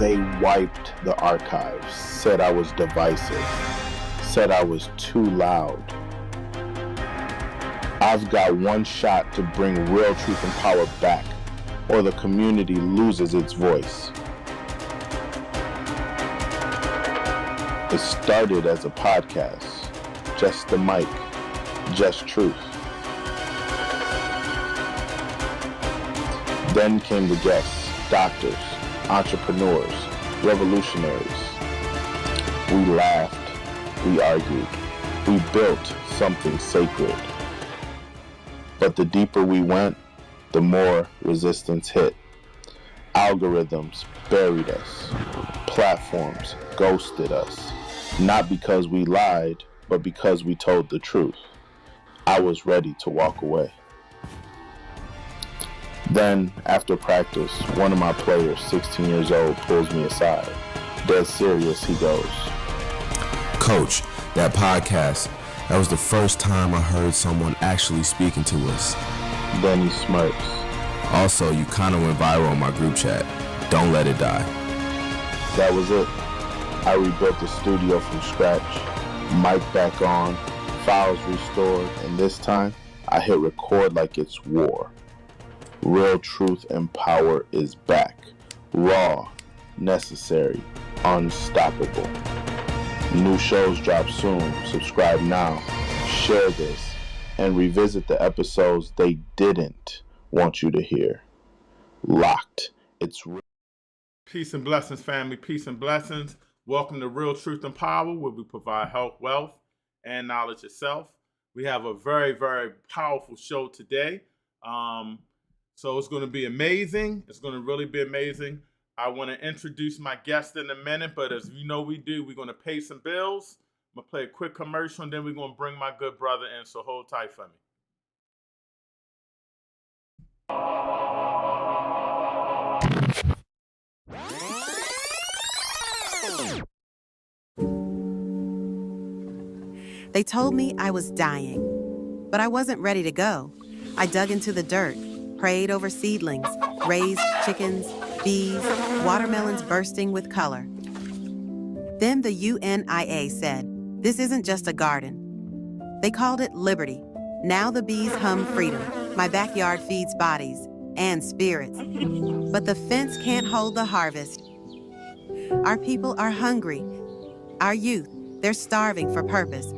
They wiped the archives, said I was divisive, said I was too loud. I've got one shot to bring real truth and power back, or the community loses its voice. It started as a podcast, just the mic, just truth. Then came the guests, doctors, entrepreneurs, revolutionaries. We laughed, we argued, we built something sacred. But the deeper we went, the more resistance hit. Algorithms buried us. Platforms ghosted us. Not because we lied, but because we told the truth. I was ready to walk away. Then, after practice, one of my players, 16 years old, pulls me aside. Dead serious, he goes, "Coach, that podcast, that was the first time I heard someone actually speaking to us." Then he smirks. "Also, you kind of went viral in my group chat. Don't let it die." That was it. I rebuilt the studio from scratch, mic back on, files restored, and this time, I hit record like it's war. Real truth and power is back. Raw, necessary, unstoppable. New shows drop soon. Subscribe now. Share this. And revisit the episodes they didn't want you to hear. Locked. It's real. Peace and blessings, family. Peace and blessings. Welcome to Real Truth and Power, where we provide health, wealth, and knowledge itself. We have a very, very powerful show today. So it's going to be amazing. It's going to really be amazing. I want to introduce my guest in a minute, but as you know we do, we're going to pay some bills. I'm going to play a quick commercial, and then we're going to bring my good brother in, so hold tight for me. They told me I was dying, but I wasn't ready to go. I dug into the dirt, prayed over seedlings, raised chickens, bees, watermelons bursting with color. Then the UNIA said, "This isn't just a garden." They called it liberty. Now the bees hum freedom. My backyard feeds bodies and spirits. But the fence can't hold the harvest. Our people are hungry. Our youth, they're starving for purpose.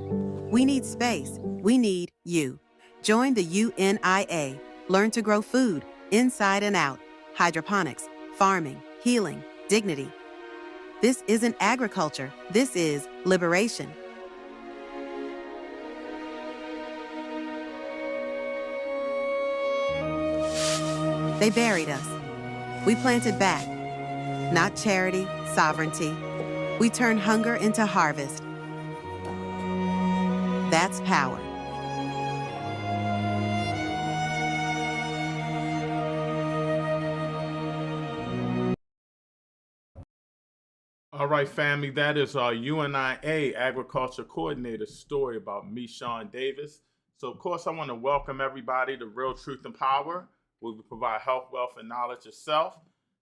We need space. We need you. Join the UNIA. Learn to grow food inside and out. Hydroponics, farming, healing, dignity. This isn't agriculture. This is liberation. They buried us. We planted back. Not charity, sovereignty. We turned hunger into harvest. That's power. All right, family, that is our UNIA Agriculture Coordinator story about me, Sean Davis. So, of course, I want to welcome everybody to Real Truth and Power, where we provide health, wealth, and knowledge itself.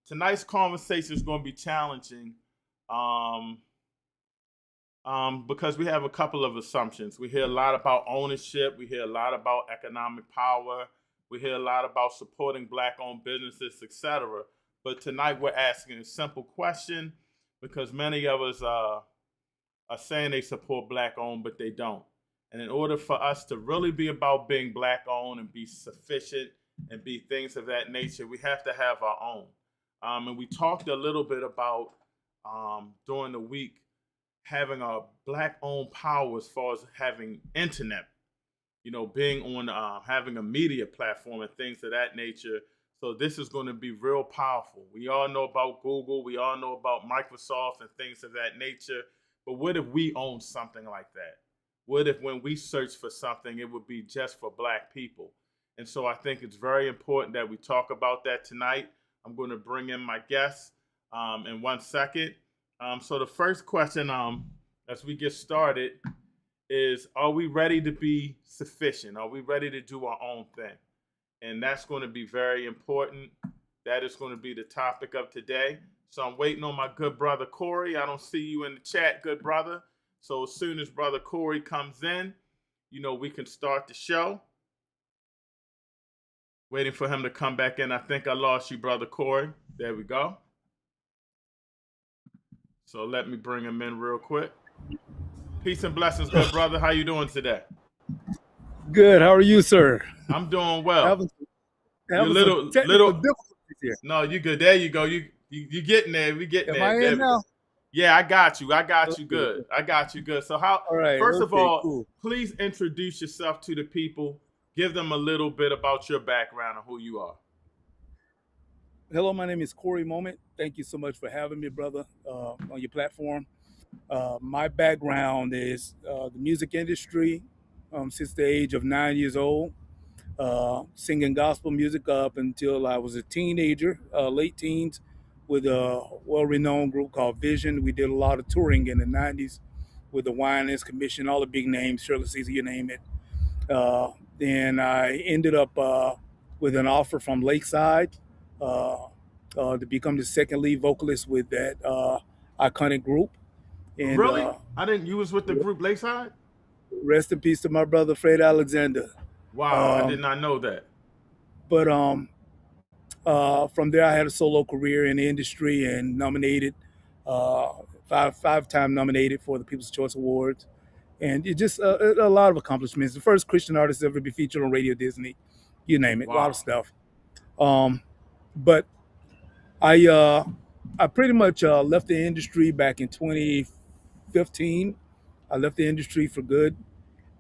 Tonight's conversation is going to be challenging because we have a couple of assumptions. We hear a lot about ownership. We hear a lot about economic power. We hear a lot about supporting Black-owned businesses, etc. But tonight we're asking a simple question, because many of us are saying they support Black-owned, but they don't. And in order for us to really be about being Black-owned and be sufficient and be things of that nature, we have to have our own. And we talked a little bit about, during the week, having a Black-owned power as far as having internet, being on, having a media platform and things of that nature. So this is going to be real powerful. We all know about Google. We all know about Microsoft and things of that nature. But what if we own something like that? What if when we search for something, it would be just for Black people? And so I think it's very important that we talk about that tonight. I'm going to bring in my guests in 1 second. So the first question as we get started is, are we ready to be sufficient? Are we ready to do our own thing? And that's going to be very important That is going to be the topic of today. So I'm waiting on my good brother Corie. I don't see you in the chat, good brother. So as soon as brother Corie comes in, we can start the show. Waiting for him to come back in. I think I lost you, brother Corie. There we go. So let me bring him in real quick. Peace and blessings, good brother. How you doing today? Good. How are you, sir? I'm doing well. Having You're some technical difficulties here. No, you good. There you go. You getting there. We getting there. Am I in now? Yeah, I got you. I got you good. I got you good. So first of all, cool. Please introduce yourself to the people. Give them a little bit about your background and who you are. Hello, my name is Corie Moment. Thank you so much for having me, brother, on your platform. My background is the music industry since the age of 9 years old, singing gospel music up until I was a teenager, late teens, with a well-renowned group called Vision. We did a lot of touring in the 90s with the Winans Commission, all the big names, Shirley Caesar, you name it. Then I ended up with an offer from Lakeside to become the second lead vocalist with that iconic group. And, really? You was with the group Lakeside? Rest in peace to my brother, Fred Alexander. Wow, I did not know that. But from there, I had a solo career in the industry and nominated, five-time nominated for the People's Choice Awards. And it just a lot of accomplishments. The first Christian artist to ever be featured on Radio Disney, you name it, wow. A lot of stuff. But I pretty much left the industry back in 2015. I left the industry for good.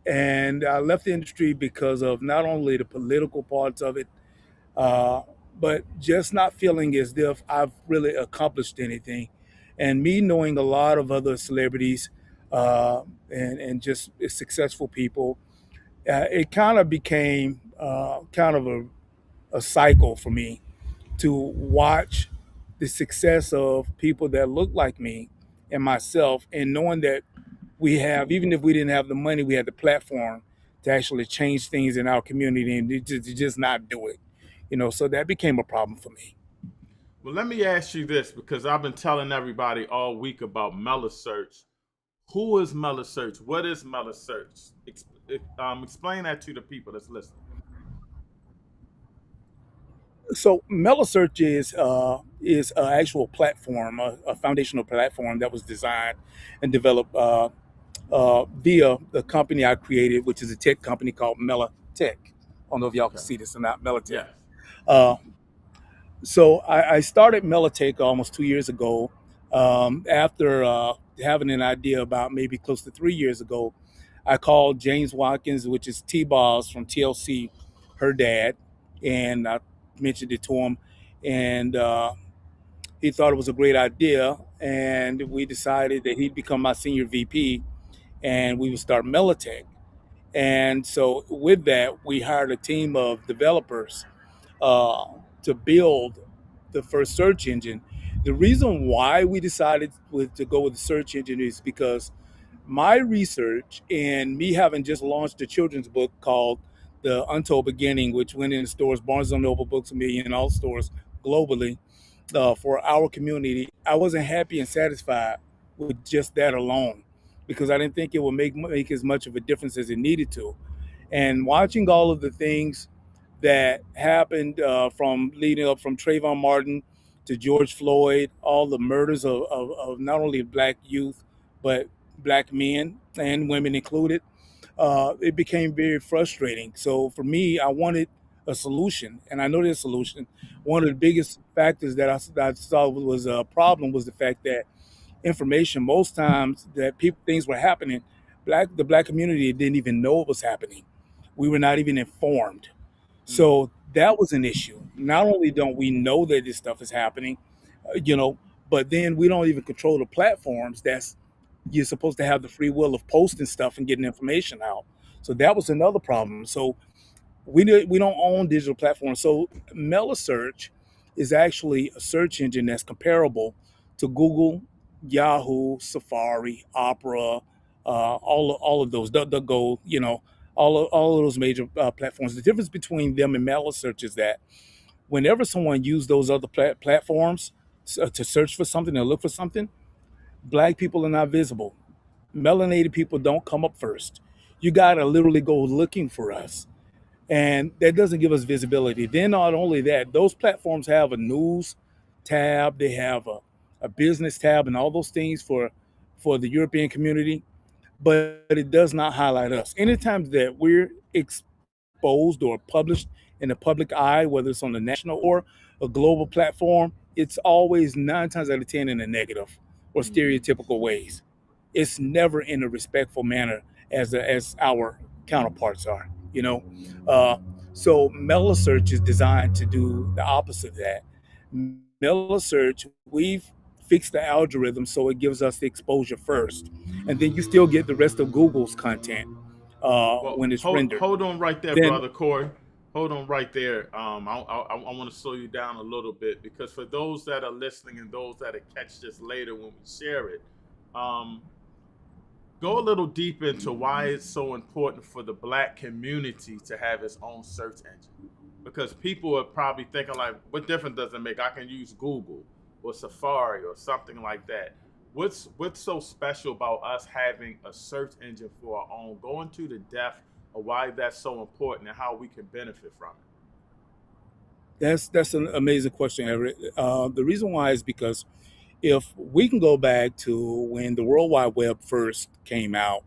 And I left the industry because of not only the political parts of it, but just not feeling as if I've really accomplished anything. And me knowing a lot of other celebrities and just successful people, it kind of became kind of a cycle for me to watch the success of people that look like me and myself, and knowing that we have, even if we didn't have the money, we had the platform to actually change things in our community and to just not do it. So that became a problem for me. Well, let me ask you this, because I've been telling everybody all week about Mela Search. Who is Mela Search? What is Mela Search? Explain that to the people that's listening. So Mela Search is an actual platform, a foundational platform that was designed and developed via the company I created, which is a tech company called Mela Tech. I don't know if y'all can see this or not, Mela Tech. Yeah. So I started Mela Tech almost 2 years ago. After having an idea about maybe close to 3 years ago, I called James Watkins, which is T-Boz from TLC, her dad, and I mentioned it to him, and he thought it was a great idea, and we decided that he'd become my senior VP, and we would start Mela Tech. And so with that, we hired a team of developers to build the first search engine. The reason why we decided to go with the search engine is because my research and me having just launched a children's book called The Untold Beginning, which went in stores, Barnes & Noble, Books A Million, all stores globally for our community, I wasn't happy and satisfied with just that alone, because I didn't think it would make as much of a difference as it needed to. And watching all of the things that happened from leading up from Trayvon Martin to George Floyd, all the murders of not only Black youth, but Black men and women included, it became very frustrating. So for me, I wanted a solution, and I know there's a solution. One of the biggest factors that I saw was a problem was the fact that information, most times that things were happening, the Black community didn't even know it was happening. We were not even informed. So that was an issue. Not only don't we know that this stuff is happening, but then we don't even control the platforms you're supposed to have the free will of posting stuff and getting information out. So that was another problem. So we don't own digital platforms. So Mela Search is actually a search engine that's comparable to Google, Yahoo, Safari, Opera, all of those, DuckDuckGo, all of those major platforms. The difference between them and Mela Search is that whenever someone used those other platforms to search for something or look for something, black people are not visible. Melanated people don't come up first. You got to literally go looking for us. And that doesn't give us visibility. Then, not only that, those platforms have a news tab, they have a business tab, and all those things for the European community, but it does not highlight us. Anytime that we're exposed or published in the public eye, whether it's on the national or a global platform, it's always 9 times out of 10 in a negative or stereotypical ways. It's never in a respectful manner as our counterparts are, you know. Uh, so Mela Search is designed to do the opposite of that. Mela Search, we've fixed the algorithm so it gives us the exposure first, and then you still get the rest of Google's content Well, when it's rendered. hold on right there, Then brother Corey. Hold on right there. I want to slow you down a little bit because for those that are listening and those that catch this later when we share it, um, go a little deep into why it's so important for the black community to have its own search engine. Because people are probably thinking like, what difference does it make? I can use Google or Safari or something like that. What's so special about us having a search engine for our own? Go into the depth of why that's so important and how we can benefit from it. that's an amazing question, Everett. The reason why is because if we can go back to when the World Wide Web first came out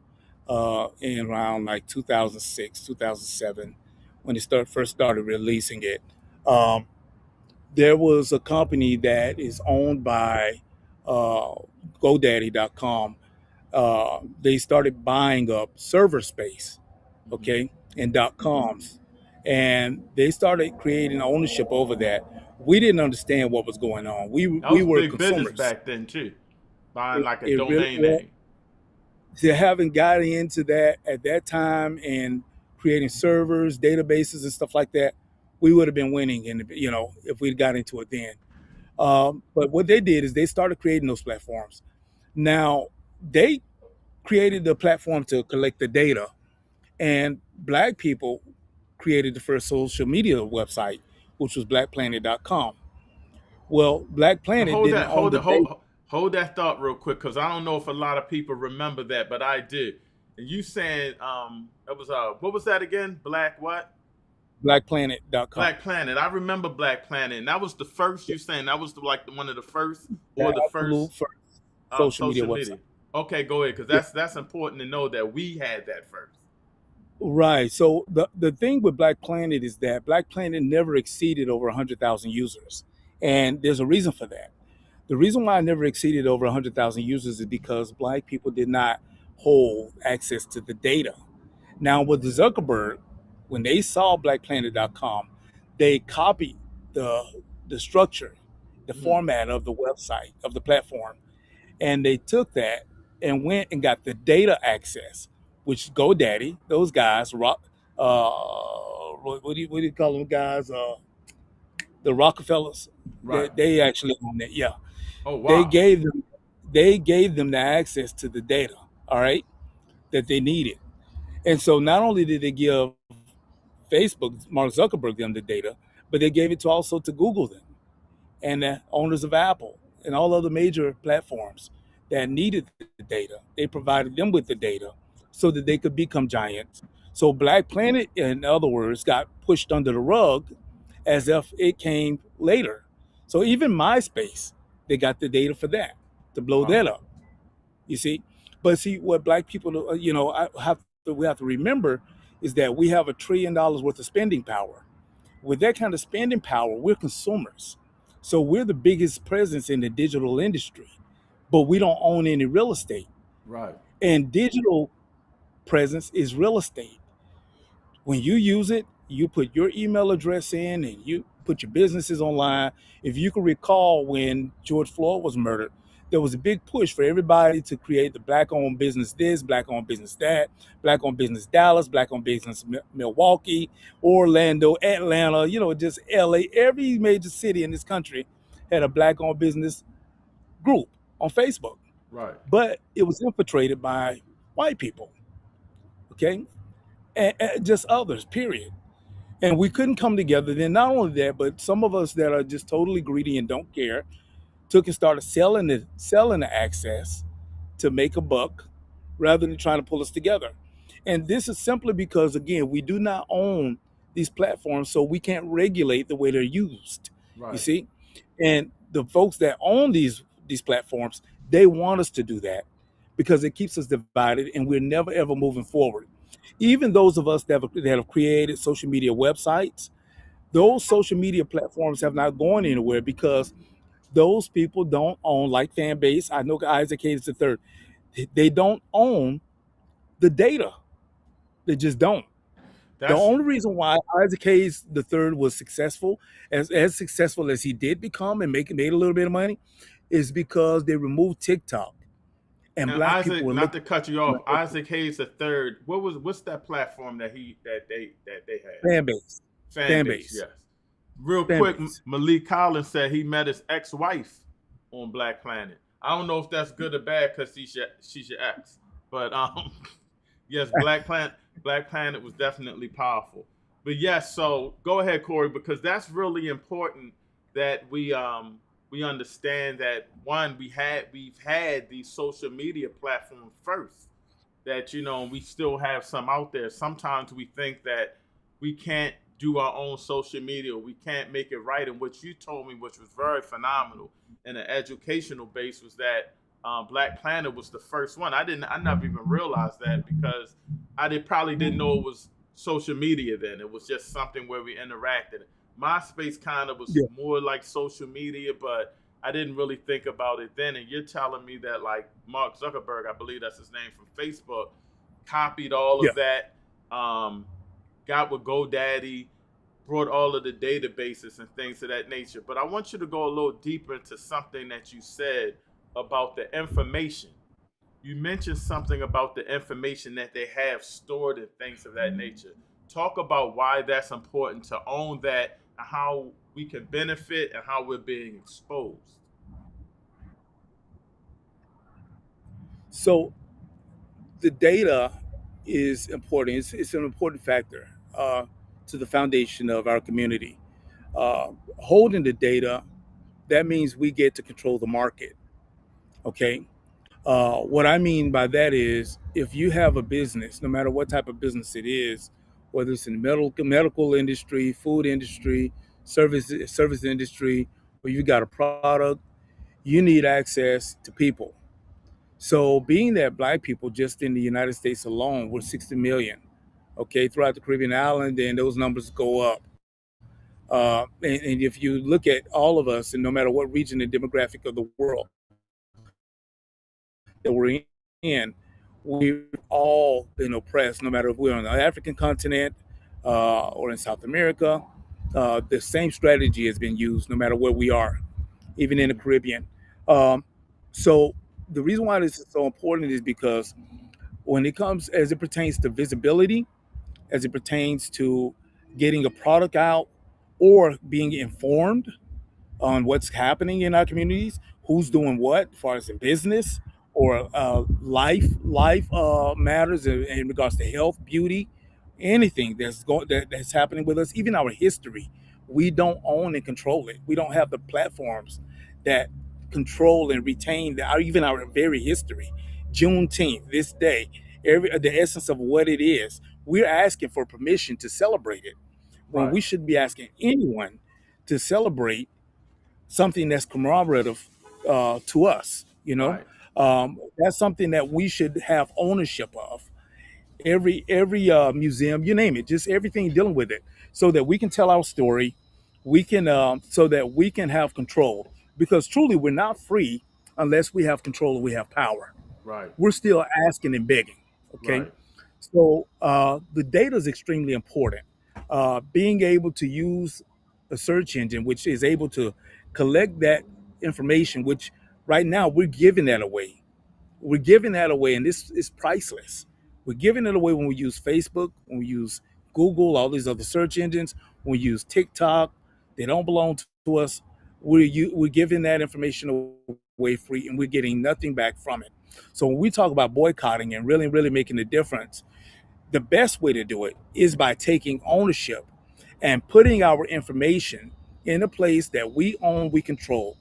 in around like 2006, 2007, when they first started releasing it, um, there was a company that is owned by uh, GoDaddy.com. They started buying up server space, Mm-hmm. okay, and .coms, and they started creating ownership over that. We didn't understand what was going on. That We was were big business consumers. back then too, buying It, like a it really domain was. name. To having gotten into that at that time and creating servers, databases, and stuff like that, we would have been winning. And if we'd got into it then. But what they did is they started creating those platforms. Now they created the platform to collect the data, and black people created the first social media website, which was blackplanet.com. Well, Black Now Planet hold didn't that, own hold the that, data. hold that thought real quick, because I don't know if a lot of people remember that, but I do. And you saying that was what was that again? Black what? Blackplanet.com. Black Planet. I remember Black Planet, and that was the first. You saying that was one of the first The or the absolute first first social media social website. media. Okay, go ahead, because Yeah. that's important to know that we had that first. Right. So the thing with Black Planet is that Black Planet never exceeded over 100,000 users. And there's a reason for that. The reason why I never exceeded over 100,000 users is because black people did not hold access to the data. Now, with the Zuckerberg, when they saw blackplanet.com, they copied the the structure, the Hmm. format of the website, of the platform, and they took that and went and got the data access, which GoDaddy, those guys, what do you call them guys? The Rockefellers, Right. they actually own it. Yeah, Oh they wow. gave them they gave them the access to the data. All right, that they needed, and so not only did they give Facebook, Mark Zuckerberg, them the data, but they gave it to also to Google them and the owners of Apple and all other major platforms that needed the data. They provided them with the data so that they could become giants. So Black Planet, in other words, got pushed under the rug as if it came later. So even MySpace, they got the data for that to blow Wow. that up. You see, but see what black people, we have to remember is that we have $1 trillion worth of spending power. With that kind of spending power, we're consumers. So we're the biggest presence in the digital industry, but we don't own any real estate. Right. And digital presence is real estate. When you use it, you put your email address in and you put your businesses online. If you can recall when George Floyd was murdered, there was a big push for everybody to create the black owned business this, black owned business that, black owned business Dallas, black owned business Milwaukee, Orlando, Atlanta, just LA. Every major city in this country had a black owned business group on Facebook, Right. but it was infiltrated by white people, okay? And just others, period. And we couldn't come together. Then not only that, but some of us that are just totally greedy and don't care took and started selling the access to make a buck rather than trying to pull us together. And this is simply because, again, we do not own these platforms, so we can't regulate the way they're used. You Right. see, and the folks that own these platforms, they want us to do that because it keeps us divided, and we're never ever moving forward. Even those of us that have created social media websites, those social media platforms have not gone anywhere because those people don't own, like fan base. I know Isaac Hayes the third. They don't own the data. They just don't. The That's only reason why Isaac Hayes the third was successful, as successful as he did become and made a little bit of money, is because they removed TikTok and and black people Isaac. were Not looking to cut you at off, Isaac Hayes the third. What's that platform that they had? fan base, Fan fan base, base, yes. Real fan quick, base. Malik Collins said he met his ex-wife on Black Planet. I don't know if that's good or bad because she's your ex, but yes, Black Planet was definitely powerful. But yes, so go ahead, Corie, because that's really important that we understand that one we've had these social media platforms first, that we still have some out there. Sometimes we think that we can't do our own social media, we can't make it right. And what you told me, which was very phenomenal and an educational base, was that Black Planet was the first one. I never even realized that because probably didn't know it was social media then. It was just something where we interacted. MySpace kind of was Yeah, more like social media, but I didn't really think about it then. And you're telling me that like Mark Zuckerberg, I believe that's his name from Facebook, copied all yeah. of that, got with GoDaddy, brought all of the databases and things of that nature. But I want you to go a little deeper into something that you said about the information. You mentioned something about the information that they have stored and things of that nature. Talk about why that's important to own that and how we can benefit and how we're being exposed. So the data is important. It's an important factor to the foundation of our community. Holding the data, that means we get to control the market. Okay. What I mean by that is if you have a business, no matter what type of business it is, whether it's in the medical industry, food industry, service industry, or you got a product, you need access to people. So being that black people just in the United States alone, we're 60 million, okay, throughout the Caribbean island, and those numbers go up. And if you look at all of us, and no matter what region and demographic of the world that we're in, we've all been oppressed, no matter if we're on the African continent or in South America. The same strategy has been used no matter where we are, even in the Caribbean. Um, so the reason why this is so important is because when it comes, as it pertains to visibility, as it pertains to getting a product out or being informed on what's happening in our communities, who's doing what, as far as in business or life matters in regards to health, beauty, anything that's happening with us, even our history. We don't own and control it. We don't have the platforms that control and retain even our very history. Juneteenth, this day, the essence of what it is. We're asking for permission to celebrate it when Right, we should be asking anyone to celebrate something that's commemorative to us. right, That's something that we should have ownership of. Every museum, you name it, just everything dealing with it, so that we can tell our story. We can so that we can have control. Because truly, we're not free unless we have control and we have power. right, We're still asking and begging. Okay, right, so the data is extremely important. Being able to use a search engine which is able to collect that information, which right now we're giving that away. We're giving that away, and this is priceless. We're giving it away when we use Facebook, when we use Google, all these other search engines, when we use TikTok. They don't belong to us. We're giving that information away free, and we're getting nothing back from it. So when we talk about boycotting and really, really making a difference, the best way to do it is by taking ownership and putting our information in a place that we own, we control,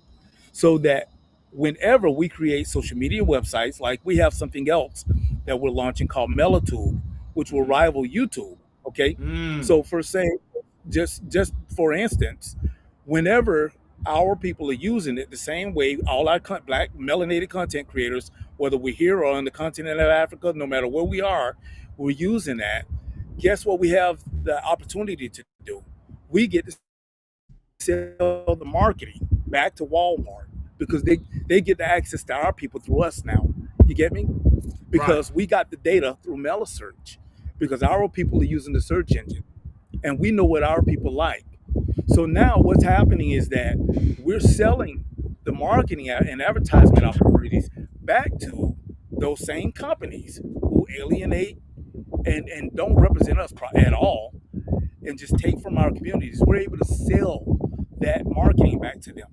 so that whenever we create social media websites, like we have something else that we're launching called MelaTube, which will Mm-hmm. rival YouTube. Okay, Mm. so for say, just for instance, whenever our people are using it the same way, all our black melanated content creators, whether we're here or on the continent of Africa, no matter where we are, we're using that. Guess what? We have the opportunity to do. We get to sell the marketing back to Walmart because they get the access to our people through us now. You get me? Right. Because we got the data through Mela Search, because our people are using the search engine and we know what our people like. So now what's happening is that we're selling the marketing and advertisement opportunities back to those same companies who alienate and don't represent us at all and just take from our communities. We're able to sell that marketing back to them,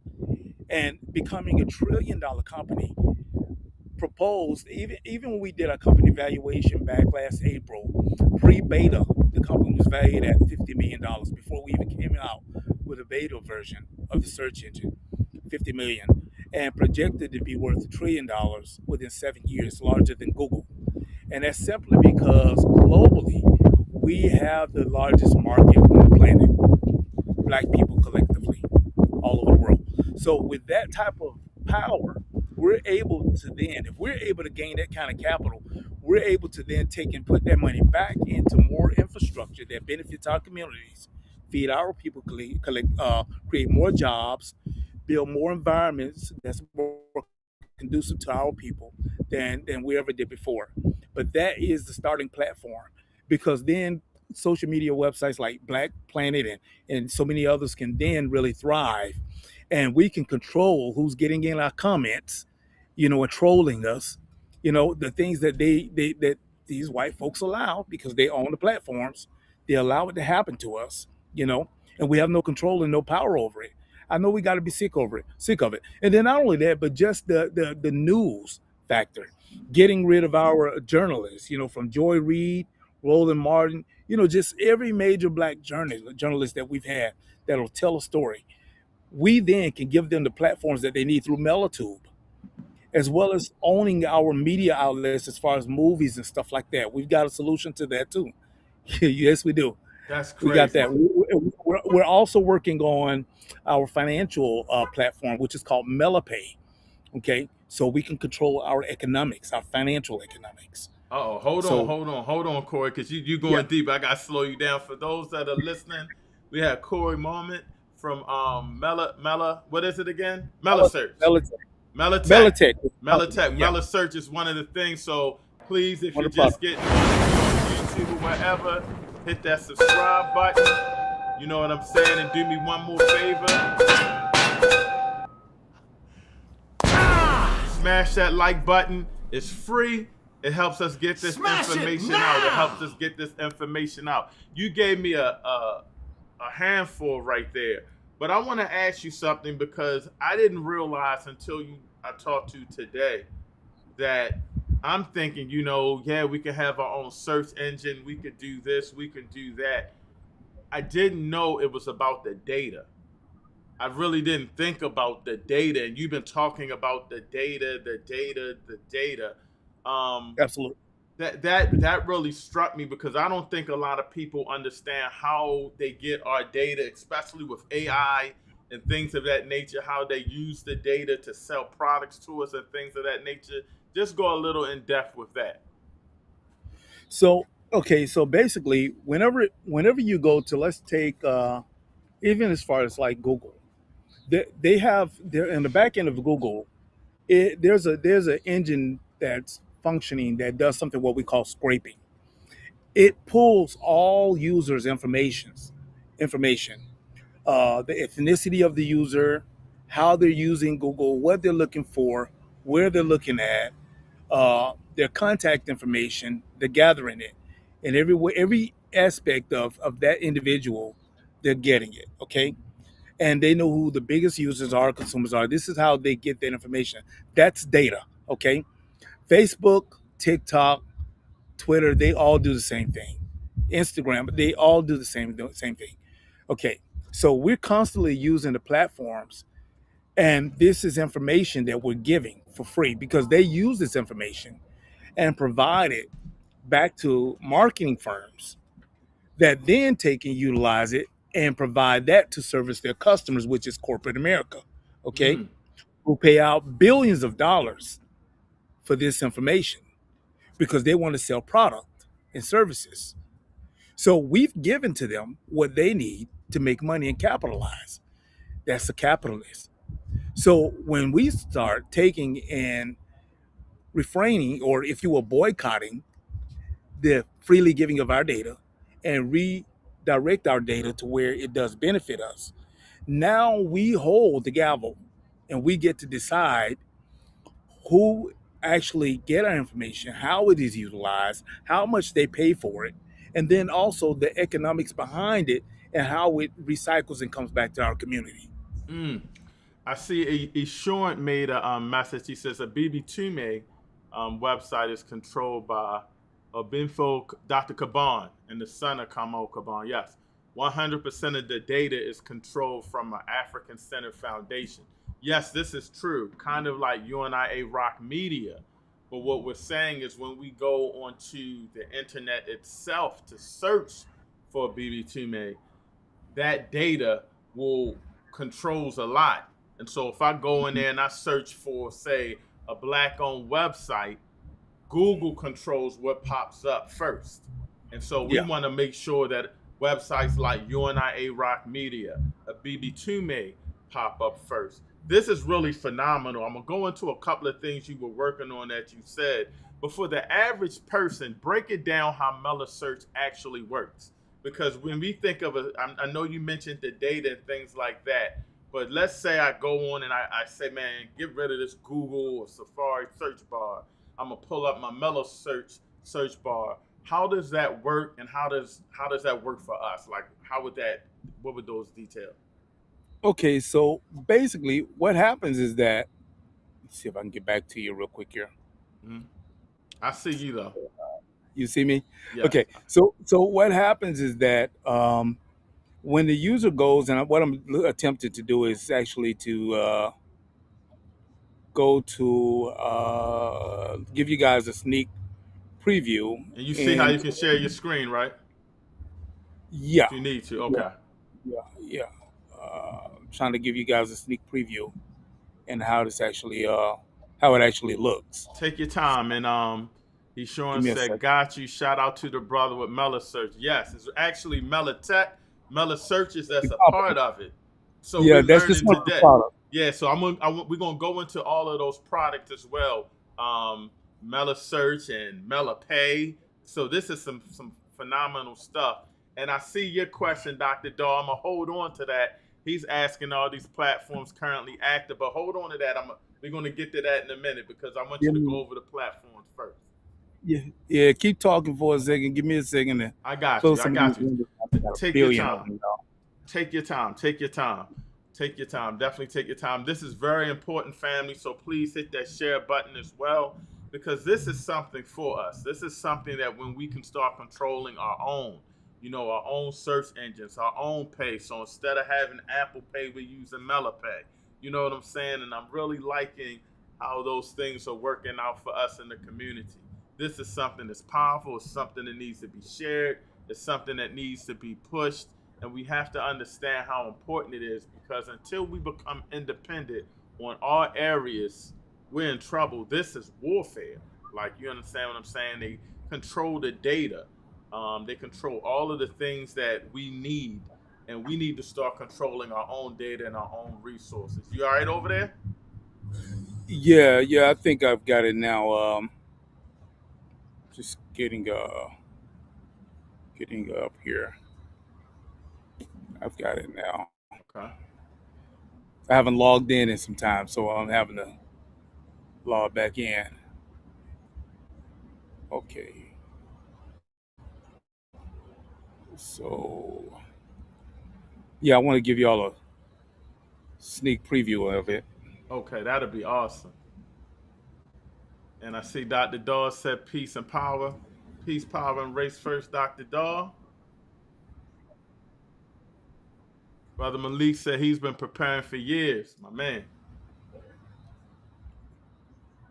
and becoming $1 trillion company proposed, even when we did our company valuation back last April, pre-beta, the company was valued at $50 million before we even came out with a beta version of the search engine. 50 million, and projected to be worth $1 trillion within 7 years, larger than Google. And that's simply because globally we have the largest market on the planet, black people collectively, all over the world. So with that type of power, we're able to then, if we're able to gain that kind of capital, we're able to then take and put that money back into more infrastructure that benefits our communities, feed our people, create more jobs, build more environments that's more conducive to our people than we ever did before. But that is the starting platform, because then social media websites like Black Planet and so many others can then really thrive, and we can control who's getting in our comments, and trolling us, the things that that these white folks allow because they own the platforms. They allow it to happen to us, and we have no control and no power over it. I know we got to be sick of it. And then not only that, but just the news factor, getting rid of our journalists, from Joy Reid, Roland Martin, just every major black journalist that we've had that'll tell a story. We then can give them the platforms that they need through MelaTube, as well as owning our media outlets as far as movies and stuff like that. We've got a solution to that too. Yes, we do. That's We got crazy. that. We're also working on our financial platform, which is called MelaPay. Okay, so we can control our economics, our financial economics. Oh, hold on, So hold on, Corie, because you yeah, going deep. I gotta slow you down. For those that are listening, we had Corie Moment from Mela. What is it again? Mela Search. Melatech, Mela Tech. Melatech is the Mela company. Tech. Yeah, Mela Search is one of the things. So please, if one you're of the just products. getting on YouTube or wherever, hit that subscribe button. You know what I'm saying? And do me one more favor. Smash that like button. It's free. It helps us get this information out. It helps us get this information out. You gave me a handful right there. But I want to ask you something, because I didn't realize until I talked to you today that I'm thinking, yeah, we could have our own search engine. We could do this. We could do that. I didn't know it was about the data. I really didn't think about the data, and you've been talking about the data, the data, the data. Um, Absolutely. that really struck me, because I don't think a lot of people understand how they get our data, especially with AI and things of that nature. How they use the data to sell products to us and things of that nature. Just go a little in depth with that. So okay, so basically, whenever you go to, let's take even as far as like Google, they have there in the back end of Google. There's an engine that's functioning that does something what we call scraping. It pulls all users' information, the ethnicity of the user, how they're using Google, what they're looking for, where they're looking at, their contact information. They're gathering it, and every aspect of that individual, they're getting it. Okay, and they know who the biggest users are, consumers are. This is how they get that information. That's data. Okay, Facebook, TikTok, Twitter, they all do the same thing. Instagram, they all do the same thing. Okay, so we're constantly using the platforms, and this is information that we're giving for free because they use this information and provide it back to marketing firms that then take and utilize it and provide that to service their customers, which is corporate America, okay, Mm, who pay out billions of dollars for this information because they want to sell product and services. So we've given to them what they need to make money and capitalize. That's a capitalist. So when we start taking and refraining, or if you will, boycotting the freely giving of our data and redirect our data to where it does benefit us, now we hold the gavel and we get to decide who actually get our information, how it is utilized, how much they pay for it, and then also the economics behind it and how it recycles and comes back to our community. mm. I see Ishorn made a message. He says a BB2Me website is controlled by Binfo Dr. Caban and the son of Kamo Caban. Yes, 100% of the data is controlled from an African centered foundation. Yes, this is true, kind of like UNIA Rock Media. But what we're saying is when we go onto the internet itself to search for BB2Me, that data will controls a lot. And so if I go in there and I search for, say, a black owned website, Google controls what pops up first. And so we Yeah. want to make sure that websites like UNIA Rock Media, a BB2 may pop up first. This is really phenomenal. I'm going to go into a couple of things you were working on that you said. But for the average person, break it down how Mela Search actually works. Because when we think of it, I know you mentioned the data and things like that. But let's say I go on and I say, man, get rid of this Google or Safari search bar. I'm gonna pull up my Mela search bar. How does that work, and how does that work for us? Like, what would those detail? Okay, so basically what happens is that, let's see if I can get back to you real quick here. Mhm. I see you though. You see me? Yes. Okay, so what happens is that when the user goes, and what I'm attempting to do is actually to go to give you guys a sneak preview. And you see how And you can share your screen, right? yeah, If you need to. yeah, Okay. yeah. Trying to give you guys a sneak preview and how this actually how it actually looks. Take your time. And he Give showing me a said, second. got you. Shout out to the brother with Mela Search. Yes, it's actually Mela Tech. Mela Searches that's a part of it. So Yeah, we're that's just learning one of the today. products. Yeah, so we're gonna go into all of those products as well. Mela Search and Mela Pay. So this is some phenomenal stuff. And I see your question, Dr. Daw. I'm gonna hold on to that. He's asking all these platforms currently active, but hold on to that. We're gonna get to that in a minute because I want Yeah, you to go over the platforms first. yeah, yeah. Keep talking for a second. Give me a second to I got you. close I some of these got you. windows. I got a Take your billion of time. them, y'all. Take your time. Take your time. Take your time. Definitely take your time. This is very important, family. So please hit that share button as well, because this is something for us. This is something that when we can start controlling our own, our own search engines, our own pay. So instead of having Apple Pay, we're using Mela Pay. You know what I'm saying? And I'm really liking how those things are working out for us in the community. This is something that's powerful. It's something that needs to be shared. It's something that needs to be pushed. And we have to understand how important it is, because until we become independent on all areas, we're in trouble. This is warfare. Like, you understand what I'm saying? They control the data. They control all of the things that we need. And we need to start controlling our own data and our own resources. You all right over there? Yeah, yeah. I think I've got it now. Just getting up here. I've got it now. Okay. I haven't logged in some time, so I'm having to log back in. Okay. So yeah, I want to give you all a sneak preview of it. Okay, that'll be awesome. And I see Dr. Daw said peace and power. Peace, power, and race first, Dr. Daw. Brother Malik said he's been preparing for years, my man.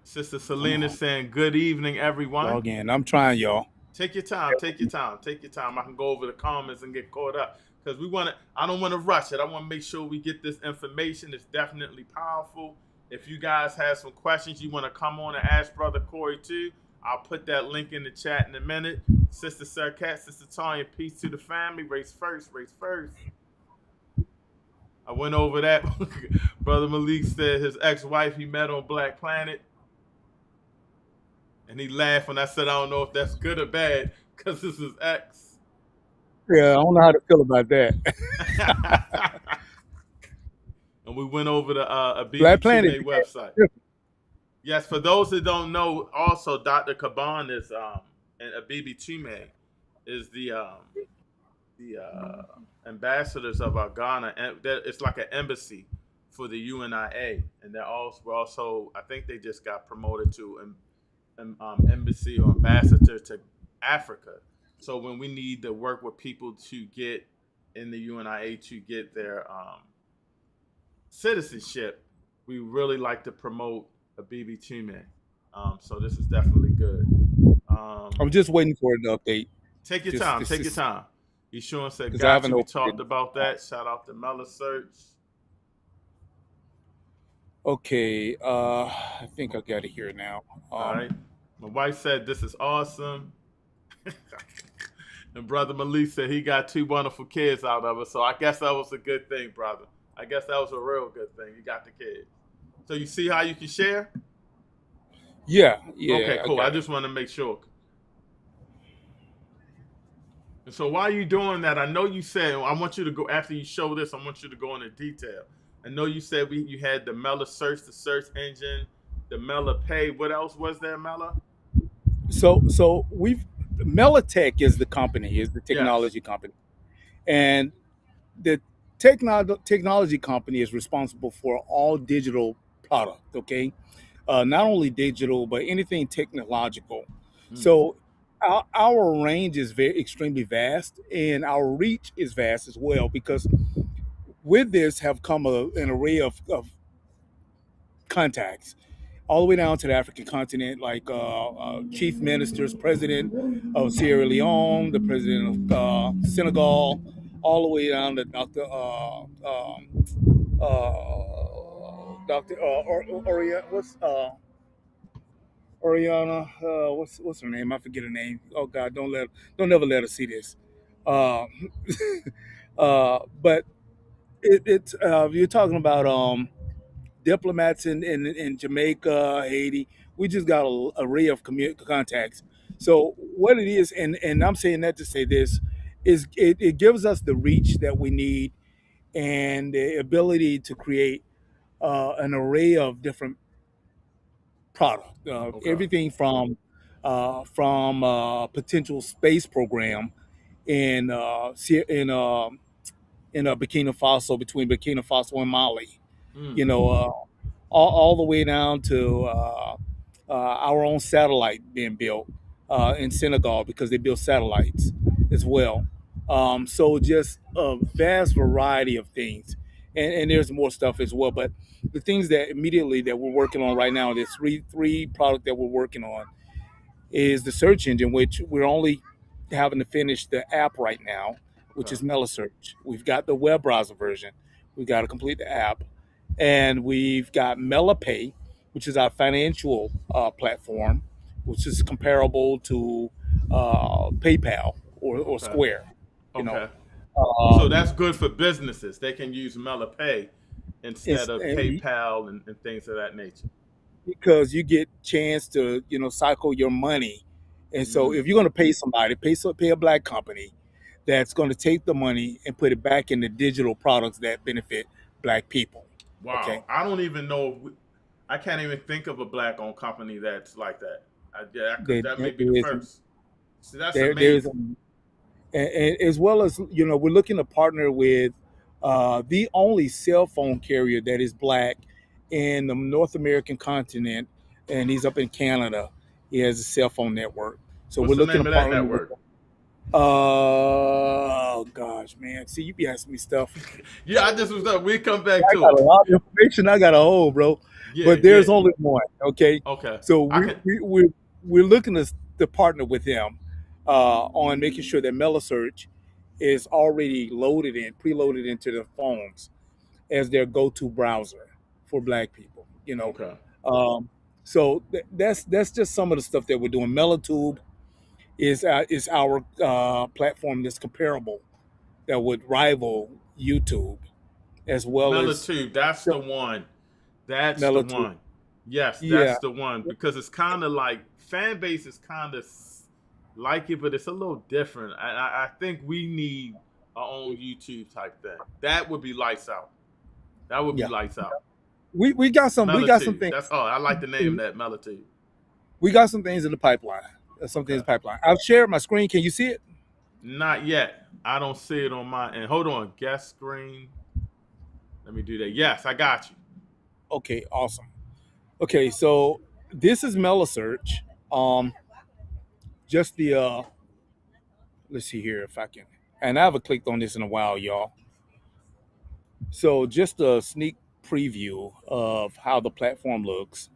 Sister Come Selena on, saying, good evening, everyone. log in. I'm trying, y'all. Take your time, take your time, take your time. I can go over the comments and get caught up. Because I don't want to rush it. I want to make sure we get this information. It's definitely powerful. If you guys have some questions you want to come on and ask Brother Corie too, I'll put that link in the chat in a minute. Sister Sarkat, Sister Tanya, peace to the family. Race first, race first. I went over that. Brother Malik said his ex-wife he met on Black Planet. And he laughed when I said, I don't know if that's good or bad because this is ex. Yeah, I don't know how to feel about that. And we went over to a Black Planet BB2May website. Yes, for those that don't know, also Dr. Caban is and a BB2May is the ambassadors of our Ghana, and it's like an embassy for the UNIA, and they're also I think they just got promoted to embassy or ambassador to Africa. So when we need to work with people to get in the UNIA to get their citizenship, we really like to promote a BB2May. So this is definitely good. I'm just waiting for an update. Take your time. Take your time. Yeshua said, 'Cause I gotcha. haven't We opened talked it. about that. Shout out to Mela Search. Okay, I think I got it here now. All right. My wife said, this is awesome. And Brother Malik said he got 2 wonderful kids out of it. So I guess that was a good thing, brother. I guess that was a real good thing. You got the kids. So you see how you can share? Yeah. Okay, cool. I got it. just want to make sure. And so while you're doing that, I know you said, I want you to go, after you show this, I want you to go into detail. I know you said you had the Mela Search, the search engine, the Mela Pay. What else was there, Mela? So we've Melatech is the company, is the Yes. technology company, and the technology company is responsible for all digital product. Okay, not only digital but anything technological. So our range is extremely vast, and our reach is vast as well. Because with this have come an array of contacts all the way down to the African continent, like chief ministers, president of Sierra Leone, the president of Senegal, all the way down to Dr. Oriana, what's her name? I forget her name. Oh God, don't never let her see this. Uh, but it's you're talking about diplomats in Jamaica, Haiti. We just got an array of contacts. So what it is, and I'm saying that to say this, is it gives us the reach that we need and the ability to create an array of different product. Okay. Everything from potential space program in Burkina Faso, between Burkina Faso and Mali. You know, all the way down to our own satellite being built in Senegal, because they build satellites as well. So just a vast variety of things, and there's more stuff as well. But the things that immediately that we're working on right now, there's three product that we're working on, is the search engine, which we're only having to finish the app right now, which is Mela Search. We've got the web browser version. We've got to complete the app. And we've got Mela Pay, which is our financial platform, which is comparable to PayPal or Square. You know, So that's good for businesses. They can use Mela Pay instead of PayPal and things of that nature. Because you get chance to cycle your money, and so if you're going to pay somebody, pay a black company that's going to take the money and put it back into digital products that benefit black people. Wow. Okay. I don't even know. I can't even think of a black-owned company that's like that. That may be the first. So that's amazing. And as well as, we're looking to partner with the only cell phone carrier that is black in the North American continent, and he's up in Canada. He has a cell phone network. So What's we're the looking name to of that partner network? Oh gosh, man. See, you be asking me stuff. Yeah, I just was up. We come back I to got a it. lot of information I got to hold, bro. Yeah, But yeah. there's only one. Okay, Okay. so I can. we're looking to partner with them on making sure that Mela Search is already loaded in, preloaded into the phones as their go-to browser for Black people. Okay. Um, so that's just some of the stuff that we're doing. MelaTube is our platform that's comparable, that would rival YouTube as well as Melatude, that's the one. That's the MelaTube. one. Yes, Yeah, that's the one because it's kind of like fan base is kind of like it, but it's a little different. I think we need our own YouTube type thing. That would be lights out. That would be yeah. lights out. We got some Melatude. things. That's all. I like the name of that Melatude. We got some things in the pipeline. Some things in Okay. the pipeline. I've shared my screen. Can you see it? Not yet. I don't see it on my end. Hold on. Guest screen. Let me do that. Yes, I got you. Okay, awesome. Okay, so this is Mela Search. Um, just the let's see here if I can. And I haven't clicked on this in a while, y'all. So just a sneak preview of how the platform looks.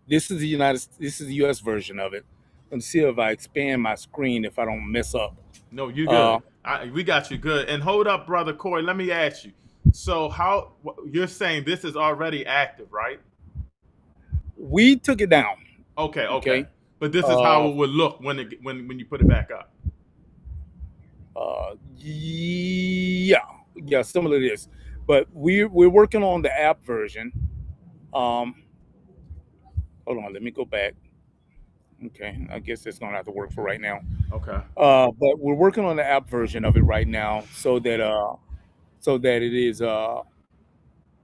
This is the US version of it. Let's see if I expand my screen if I don't mess up. No, you Uh, good. We got you good. And hold up, brother Corie. Let me ask you. So, you're saying this is already active, right? we took it down. Okay, okay. Okay. But this is how Uh, it would look when you put it back up. yeah, yeah, similar to this, but we're working on the app version. Um, hold on, let me go back. Okay, I guess it's gonna have to work for right now. Okay. But we're working on the app version of it right now, so that it is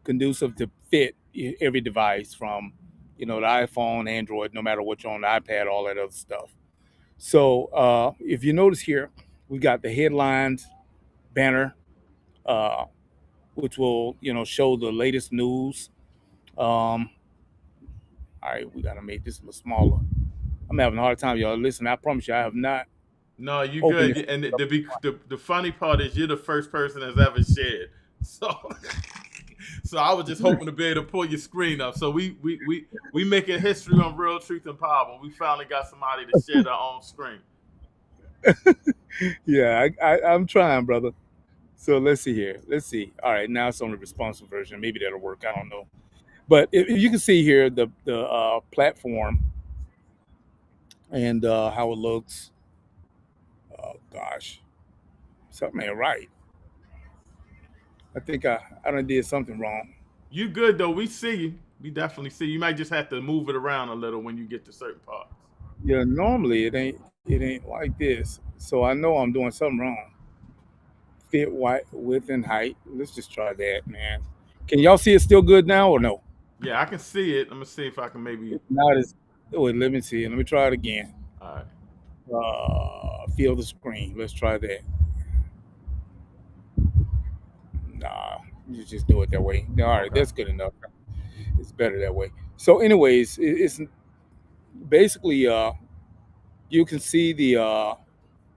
conducive to fit every device from the iPhone, Android, no matter what you're on, the iPad, all that other stuff. So if you notice here, we got the headlines banner, uh, which will show the latest news. All right, we gotta make this a little smaller. I'm having a hard time, y'all. Listen, I promise you, I have not No, you opened good. this. And the funny part is you're the first person that's ever shared. So so I was just hoping to be able to pull your screen up. So we making history on Real Truth and Power. We finally got somebody to share their own screen. Yeah, I'm trying, brother. So let's see here. Let's see. All right, now it's on the responsive version. Maybe that'll work. I don't know. But if you can see here the platform and how it looks. Oh gosh, something ain't right. I think I done did something wrong. You good though. We see you. We definitely see you. You might just have to move it around a little when you get to certain parts. Yeah, normally it ain't like this. So I know I'm doing something wrong. Fit, white, width, and height. Let's just try that, man. Can y'all see it still good now or no? Yeah, I can see it. Let me see if I can maybe. If not, it's wait. Let me see. Let me try it again. All right. Fill the screen. Let's try that. Nah, you just do it that way. All right, Okay. that's good enough. It's better that way. So, anyways, it's basically you can see the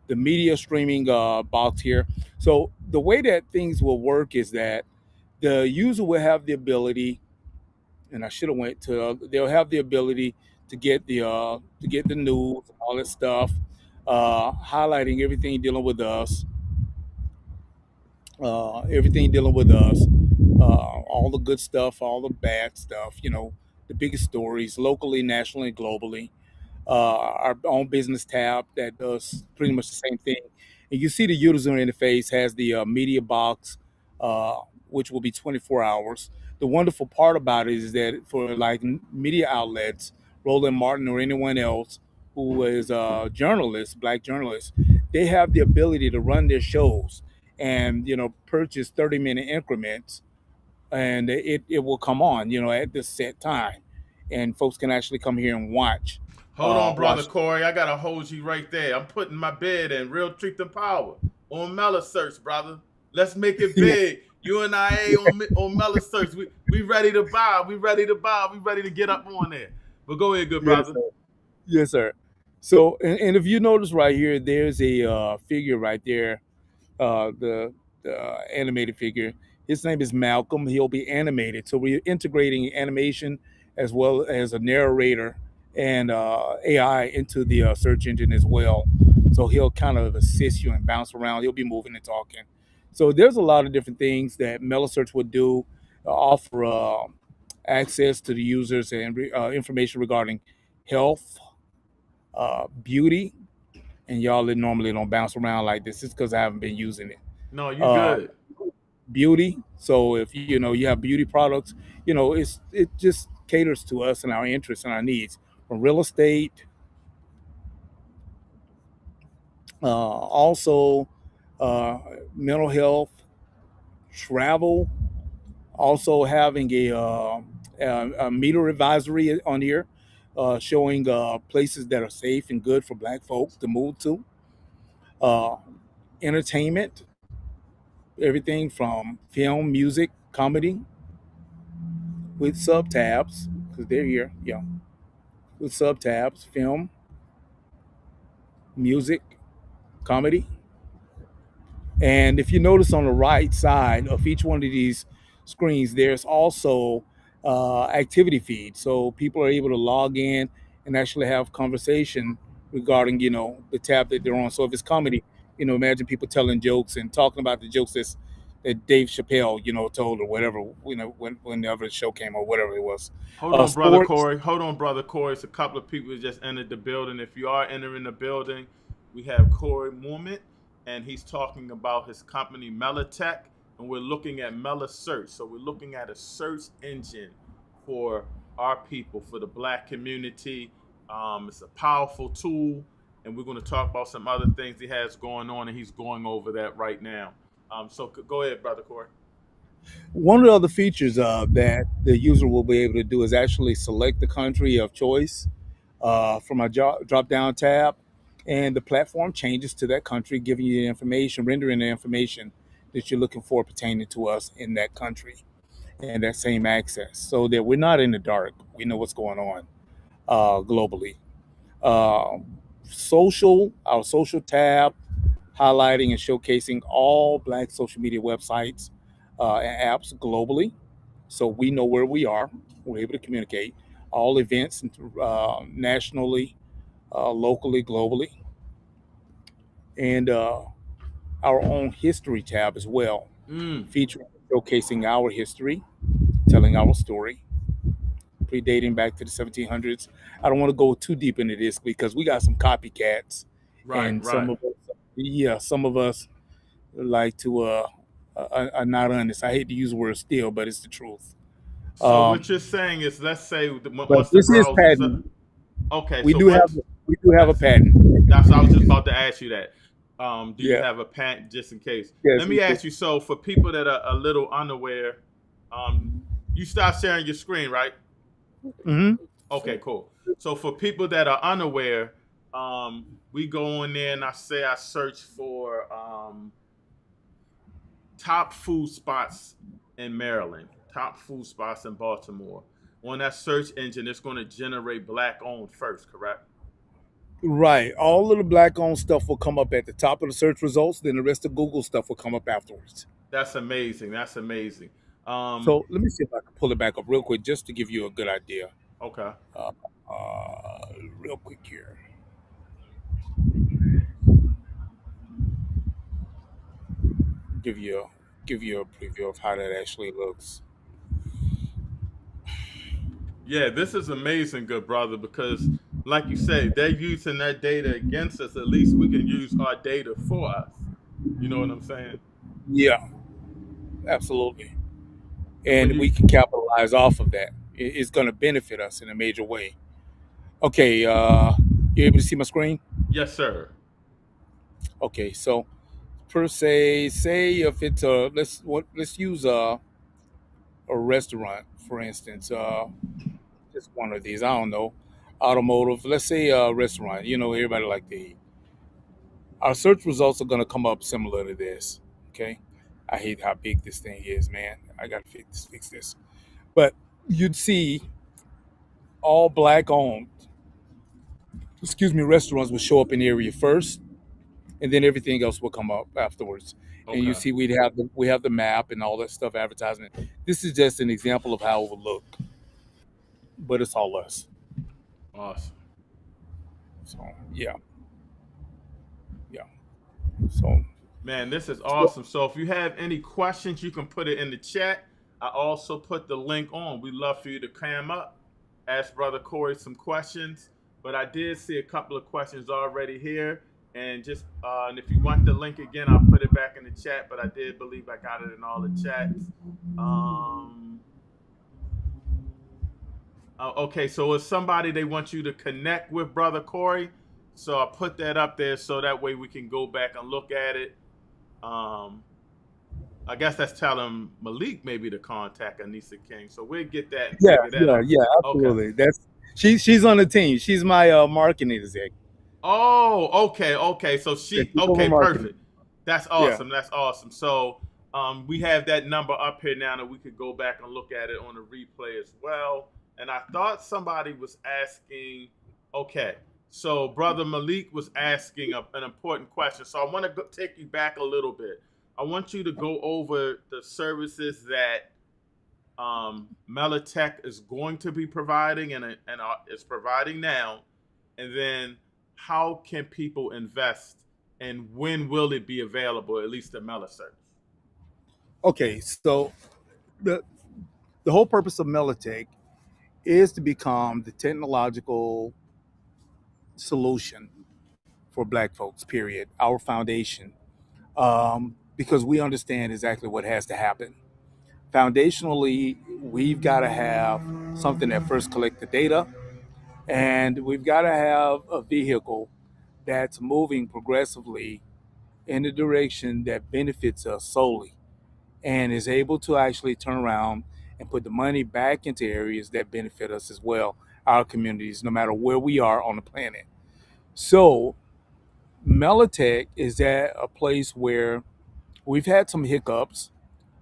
media streaming box here. So the way that things will work is that the user will have the ability, and I should have went to. They'll have the ability to get the news, all that stuff, highlighting everything dealing with us, all the good stuff, all the bad stuff. The biggest stories locally, nationally, globally. Our own business tab that does pretty much the same thing. And you see the user interface has the media box, uh, which will be 24 hours. The wonderful part about it is that for like media outlets, Roland Martin or anyone else who is a journalist, black journalist, they have the ability to run their shows and purchase 30-minute increments, and it will come on at this set time, and folks can actually come here and Hold on, brother watch. Corie. I gotta hold you right there. I'm putting my bid in. Real Truth and Power on Mela Search, brother. Let's make it Yeah. big. You and I on Mela Search. We ready to buy. We ready to buy. We ready to get up on there. But go ahead, good Yes, brother. sir. Yes, sir. So, and if you notice right here, there's a figure right there, the animated figure. His name is Malcolm. He'll be animated. So we're integrating animation as well as a narrator and AI into the search engine as well. So he'll kind of assist you and bounce around. He'll be moving and talking. So there's a lot of different things that Mela Search would do, offer access to the users and information regarding health, beauty, and y'all that normally don't bounce around like this. It's because I haven't been using it. No, you Uh, good. Beauty. So if you have beauty products, it just caters to us and our interests and our needs. From real estate, also uh, mental health, travel. Also having a meter advisory on here, showing places that are safe and good for Black folks to move to. Uh, Entertainment, everything from film, music, comedy with sub tabs because they're here. Yeah, with sub tabs, film, music, comedy. And if you notice on the right side of each one of these screens, there's also activity feed. So people are able to log in and actually have conversation regarding, the tab that they're on. So if it's comedy, imagine people telling jokes and talking about the jokes that Dave Chappelle, told or whatever, whenever the show came or whatever it was. Hold on, brother Sports. Corey. Hold on, brother Corey. It's a couple of people who just entered the building. If you are entering the building, we have Corie Moment, and he's talking about his company Mela Tech, and we're looking at Mela Search. So we're looking at a search engine for our people, for the Black community. It's a powerful tool, and we're going to talk about some other things he has going on, and he's going over that right now. So go ahead, brother Corey. One of the other features that the user will be able to do is actually select the country of choice from a drop down tab, and the platform changes to that country, giving you the information, rendering the information that you're looking for pertaining to us in that country and that same access so that we're not in the dark. We know what's going on globally. Uh, our social tab, highlighting and showcasing all Black social media websites and apps globally. So we know where we are. We're able to communicate all events nationally, locally, globally, and our own history tab as well, Mm. featuring showcasing our history, telling our story, predating back to the 1700s. I don't want to go too deep into this because we got some copycats, Right, and right. some of us like to are not honest. I hate to use the word steal, but it's the truth. So what Um, you're saying is, let's say but once the this is browser's up. patent. Okay, We so do have once a that's patent. that's I was just about to ask you that. Do you Yeah. have a patent just in case? Yes, Let we me do. ask you. So for people that are a little unaware, um, you start sharing your screen, right? Hmm. Okay, cool. So for people that are unaware, we go in there and I search for top food spots in Maryland, top food spots in Baltimore. On that search engine, it's going to generate Black owned first, correct? Right. All of the Black owned stuff will come up at the top of the search results. Then the rest of Google stuff will come up afterwards. That's amazing. That's amazing. Um, So let me see if I can pull it back up real quick just to give you a good idea. okay. Uh, Real quick here. Give you a preview of how that actually looks. Yeah, this is amazing, good brother, because like you say, they're using that data against us. At least we can use our data for us. You know what I'm saying? Yeah, absolutely. And when And you we can capitalize off of that. It's going to benefit us in a major way. Okay, you able to see my screen? yes, sir. Okay, so per se, say if it's let's use a restaurant for instance. Just one of these. I don't know, automotive. Let's say a restaurant. Everybody like to eat. Our search results are going to come up similar to this. Okay, I hate how big this thing is, man. I got to fix this. But you'd see all Black owned restaurants will show up in the area first, and then everything else will come up afterwards. And you Okay. see, we have the map and all that stuff, advertisement. This is just an example of how it would look, but it's all us. Awesome. So yeah, yeah. So Man, this is awesome. So if you have any questions, you can put it in the chat. I also put the link on. We'd love for you to come up, ask Brother Corie some questions. But I did see a couple of questions already here. And if you want the link again, I'll put it back in the chat. But I did believe I got it in all the chats. Okay, so it's somebody they want you to connect with Brother Corie. So I put that up there so that way we can go back and look at it. I guess that's telling Malik maybe to contact Anissa King. So we'll get that and yeah, figure that out. yeah, Okay. absolutely. That's she's on the team. She's my marketing exec. Oh, okay. So Yeah, she's over okay, marketing. perfect. That's Yeah, awesome. That's awesome. So we have that number up here now that we could go back and look at it on the replay as well. And I thought somebody was asking, okay, so Brother Malik was asking an important question. So I want to take you back a little bit. I want you to go over the services that Mela Tech is going to be providing and is providing now, and then how can people invest, and when will it be available? At least the Mela Search. okay. So the the whole purpose of Melitech is to become the technological solution for Black folks. Period. Our foundation, because we understand exactly what has to happen. Foundationally, we've got to have something that first collect the data, and we've got to have a vehicle that's moving progressively in the direction that benefits us solely and is able to actually turn around and put the money back into areas that benefit us as well, our communities, no matter where we are on the planet. So, Melitech is at a place where we've had some hiccups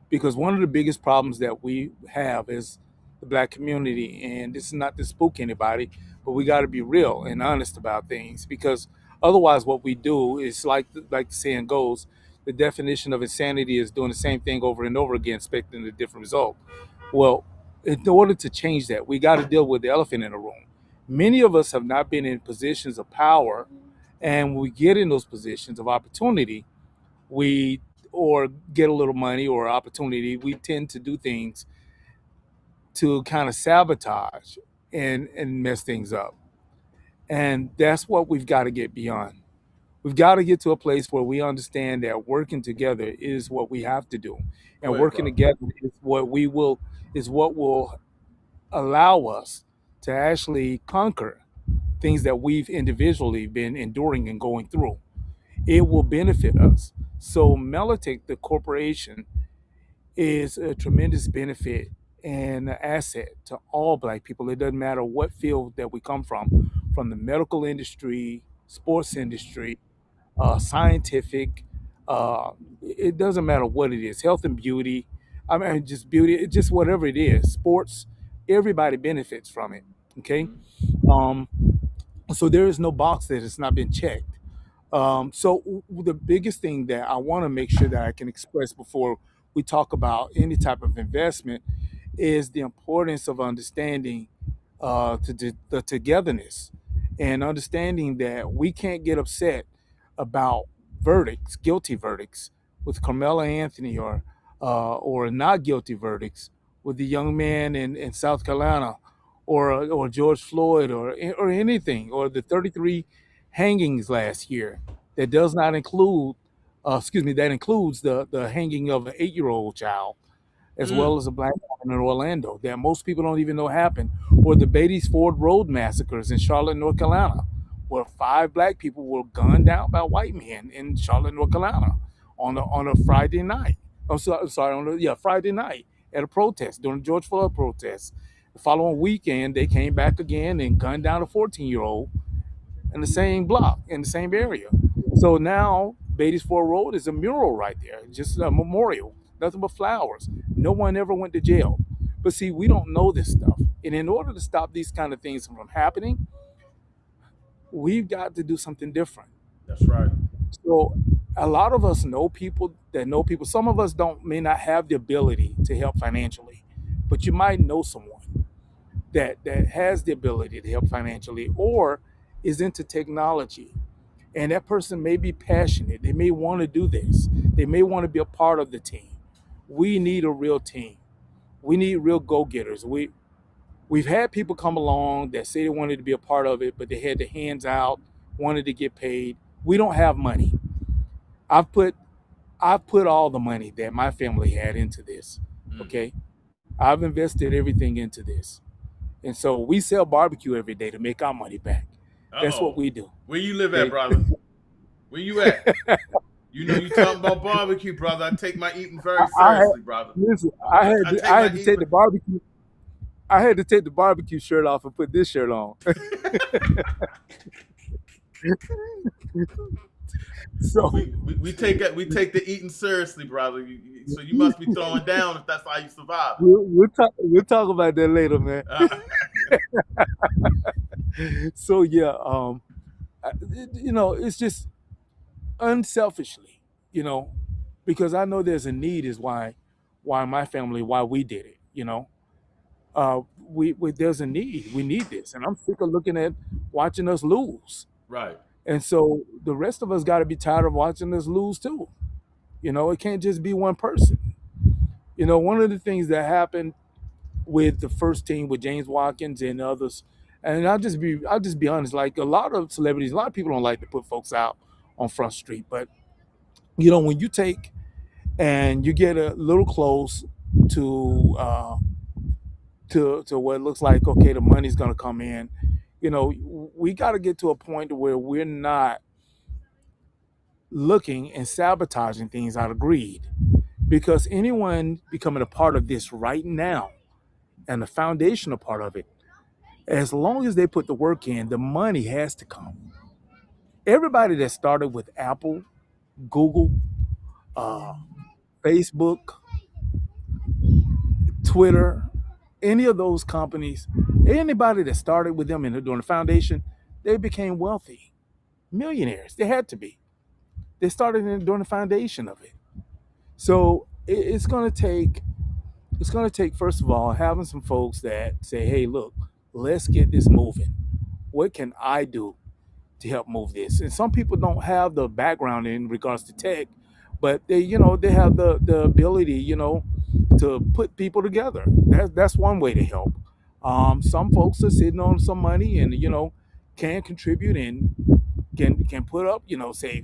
because one of the biggest problems that we have is the Black community, and this is not to spook anybody, but we got to be real and honest about things because otherwise, what we do is like the saying goes, the definition of insanity is doing the same thing over and over again, expecting a different result. Well, in order to change that, we got to deal with the elephant in the room. Many of us have not been in positions of power, and when we get in those positions of opportunity, we or get a little money or opportunity, we tend to do things to kind of sabotage and mess things up. And that's what we've got to get beyond. We've got to get to a place where we understand that working together is what we have to do. Go And ahead, working bro. together is what will allow us to actually conquer things that we've individually been enduring and going through. It will benefit us. So Melitech, the corporation, is a tremendous benefit and an asset to all Black people. It doesn't matter what field that we come from the medical industry, sports industry, scientific. It doesn't matter what it is, health and beauty. I mean, just beauty, just whatever it is, sports. Everybody benefits from it. Okay, Mm-hmm. um, so there is no box that has not been checked. The biggest thing that I want to make sure that I can express before we talk about any type of investment is the importance of understanding the togetherness and understanding that we can't get upset about verdicts, guilty verdicts, with Carmela Anthony or not guilty verdicts with the young man in South Carolina or George Floyd or anything or the 33 hangings last year that does not include that includes the hanging of an 8-year-old child as well Mm. as a Black woman in Orlando that most people don't even know happened, or the Beatties Ford Road massacres in Charlotte, North Carolina, where 5 Black people were gunned down by white men in Charlotte, North Carolina, on a Friday night. Friday night at a protest during the George Floyd protest. The following weekend, they came back again and gunned down a 14-year-old in the same block, in the same area. So now Beatties Ford Road is a mural right there, just a memorial, nothing but flowers. No one ever went to jail. But see, we don't know this stuff. And in order to stop these kind of things from happening, we've got to do something different. That's right. So a lot of us know people that know people. Some of us may not have the ability to help financially, but you might know someone that has the ability to help financially or is into technology. And that person may be passionate. They may want to do this. They may want to be a part of the team. We need a real team. We need real go-getters. We've had people come along that say they wanted to be a part of it, but they had their hands out, wanted to get paid. We don't have money. I've put all the money that my family had into this. Okay. I've invested everything into this. And so we sell barbecue every day to make our money back. That's what we do. Where you live at, brother? Where you at? You know, you talking about barbecue, brother. I take my eating very seriously, brother. Listen, I had to take the barbecue. I had to take the barbecue shirt off and put this shirt on. So we take the eating seriously, brother. So you must be throwing down if that's how you survive. We'll talk about that later, man. So yeah, it's just unselfishly, because I know there's a need is why my family, why we did it, we there's a need. We need this, and I'm sick of looking at watching us lose. Right. And so the rest of us got to be tired of watching us lose too. It can't just be one person. One of the things that happened with the first team with James Watkins and others, and I'll just be honest, like a lot of celebrities, a lot of people don't like to put folks out on Front Street, but when you take and you get a little close to what looks like, okay, the money's going to come in, we got to get to a point where we're not looking and sabotaging things out of greed, because anyone becoming a part of this right now and the foundational part of it, as long as they put the work in, the money has to come. Everybody that started with Apple, Google, Facebook, Twitter, any of those companies, anybody that started with them and during the foundation, they became wealthy, millionaires. They had to be. They started during the foundation of it. So it's going to take, first of all, having some folks that say, hey, look, let's get this moving. What can I do to help move this? And some people don't have the background in regards to tech, but they have the ability, to put people together. That's one way to help. Some folks are sitting on some money and, can contribute and can put up, say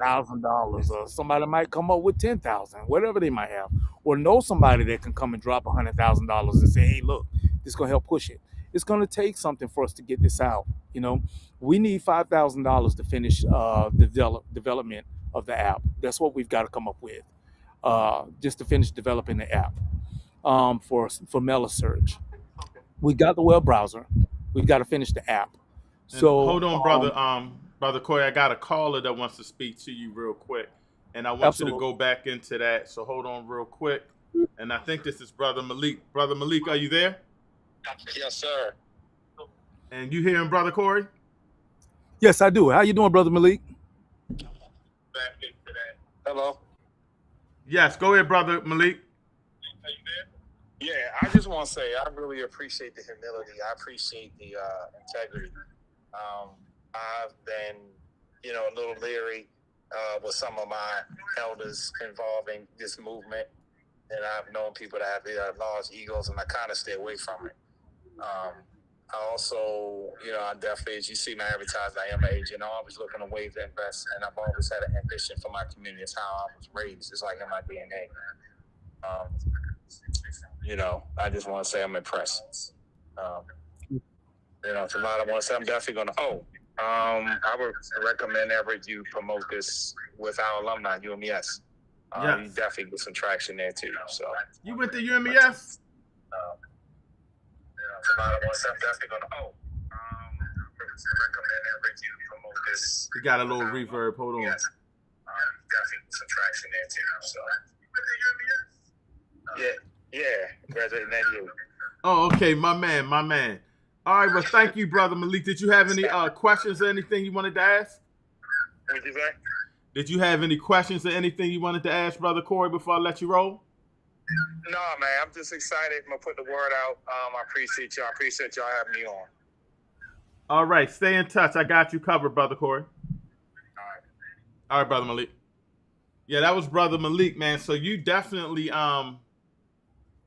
$1,000, or somebody might come up with 10,000, whatever they might have, or know somebody that can come and drop $100,000 and say, hey, look, this is gonna help push it. It's gonna take something for us to get this out. We need $5,000 to finish the development of the app. That's what we've got to come up with, just to finish developing the app for Mela Search. We got the web browser. We've got to finish the app. So hold on, Brother Corie, I got a caller that wants to speak to you real quick, and I want Absolutely. you to go back into that. So hold on real quick. And I think this is Brother Malik. Brother Malik, are you there? Yes, sir. And you hearing Brother Corie? Yes, I do. How you doing, Brother Malik? Hello. Yes, go ahead, Brother Malik. Yeah, I just want to say I really appreciate the humility. I appreciate the integrity. I've been, a little leery with some of my elders involving this movement, and I've known people that have large egos, and I kind of stay away from it. I also, I definitely, as you see my advertising, I am an agent. I'm always looking to ways to invest, and I've always had an ambition for my community. It's how I was raised. It's like in my DNA. I just want to say I'm impressed. To a lot, I want to say I'm definitely going to. I would recommend Everett you promote this with our alumni, UMES. Yes. You definitely get some traction there too. So you went to UMES? To a lot, I want to say I'm definitely going to. Recommend Everett you promote this. You got a little reverb. Hold on. Yes. Definitely get some traction there too. So yeah, graduating that year. Oh, okay, my man. All right, well, thank you, Brother Malik. Did you have any questions or anything you wanted to ask? What did you say? Did you have any questions or anything you wanted to ask, Brother Corie, before I let you roll? No, man. I'm just excited. I'm going to put the word out. I appreciate y'all. I appreciate y'all having me on. All right, stay in touch. I got you covered, Brother Corie. All right. All right, Brother Malik. Yeah, that was Brother Malik, man. So you definitely, man,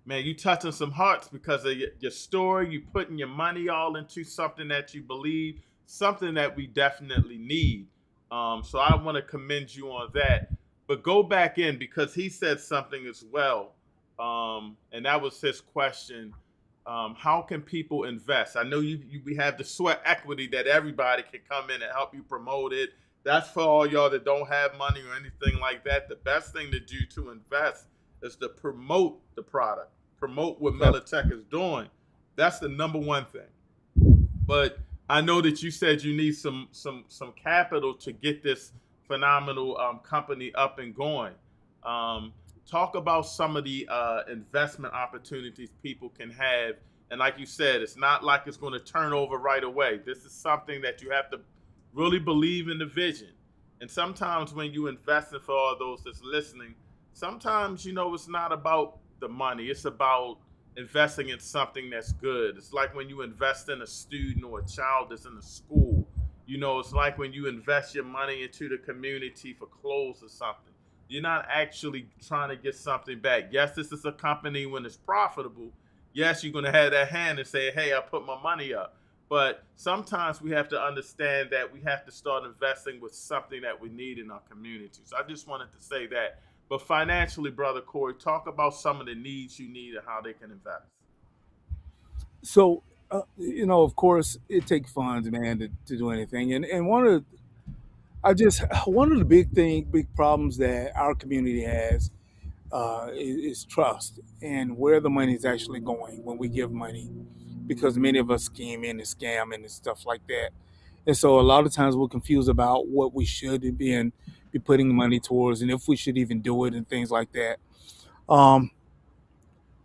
you touching some hearts because of your story. You putting your money all into something that you believe, something that we definitely need. So I want to commend you on that. But go back in because he said something as well, and that was his question. How can people invest? I know we have the sweat equity that everybody can come in and help you promote it. That's for all y'all that don't have money or anything like that. The best thing to do to invest is to promote the product, promote what Mela Tech is doing. That's the number one thing. But I know that you said you need some capital to get this phenomenal company up and going. Talk about some of the investment opportunities people can have. And like you said, it's not like it's going to turn over right away. This is something that you have to really believe in the vision. And sometimes when you invest in, for all those that's listening, sometimes, it's not about the money. It's about investing in something that's good. It's like when you invest in a student or a child that's in a school. It's like when you invest your money into the community for clothes or something. You're not actually trying to get something back. Yes, this is a company when it's profitable. Yes, you're going to have that hand and say, hey, I put my money up. But sometimes we have to understand that we have to start investing with something that we need in our community. So I just wanted to say that. But financially, Brother Corie, talk about some of the needs you need and how they can invest. So, of course, it takes funds, man, to do anything. And one of the big problems that our community has is trust and where the money is actually going when we give money, because many of us scheme in and scam and stuff like that. And so a lot of times we're confused about what we should be putting money towards and if we should even do it and things like that. Um,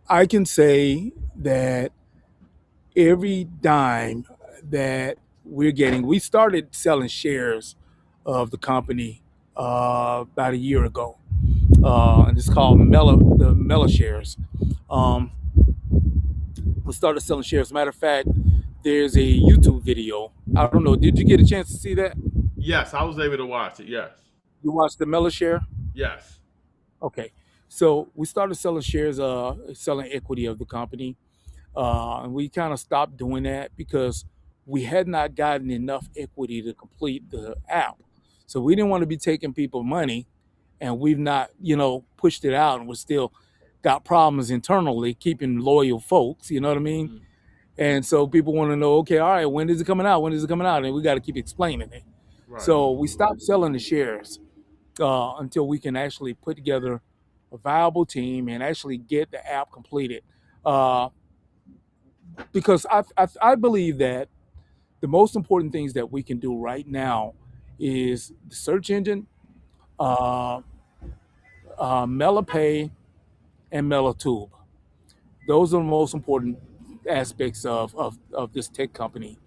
I can say that every dime that we're getting, we started selling shares of the company about a year ago. And it's called the Mela shares. Um, we started selling shares. As a matter of fact, there's a YouTube video. I don't know. Did you get a chance to see that? Yes, I was able to watch it. Yes. You watched the Mela share? Yes. Okay. So we started selling shares, selling equity of the company. And we kind of stopped doing that because we had not gotten enough equity to complete the app. So we didn't want to be taking people money and we've not, pushed it out and we're still got problems internally keeping loyal folks, you know what I mean? Mm-hmm. And so people want to know, okay, all right, when is it coming out? When is it coming out? And we got to keep explaining it. Right. So we stopped selling the shares until we can actually put together a viable team and actually get the app completed. Because I believe that the most important things that we can do right now is the search engine, MelaPay, and MelaTube. Those are the most important aspects of this tech company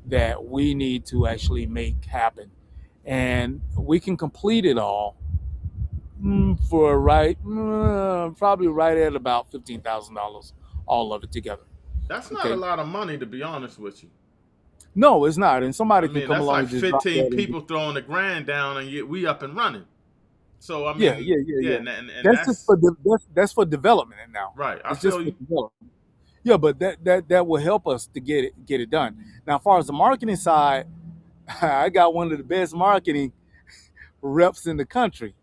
that we need to actually make happen. And we can complete it all for probably right at about $15,000, all of it together. That's not a lot of money, to be honest with you. No, it's not. And somebody can come that's along like and just drop 15 that people throwing $1,000 down and we up and running. So I mean, yeah. And that's just that's for development now. Right. It's just for development. Yeah, but that will help us to get it done. Now, as far as the marketing side, I got one of the best marketing reps in the country,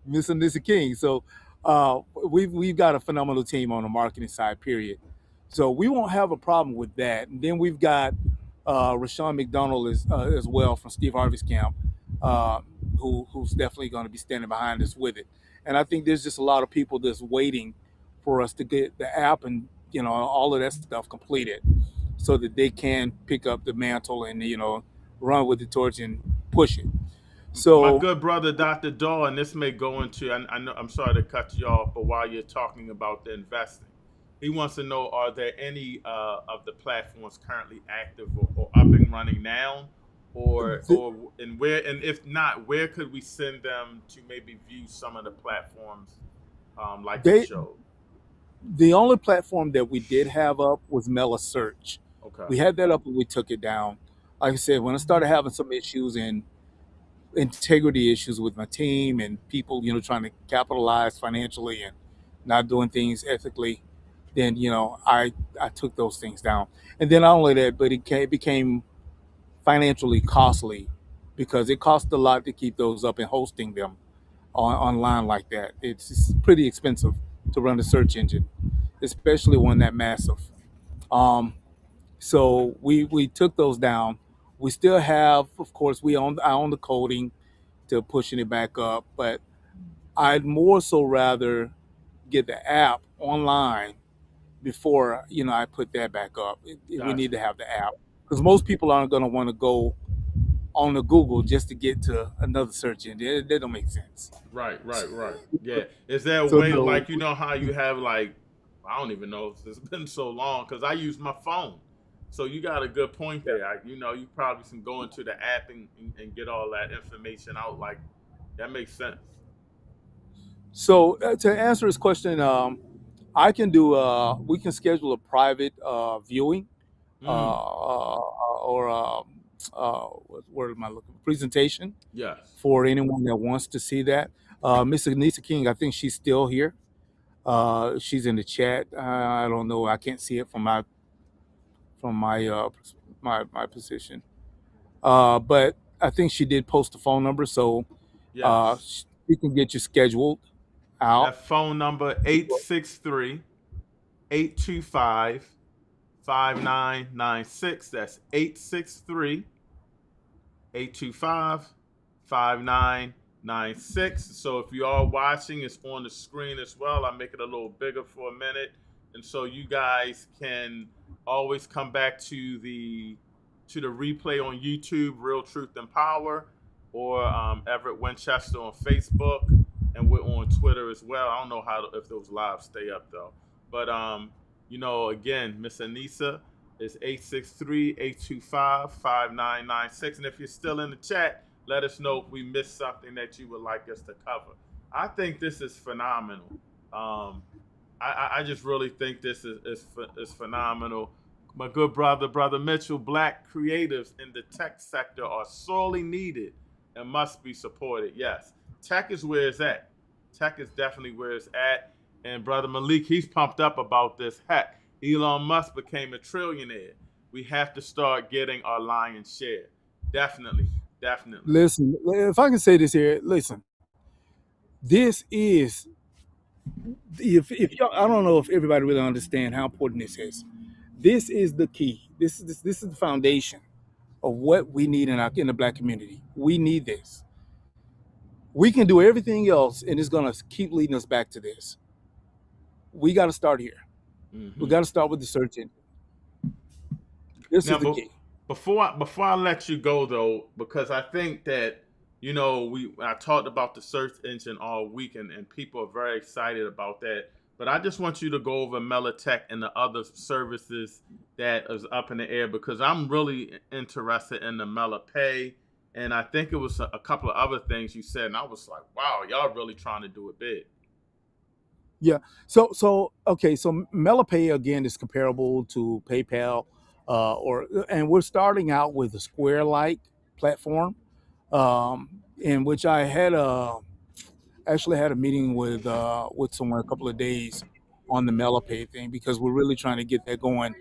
Mr. Nissa King. So we've got a phenomenal team on the marketing side, period. So we won't have a problem with that. And then we've got Rashawn McDonald as well from Steve Harvey's camp, who's definitely going to be standing behind us with it. And I think there's just a lot of people that's waiting for us to get the app and all of that stuff completed, so that they can pick up the mantle and run with the torch and push it. So my good brother, Dr. Daw, and this may go into, I know, I'm sorry to cut you off, but while you're talking about the investing, He wants to know: are there any of the platforms currently active or up and running now, The, and where? And if not, where could we send them to maybe view some of the platforms, like you they showed? the only platform that we did have up was Mela Search. Okay, We had that up and we took it down. Like I said, when I started having some issues and integrity issues with my team and people, trying to capitalize financially and not doing things ethically, then I took those things down. And then not only that, but became financially costly because it costs a lot to keep those up and hosting them online like that. It's pretty expensive to run the search engine, especially one that massive. Um, so we took those down. We still have, of course, I own the coding to pushing it back up, but I'd more so rather get the app online before I put that back up. We need gotcha. to have the app because most people aren't going to want to go on the Google just to get to another search engine. That don't make sense. Right, right, right. Yeah. Is there a So way, no, like you know how you have like I don't even know if it's been so long because I use my phone. So you got a good point there. You probably can go into the app and get all that information out. Like that makes sense. so to answer this question, I can do. We can schedule a private viewing Mm, or what word am I looking? Presentation yes. for anyone that wants to see that. Miss Anissa King, I think she's still here. She's in the chat. I don't know. I can't see it from my position. But I think she did post a phone number, so Yes. she can get you scheduled out. That phone number 863-825-5996. That's 863-825-5996. So if you are watching, it's on the screen as well. I make it a little bigger for a minute. And so you guys can always come back to the replay on YouTube, Real Truth and Power, or Everett Winchester on Facebook, and we're on Twitter as well. I don't know if those lives stay up though. But again, Miss Anissa is 863-825-5996. And if you're still in the chat, let us know if we missed something that you would like us to cover. I think this is phenomenal. I just really think this is phenomenal. My good brother Mitchell, black creatives in the tech sector are sorely needed and must be supported. Yes, tech is where it's at. Tech is definitely where it's at. And brother Malik, he's pumped up about this. Heck, Elon Musk became a trillionaire. We have to start getting our lion's share. Definitely, definitely. Listen, if I can say this here, listen, this is if y'all, I don't know if everybody really understand how important this is. This is the key. This is the foundation of what we need in the black community. We need this. We can do everything else, and it's gonna keep leading us back to this. We got to start here. We Hmm. got to start with the search engine. This is Now, the key. before I let you go though, because I think that I talked about the search engine all week, and people are very excited about that. But I just want you to go over Melatech and the other services that is up in the air because I'm really interested in the Mela Pay, and I think it was a couple of other things you said, and I was like, wow, y'all really trying to do it big. Yeah. So okay. So MelaPay again is comparable to PayPal, and we're starting out with a Square-like platform, in which I had actually had a meeting with someone a couple of days on the MelaPay thing because we're really trying to get that going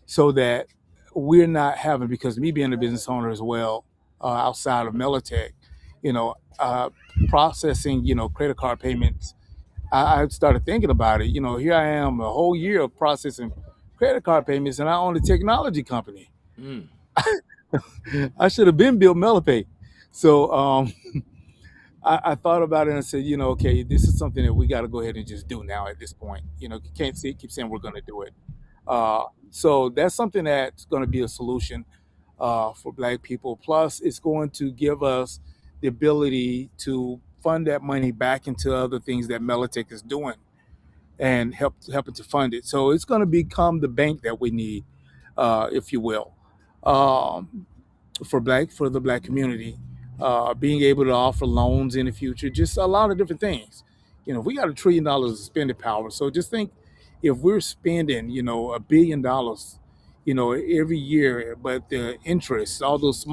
so that we're not having, because me being a business owner as well, outside of Melatech, you know, processing credit card payments. I started thinking about it. Here I am a whole year of processing credit card payments, and I own a technology company. Mm. I should have been built MelaPay. So I thought about it and I said, okay, this is something that we got to go ahead and just do now at this point. You can't keep saying we're going to do it. So that's something that's going to be a solution for Black people. Plus, it's going to give us the ability to fund that money back into other things that Melitech is doing. and helping to fund it. So it's going to become the bank that we need, if you will, um, for the black community, being able to offer loans in the future, just a lot of different things. We got $1 trillion of spending power. So just think, if we're spending, $1 billion, every year, but the interest, all those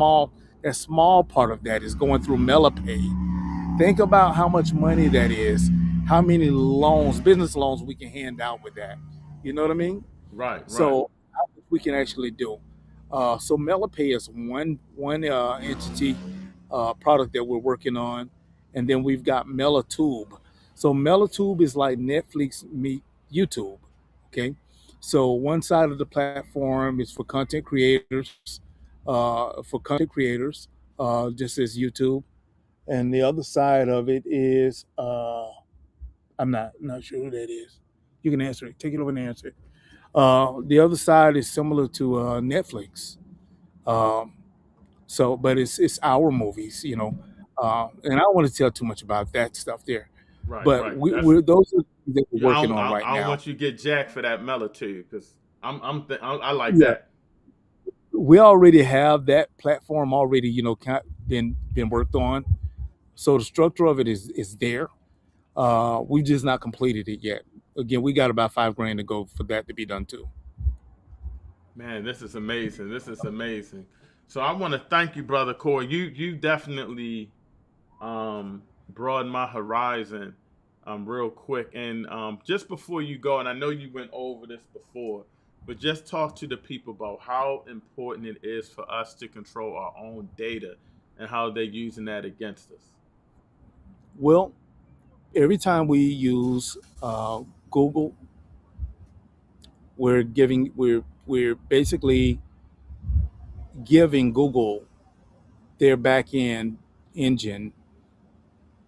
that small part of that is going through MelaPay. Think about how much money that is, how many loans, business loans we can hand out with that. You know what I mean? Right, right, So how much we can actually do. So MelaPay is one entity, product that we're working on, and then we've got MelaTube. So MelaTube is like Netflix meet YouTube. Okay, so one side of the platform is for content creators, just as YouTube, and the other side of it is I'm not sure who that is. You can answer it. Take it over and answer it. The other side is similar to Netflix. Um, but it's our movies, and I don't want to tell too much about that stuff there. right, But right. That's we're those are the things that we're yeah. working on right I don't now. want you to get jacked for that Mela too, because I like Yeah, that. we already have that platform already, been worked on. So the structure of it is there. We just not completed it yet. Again, we got about $5,000 to go for that to be done too. Man, this is amazing. This is amazing. So I want to thank you, brother Corie. You definitely broaden my horizon real quick. And just before you go, and I know you went over this before, but just talk to the people about how important it is for us to control our own data and how they're using that against us. Well, every time we use Google, we're basically giving Google, their back end engine,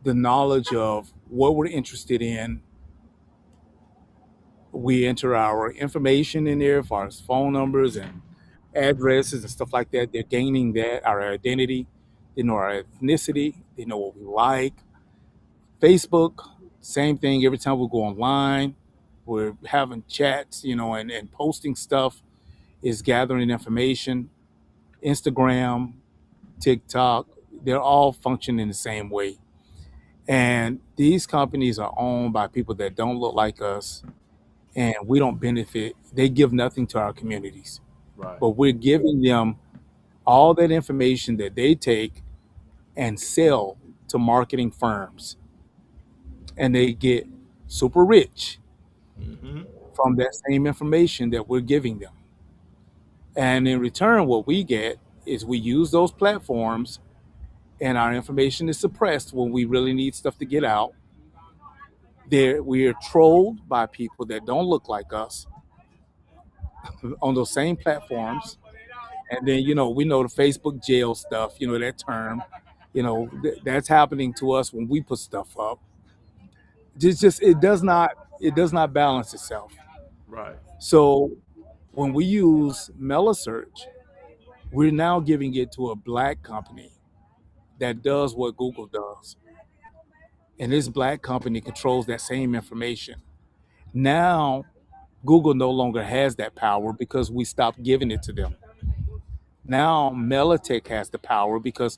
the knowledge of what we're interested in. We enter our information in there, as far as phone numbers and addresses and stuff like that. They're gaining that, our identity. They know our ethnicity. They know what we like. Facebook, same thing. Every time we go online, we're having chats, and posting stuff is gathering information. Instagram, TikTok, they're all functioning the same way. And these companies are owned by people that don't look like us, and we don't benefit. They give nothing to our communities, Right. but we're giving them all that information that they take and sell to marketing firms, and they get super rich Mm-hmm. from that same information that we're giving them. And in return, what we get is we use those platforms, and our information is suppressed when we really need stuff to get out. We are trolled by people that don't look like us on those same platforms. And then, we know the Facebook jail stuff, that term, that's happening to us when we put stuff up. It does not balance itself. Right. So when we use Mela Search, we're now giving it to a black company that does what Google does. And this black company controls that same information. Now, Google no longer has that power because we stopped giving it to them. Now, Melatech has the power because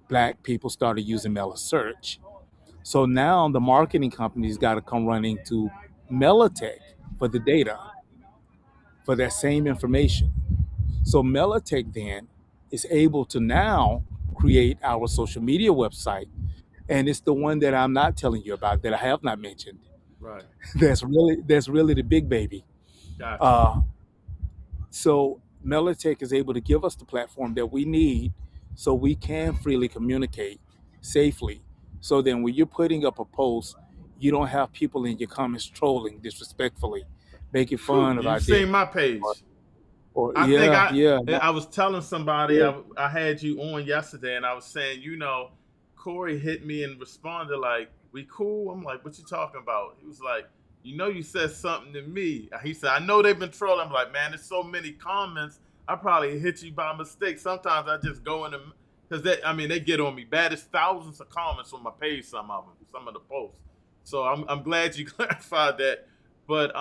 black people started using Mela Search. So now the marketing companies got to come running to Melatech for the data, for that same information. So Melatech then is able to now create our social media website. And it's the one that I'm not telling you about, that I have not mentioned. Right. That's really the big baby. Gotcha. Uh, so Melatech is able to give us the platform that we need so we can freely communicate safely. So then when you're putting up a post, you don't have people in your comments trolling disrespectfully, making Whew, fun of you've our data. seen my Or, page. or I think yeah, yeah, I was telling somebody yeah. I had you on yesterday, and I was saying, Corie hit me and responded like, "We cool." I'm like, "What you talking about?" He was like, you said something to me." He said, "I know they've been trolling." I'm like, "Man, there's so many comments. I probably hit you by mistake. Sometimes I just go in because they get on me bad. There's thousands of comments on my page. Some of the posts. So I'm glad you clarified that. But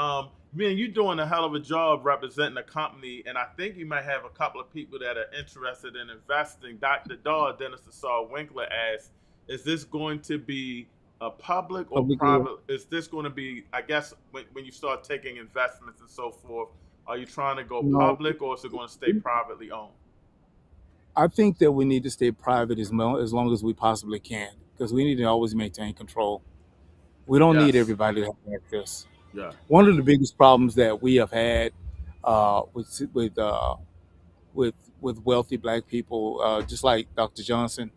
man, you're doing a hell of a job representing the company, and I think you might have a couple of people that are interested in investing. Dr. Daw, Dennis Asar Winkler asked, "Is this going to be a public or private? Is this going to be, I guess, when you start taking investments and so forth, are you trying to go public or is it going to stay privately owned?" I think that we need to stay private as long as we possibly can, because we need to always maintain control. We don't need Yes. everybody to have access. Yeah. One of the biggest problems that we have had with with wealthy black people, just like Dr. Johnson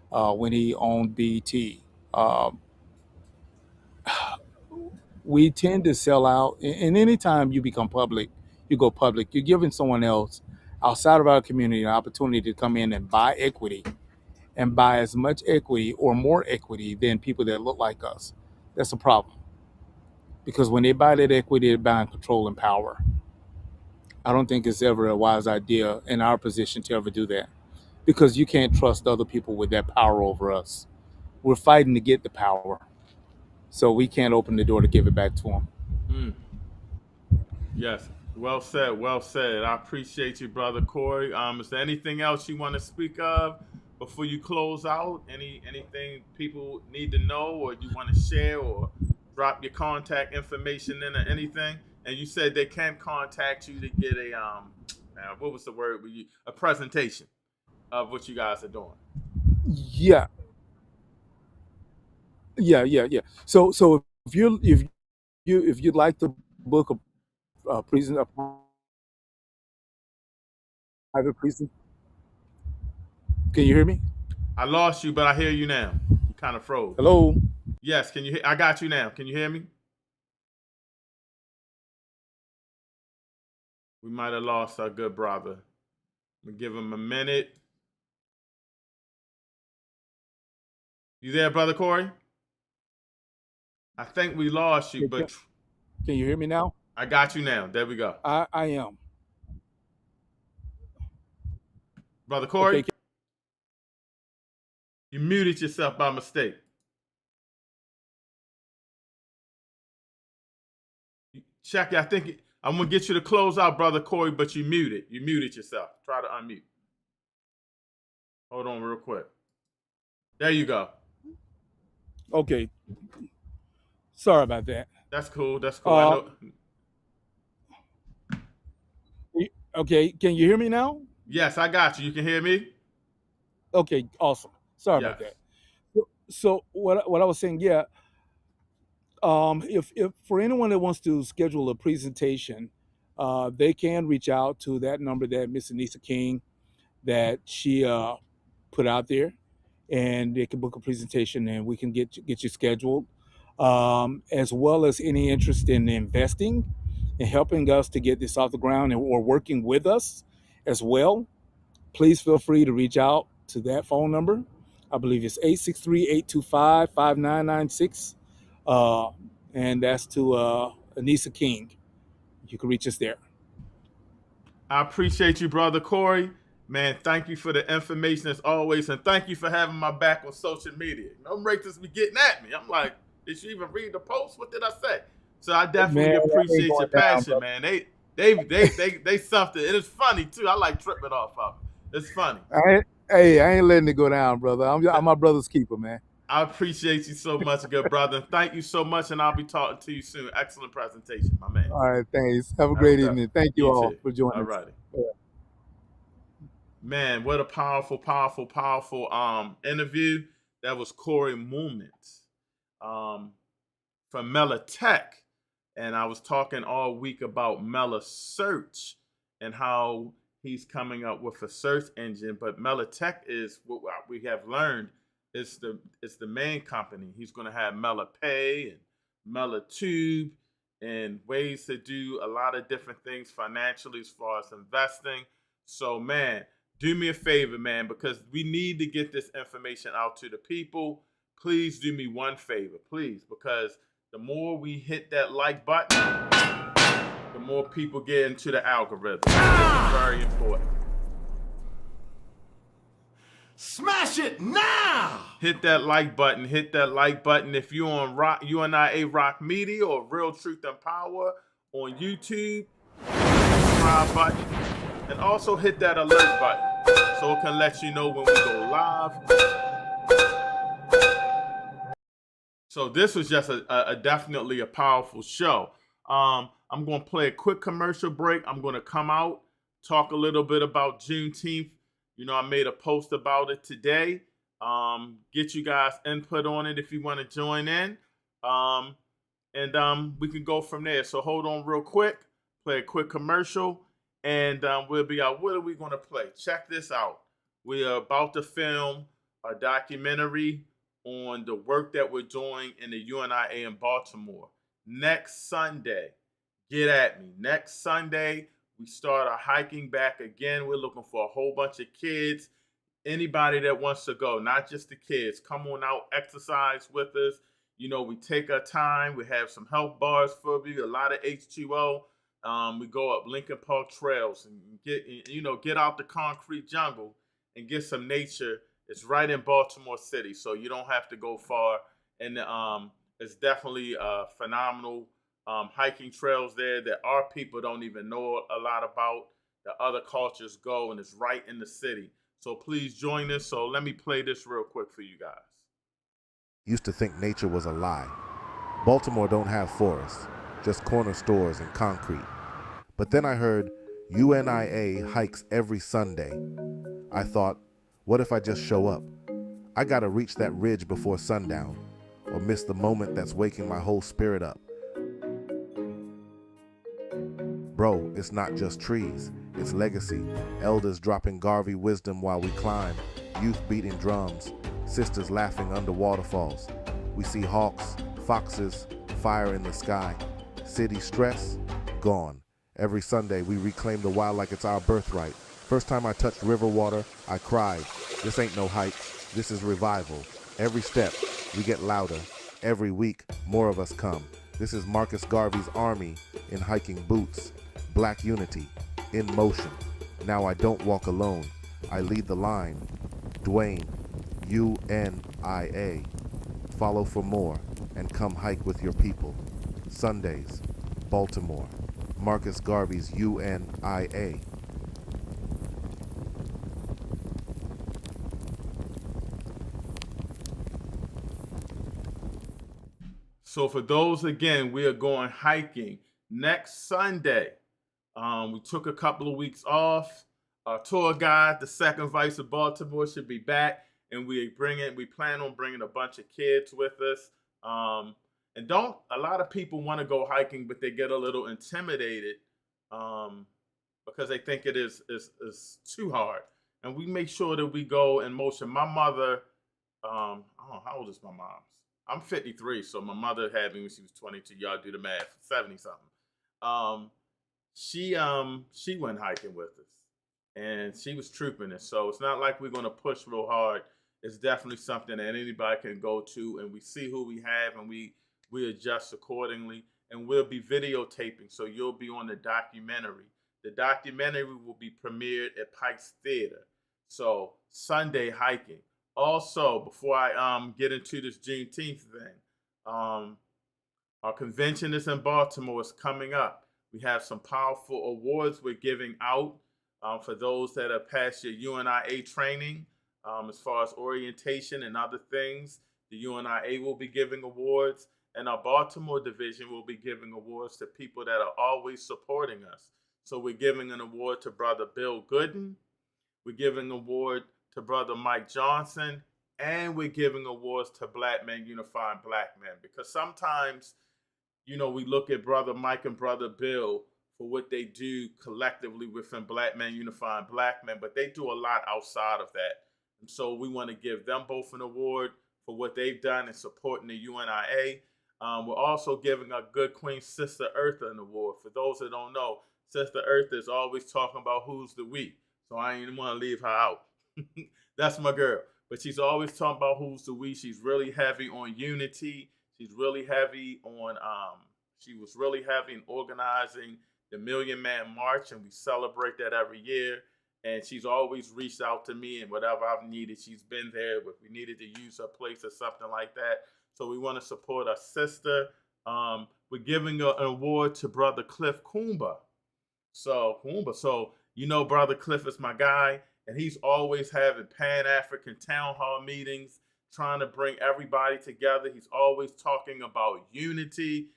when he owned BET, um, we tend to sell out. And anytime you become public, you go public, you're giving someone else outside of our community an opportunity to come in and buy equity and buy as much equity or more equity than people that look like us. That's a problem. Because when they buy that equity, they're buying control and power. I don't think it's ever a wise idea in our position to ever do that, because you can't trust other people with that power over us. We're fighting to get the power, so we can't open the door to give it back to them. Mm. Yes. Well said. Well said. I appreciate you, brother Corie. Is there anything else you want to speak of before you close out? Anything people need to know, or you want to share, or drop your contact information in, or anything? And you said they can contact you to get a what was the word? A presentation of what you guys are doing. Yeah, yeah. So if you'd like to book a private present, can you hear me? I lost you, but I hear you now. You kind of froze. Hello. Yes, can you hear? I got you now. Can you hear me? We might have lost our good brother. We give him a minute. You there, brother Corie? I think we lost you, but Can you hear me now? I got you now. There we go. I am. Brother Corie, Okay. you muted yourself by mistake. Check it. I think I'm going to get you to close out, brother Corie, but you muted. You muted yourself. Try to unmute. Hold on real quick. There you go. Okay. Sorry about that. That's cool. That's cool. I know. Okay. Can you hear me now? Yes, I got you. You can hear me? Okay. Awesome. Sorry about that. So what I was saying, yeah. If for anyone that wants to schedule a presentation, they can reach out to that number that Miss Anissa King that she put out there, and they can book a presentation and we can get you scheduled, as well as any interest in investing and helping us to get this off the ground or working with us as well. Please feel free to reach out to that phone number. I believe it's 863-825-5996. And that's to Anissa King. You can reach us there. I appreciate you, brother Corie. Man, thank you for the information as always, and thank you for having my back on social media. No racists be getting at me. I'm like, did you even read the post? What did I say? So I definitely appreciate your passion, man. They something. It is funny too. I like tripping off of it. It's funny. I ain't letting it go down, brother. I'm my brother's keeper, man. I appreciate you so much, good brother. Thank you so much, and I'll be talking to you soon. Excellent presentation, my man. All right, thanks. Have a great evening. Thank you all for joining us. All righty. Man, what a powerful interview. That was Corie Moment from Mela Tech. And I was talking all week about Mela Search and how he's coming up with a search engine. But Mela Tech is what we have learned. It's the main company. He's going to have Mela Pay and Mela Tube and ways to do a lot of different things financially as far as investing. So, man, do me a favor, man, because we need to get this information out to the people. Please do me one favor, please, because the more we hit that like button, the more people get into the algorithm. It's very important. Smash shit now! Hit that like button. Hit that like button if you're on UNIA Rock Media or Real Truth and Power on YouTube. Subscribe button. And also hit that alert button so it can let you know when we go live. So this was just a definitely a powerful show. I'm going to play a quick commercial break. I'm going to come out, talk a little bit about Juneteenth. You know, I made a post about it today. Get you guys input on it if you want to join in. And we can go from there. So hold on real quick, play a quick commercial, and we'll be out. What are we going to play? Check this out. We are about to film a documentary on the work that we're doing in the UNIA in Baltimore. Next Sunday, get at me. Next Sunday, we start our hiking back again. We're looking for a whole bunch of kids. Anybody that wants to go, not just the kids. Come on out, exercise with us. You know, we take our time. We have some health bars for you, a lot of H2O. We go up Lincoln Park trails and get out the concrete jungle and get some nature. It's right in Baltimore City, so you don't have to go far. And it's definitely phenomenal hiking trails there that our people don't even know a lot about, that other cultures go, and it's right in the city. So please join us. So let me play this real quick for you guys. Used to think nature was a lie. Baltimore don't have forests, just corner stores and concrete. But then I heard UNIA hikes every Sunday. I thought, what if I just show up? I gotta reach that ridge before sundown, or miss the moment that's waking my whole spirit up. Bro, it's not just trees, it's legacy. Elders dropping Garvey wisdom while we climb. Youth beating drums, sisters laughing under waterfalls. We see hawks, foxes, fire in the sky. City stress, gone. Every Sunday we reclaim the wild like it's our birthright. First time I touched river water, I cried. This ain't no hike, this is revival. Every step, we get louder. Every week, more of us come. This is Marcus Garvey's army in hiking boots. Black unity, in motion. Now I don't walk alone, I lead the line. Dwayne, UNIA. Follow for more and come hike with your people. Sundays, Baltimore. Marcus Garvey's UNIA. So for those, again, we are going hiking next Sunday. We took a couple of weeks off. Our tour guide, the second vice of Baltimore, should be back, and we plan on bringing a bunch of kids with us. And a lot of people want to go hiking, but they get a little intimidated because they think it is too hard. And we make sure that we go in motion. My mother, how old is my mom? I'm 53, so my mother had me when she was 22. Y'all do the math, 70 something. She went hiking with us, and she was trooping it. So it's not like we're going to push real hard. It's definitely something that anybody can go to, and we see who we have, and we adjust accordingly. And we'll be videotaping, so you'll be on the documentary. The documentary will be premiered at Pike's Theater. So Sunday hiking. Also, before I get into this Juneteenth thing, our convention is in Baltimore. It's coming up. We have some powerful awards we're giving out for those that have passed your UNIA training as far as orientation and other things. The UNIA will be giving awards, and our Baltimore division will be giving awards to people that are always supporting us. So we're giving an award to Brother Bill Gooden. We're giving an award to Brother Mike Johnson, and we're giving awards to Black Men Unifying Black Men, because sometimes, you know, we look at Brother Mike and Brother Bill for what they do collectively within Black Men Unifying Black Men, but they do a lot outside of that. And so we want to give them both an award for what they've done in supporting the UNIA. We're also giving our good Queen Sister Eartha an award. For those that don't know, Sister Eartha is always talking about who's the we. So I ain't want to leave her out. That's my girl. But she's always talking about who's the we. She's really heavy on unity. She's really heavy on, she was really heavy in organizing the Million Man March, and we celebrate that every year. And she's always reached out to me, and whatever I've needed, she's been there. If we needed to use her place or something like that. So we want to support our sister. We're giving an award to Brother Cliff Kumba. So Brother Cliff is my guy, and he's always having Pan-African town hall meetings, trying to bring everybody together. He's always talking about unity,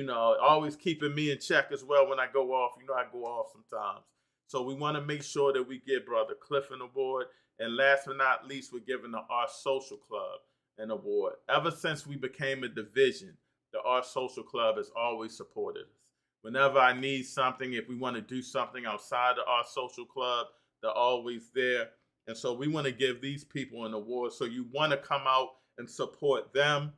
always keeping me in check as well when I go off. I go off sometimes. So we want to make sure that we give Brother Cliff an award. And last but not least, we're giving the Art Social Club an award. Ever since we became a division, the Art Social Club has always supported us. Whenever I need something, if we want to do something outside the Art Social Club, they're always there. And so we want to give these people an award. So you want to come out and support them.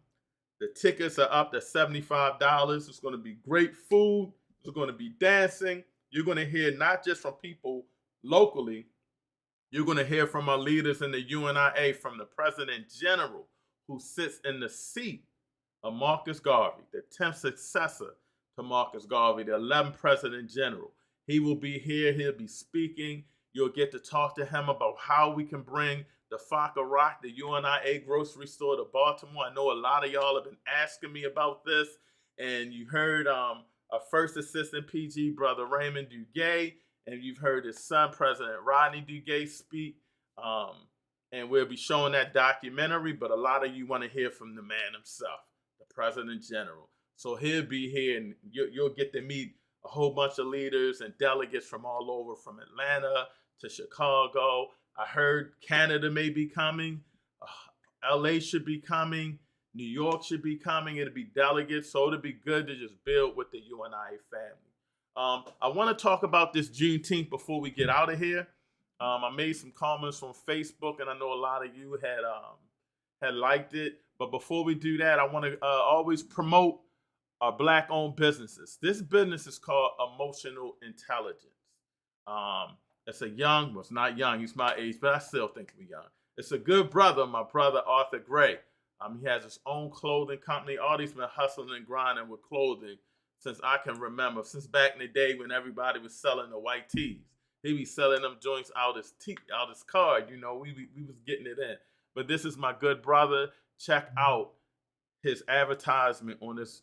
The tickets are up to $75. It's going to be great food. There's going to be dancing. You're going to hear not just from people locally, you're going to hear from our leaders in the UNIA, from the President General, who sits in the seat of Marcus Garvey, the 10th successor to Marcus Garvey, the 11th President General. He will be here. He'll be speaking. You'll get to talk to him about how we can bring the Faka Rock, the UNIA grocery store, to Baltimore. I know a lot of y'all have been asking me about this, and you heard our first assistant PG, Brother Raymond Duguay, and you've heard his son, President Rodney Duguay, speak. And we'll be showing that documentary, but a lot of you want to hear from the man himself, the President General. So he'll be here, and you'll get to meet a whole bunch of leaders and delegates from all over, from Atlanta to Chicago. I heard Canada may be coming. LA should be coming. New York should be coming. It'll be delegates. So it'll be good to just build with the UNIA family. I want to talk about this Juneteenth before we get out of here. I made some comments from Facebook, and I know a lot of you had liked it. But before we do that, I want to always promote our Black-owned businesses. This business is called Emotional Intelligence. It's it's not young, he's my age, but I still think we're young. It's a good brother, my brother Arthur Gray. He has his own clothing company. Artie's been hustling and grinding with clothing since I can remember, since back in the day when everybody was selling the white tees. He be selling them joints out his card, we was getting it in. But this is my good brother. Check out his advertisement on this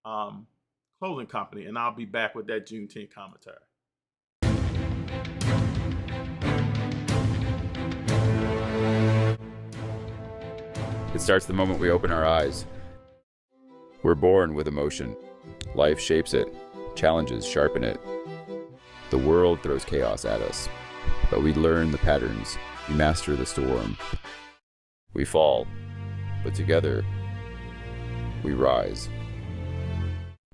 clothing company, and I'll be back with that Juneteenth commentary. It starts the moment we open our eyes. We're born with emotion. Life shapes it. Challenges sharpen it. The world throws chaos at us, but we learn the patterns. We master the storm. We fall, but together, we rise.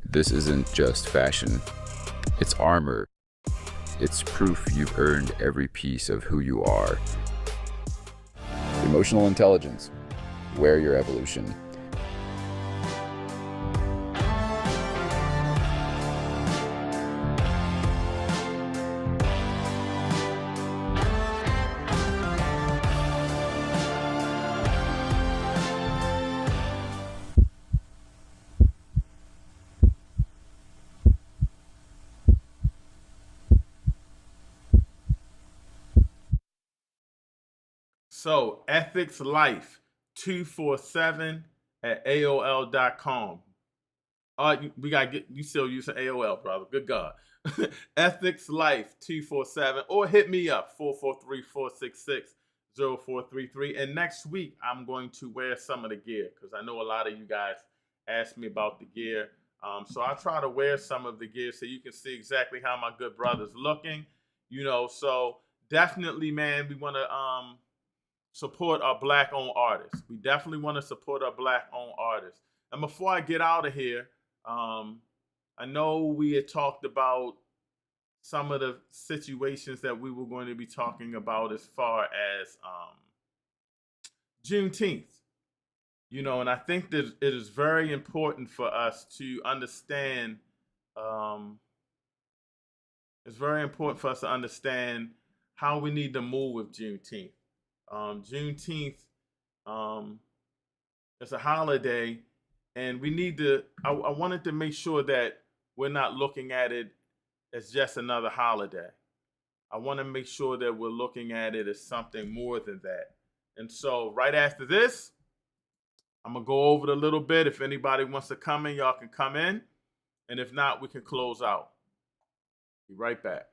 This isn't just fashion. It's armor. It's proof you've earned every piece of who you are. Emotional intelligence. Wear your evolution. So, ethicslife247@aol.com. We gotta get you still using AOL, brother. Good God. ethicslife247, or hit me up 443-466-0433. And next week I'm going to wear some of the gear because I know a lot of you guys asked me about the gear. So I try to wear some of the gear so you can see exactly how my good brother's looking. So definitely, man, we want to support our Black-owned artists. We definitely want to support our Black-owned artists. And before I get out of here, I know we had talked about some of the situations that we were going to be talking about as far as Juneteenth. And I think that it is very important for us to understand. It's very important for us to understand how we need to move with Juneteenth. Juneteenth is a holiday, and we need to. I wanted to make sure that we're not looking at it as just another holiday. I want to make sure that we're looking at it as something more than that. And so right after this, I'm going to go over it a little bit. If anybody wants to come in, y'all can come in. And if not, we can close out. Be right back.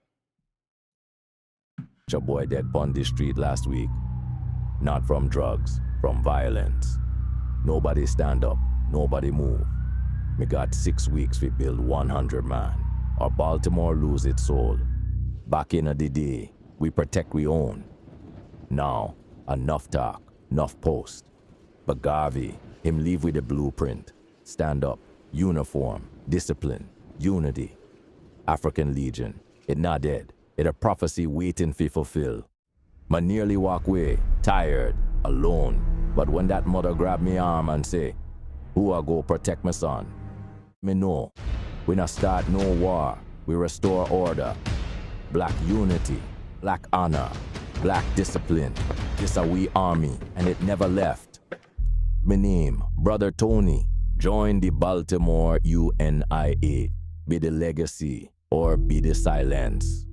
Your boy dead on the street last week. Not from drugs, from violence. Nobody stand up, nobody move. Me got 6 weeks we build 100 man. Or Baltimore lose its soul. Back in the day, we protect we own. Now, enough talk, enough post. But Garvey, him leave with the blueprint. Stand up, uniform, discipline, unity. African Legion, it not dead. It a prophecy waiting for fulfill. Ma nearly walk away, tired, alone. But when that mother grab me arm and say, who I go protect my son? Me know, we not start no war, we restore order. Black unity, black honor, black discipline. This a we army, and it never left. Me name, Brother Tony. Join the Baltimore UNIA. Be the legacy, or be the silence.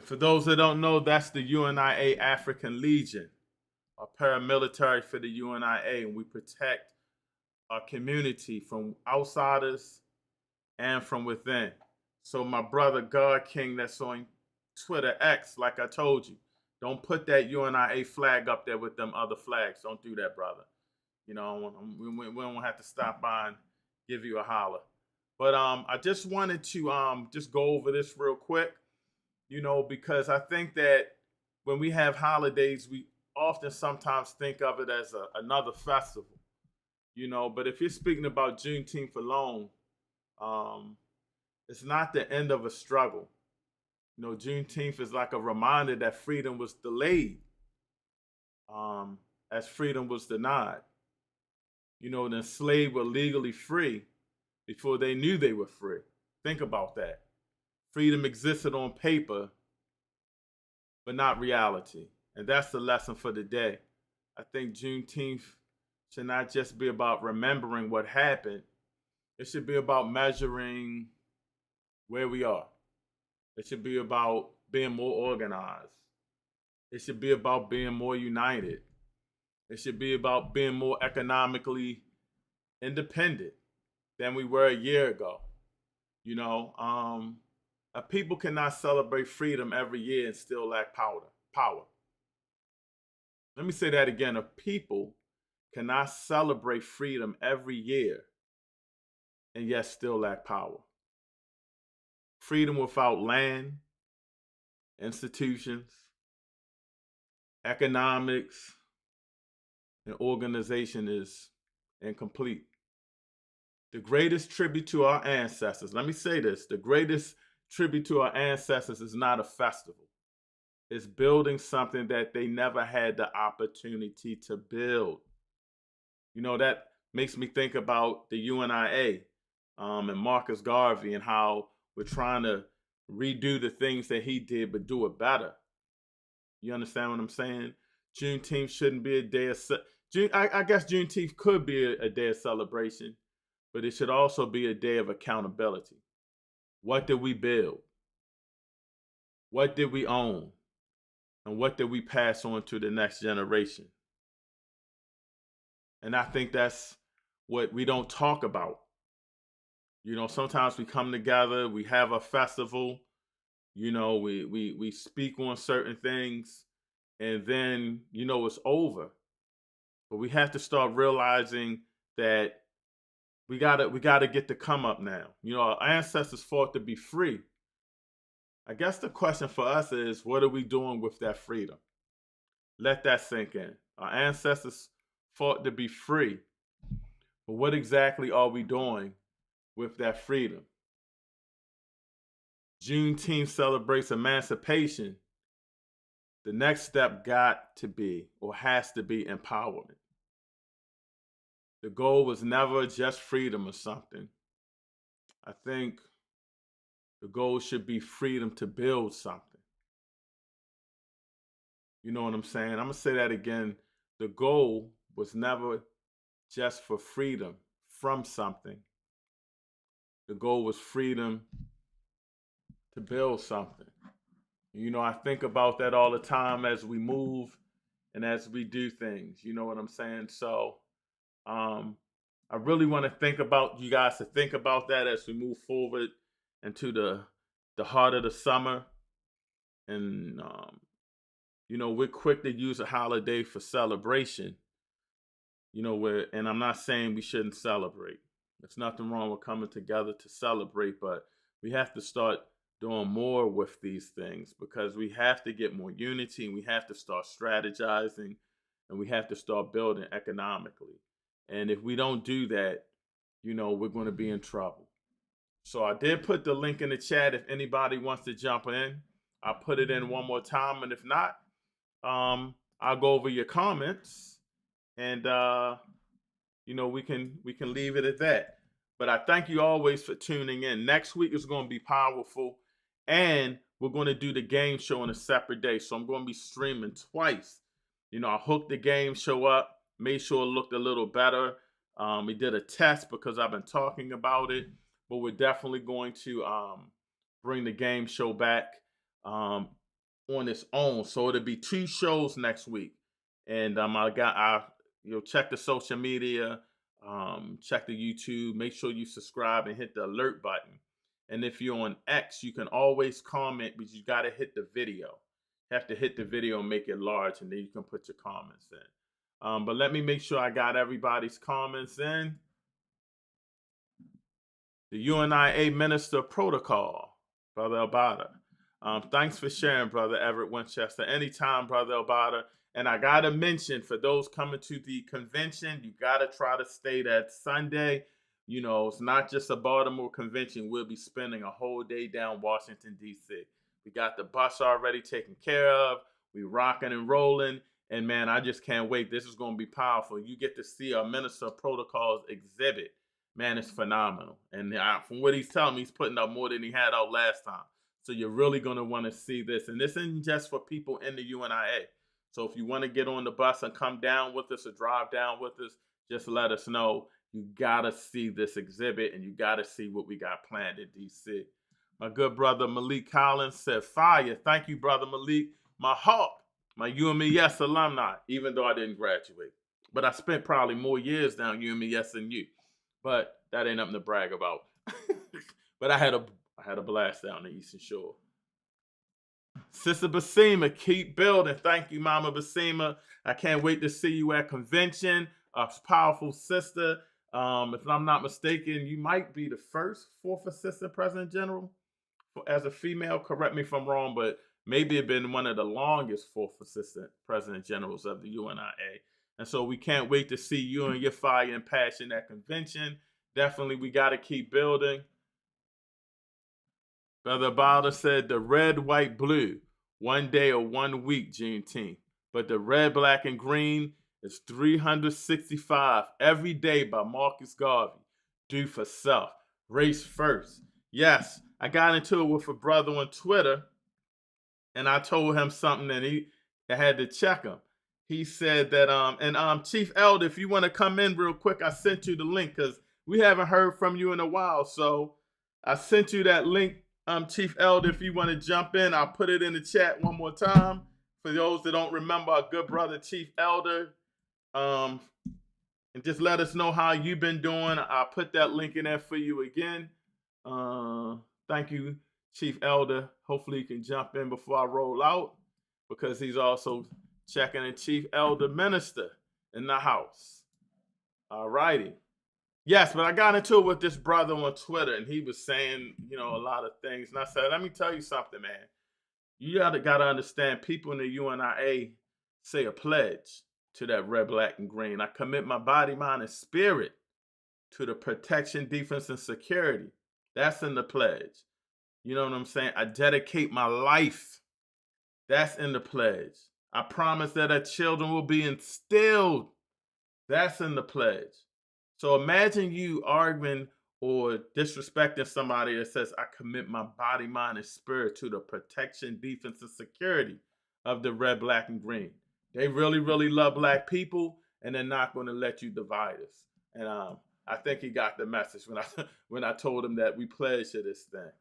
For those that don't know, that's the UNIA African Legion, a paramilitary for the UNIA, and we protect our community from outsiders and from within. So my brother God King that's on Twitter X, like I told you, don't put that UNIA flag up there with them other flags. Don't do that, brother. You know, we don't have to stop by and give you a holler. But I just wanted to just go over this real quick. You know, because I think that when we have holidays, we often sometimes think of it as another festival, you know. But if you're speaking about Juneteenth alone, it's not the end of a struggle. You know, Juneteenth is like a reminder that freedom was delayed as freedom was denied. You know, the enslaved were legally free before they knew they were free. Think about that. Freedom existed on paper, but not reality. And that's the lesson for the day. I think Juneteenth should not just be about remembering what happened. It should be about measuring where we are. It should be about being more organized. It should be about being more united. It should be about being more economically independent than we were a year ago. You know, people cannot celebrate freedom every year and still lack power. Let me say that again. A people cannot celebrate freedom every year and yet still lack power. Freedom without land, institutions, economics, and organization is incomplete. The greatest tribute to our ancestors, let me say this, the greatest tribute to our ancestors is not a festival. It's building something that they never had the opportunity to build. You know, that makes me think about the UNIA and Marcus Garvey and how we're trying to redo the things that he did, but do it better. You understand what I'm saying? Juneteenth shouldn't be a day of... I guess Juneteenth could be a day of celebration, but it should also be a day of accountability. What did we build? What did we own? And what did we pass on to the next generation? And I think that's what we don't talk about. You know, sometimes we come together, we have a festival, you know, we speak on certain things, and then, you know, it's over. But we have to start realizing that we gotta get the come up now. You know, our ancestors fought to be free. I guess the question for us is, what are we doing with that freedom? Let that sink in. Our ancestors fought to be free. But what exactly are we doing with that freedom? Juneteenth celebrates emancipation. The next step got to be, or has to be, empowerment. The goal was never just freedom or something. I think the goal should be freedom to build something. You know what I'm saying? I'm going to say that again. The goal was never just for freedom from something. The goal was freedom to build something. You know, I think about that all the time as we move and as we do things. You know what I'm saying? So I really want to think about you guys to think about that as we move forward into the heart of the summer. And you know, we're quick to use a holiday for celebration. You know, and I'm not saying we shouldn't celebrate. There's nothing wrong with coming together to celebrate, but we have to start doing more with these things because we have to get more unity and we have to start strategizing and we have to start building economically. And if we don't do that, you know, we're going to be in trouble. So I did put the link in the chat if anybody wants to jump in. I'll put it in one more time. And if not, I'll go over your comments and you know, we can leave it at that. But I thank you always for tuning in. Next week is going to be powerful, and we're going to do the game show on a separate day. So I'm going to be streaming twice. You know, I hooked the game show up, made sure it looked a little better. We did a test because I've been talking about it, but we're definitely going to bring the game show back on its own. So it'll be 2 shows next week, and you'll check the social media, check the YouTube, make sure you subscribe and hit the alert button. And if you're on X, you can always comment, but you got to hit the video. You have to hit the video and make it large, and then you can put your comments in. But let me make sure I got everybody's comments in. The UNIA Minister Protocol, Brother Albada. Thanks for sharing, Brother Everett Winchester. Anytime, Brother Albada. And I got to mention, for those coming to the convention, you got to try to stay that Sunday. You know, it's not just a Baltimore convention. We'll be spending a whole day down Washington, D.C. We got the bus already taken care of. We rocking and rolling. And, man, I just can't wait. This is going to be powerful. You get to see our Minister of Protocols exhibit. Man, it's phenomenal. And from what he's telling me, he's putting out more than he had out last time. So you're really going to want to see this. And this isn't just for people in the UNIA. So if you want to get on the bus and come down with us or drive down with us, just let us know. You got to see this exhibit and you got to see what we got planned in D.C. My good brother Malik Collins said, fire. Thank you, brother Malik. My hawk, my UMES alumni, even though I didn't graduate. But I spent probably more years down UMES than you. But that ain't nothing to brag about. But I had a blast down the Eastern Shore. Sister Basima, keep building. Thank you, Mama Basima. I can't wait to see you at convention. A powerful sister. If I'm not mistaken, you might be the first 4th Assistant President General as a female. Correct me if I'm wrong, but maybe it's been one of the longest 4th Assistant President Generals of the UNIA. And so we can't wait to see you and your fire and passion at convention. Definitely, we got to keep building. Brother Bada said the red, white, blue, 1 day or 1 week, Juneteenth. But the red, black, and green is 365 every day by Marcus Garvey. Do for self. Race first. Yes, I got into it with a brother on Twitter, and I told him something, and I had to check him. He said that, Chief Elder, if you want to come in real quick, I sent you the link because we haven't heard from you in a while. So I sent you that link, Chief Elder. If you want to jump in, I'll put it in the chat one more time. For those that don't remember, our good brother, Chief Elder. And just let us know how you've been doing. I'll put that link in there for you again. Thank you, Chief Elder. Hopefully you can jump in before I roll out because he's also checking in Chief Elder Minister in the house. All righty. Yes, but I got into it with this brother on Twitter, and he was saying, you know, a lot of things. And I said, let me tell you something, man. You got to understand, people in the UNIA say a pledge to that red, black, and green. I commit my body, mind, and spirit to the protection, defense, and security. That's in the pledge. You know what I'm saying? I dedicate my life. That's in the pledge. I promise that our children will be instilled. That's in the pledge. So imagine you arguing or disrespecting somebody that says, I commit my body, mind, and spirit to the protection, defense, and security of the red, black, and green. They really, really love black people, and they're not going to let you divide us. And I think he got the message when I told him that we pledged to this thing.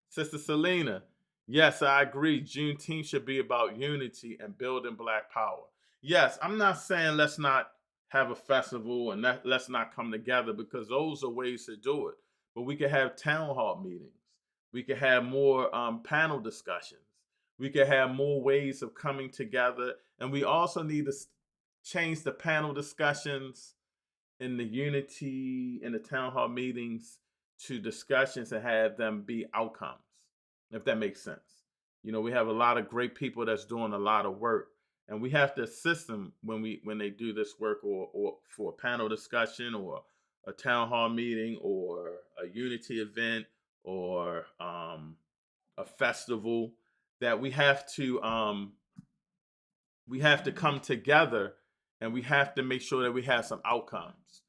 Sister Selena, yes, I agree. Juneteenth should be about unity and building black power. Yes, I'm not saying let's not have a festival and let's not come together, because those are ways to do it. But we could have town hall meetings. We could have more panel discussions. We could have more ways of coming together. And we also need to change the panel discussions in the unity in the town hall meetings to discussions and have them be outcomes, if that makes sense. We have a lot of great people that's doing a lot of work, and we have to assist them when they do this work, or for a panel discussion or a town hall meeting or a unity event or a festival, that we have to come together, and we have to make sure that we have some outcomes,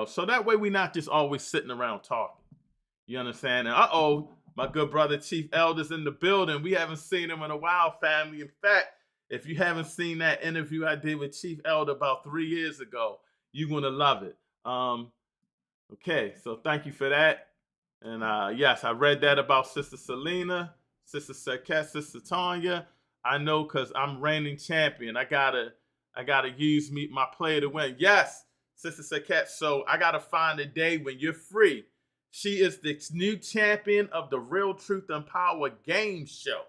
so that way we're not just always sitting around talking. You understand? And my good brother Chief Elder's in the building. We haven't seen him in a while, family. In fact, if you haven't seen that interview I did with Chief Elder about 3 years ago, you're going to love it. Okay, so thank you for that. And yes, I read that about Sister Selena, Sister Serket, Sister Tanya. I know, because I'm reigning champion. I gotta use my player to win. Yes, Sister Serket. So I gotta find a day when you're free. She is the new champion of the Real Truth and Power game show.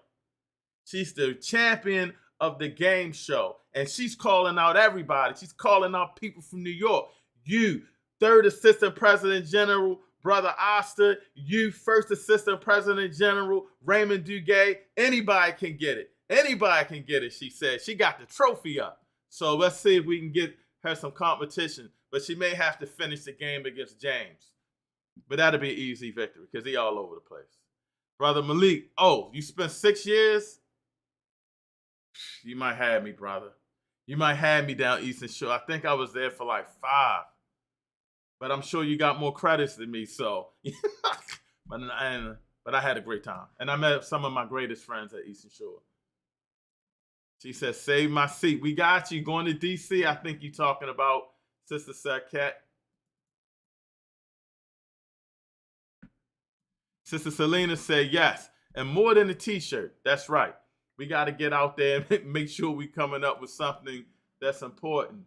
She's the champion of the game show. And she's calling out everybody. She's calling out people from New York. You, third assistant president general, Brother Oster. You, first assistant president general, Raymond Duguay. Anybody can get it. Anybody can get it, she said. She got the trophy up. So let's see if we can get her some competition. But she may have to finish the game against James. But that'll be an easy victory, because he all over the place. Brother Malik, you spent 6 years? You might have me, brother. You might have me down Eastern Shore. I think I was there for like 5. But I'm sure you got more credits than me, so. but I had a great time. And I met some of my greatest friends at Eastern Shore. She said, save my seat. We got you. Going to D.C., I think you're talking about, Sister Serket. Sister Selena said yes, and more than a t-shirt. That's right. We got to get out there and make sure we coming up with something that's important.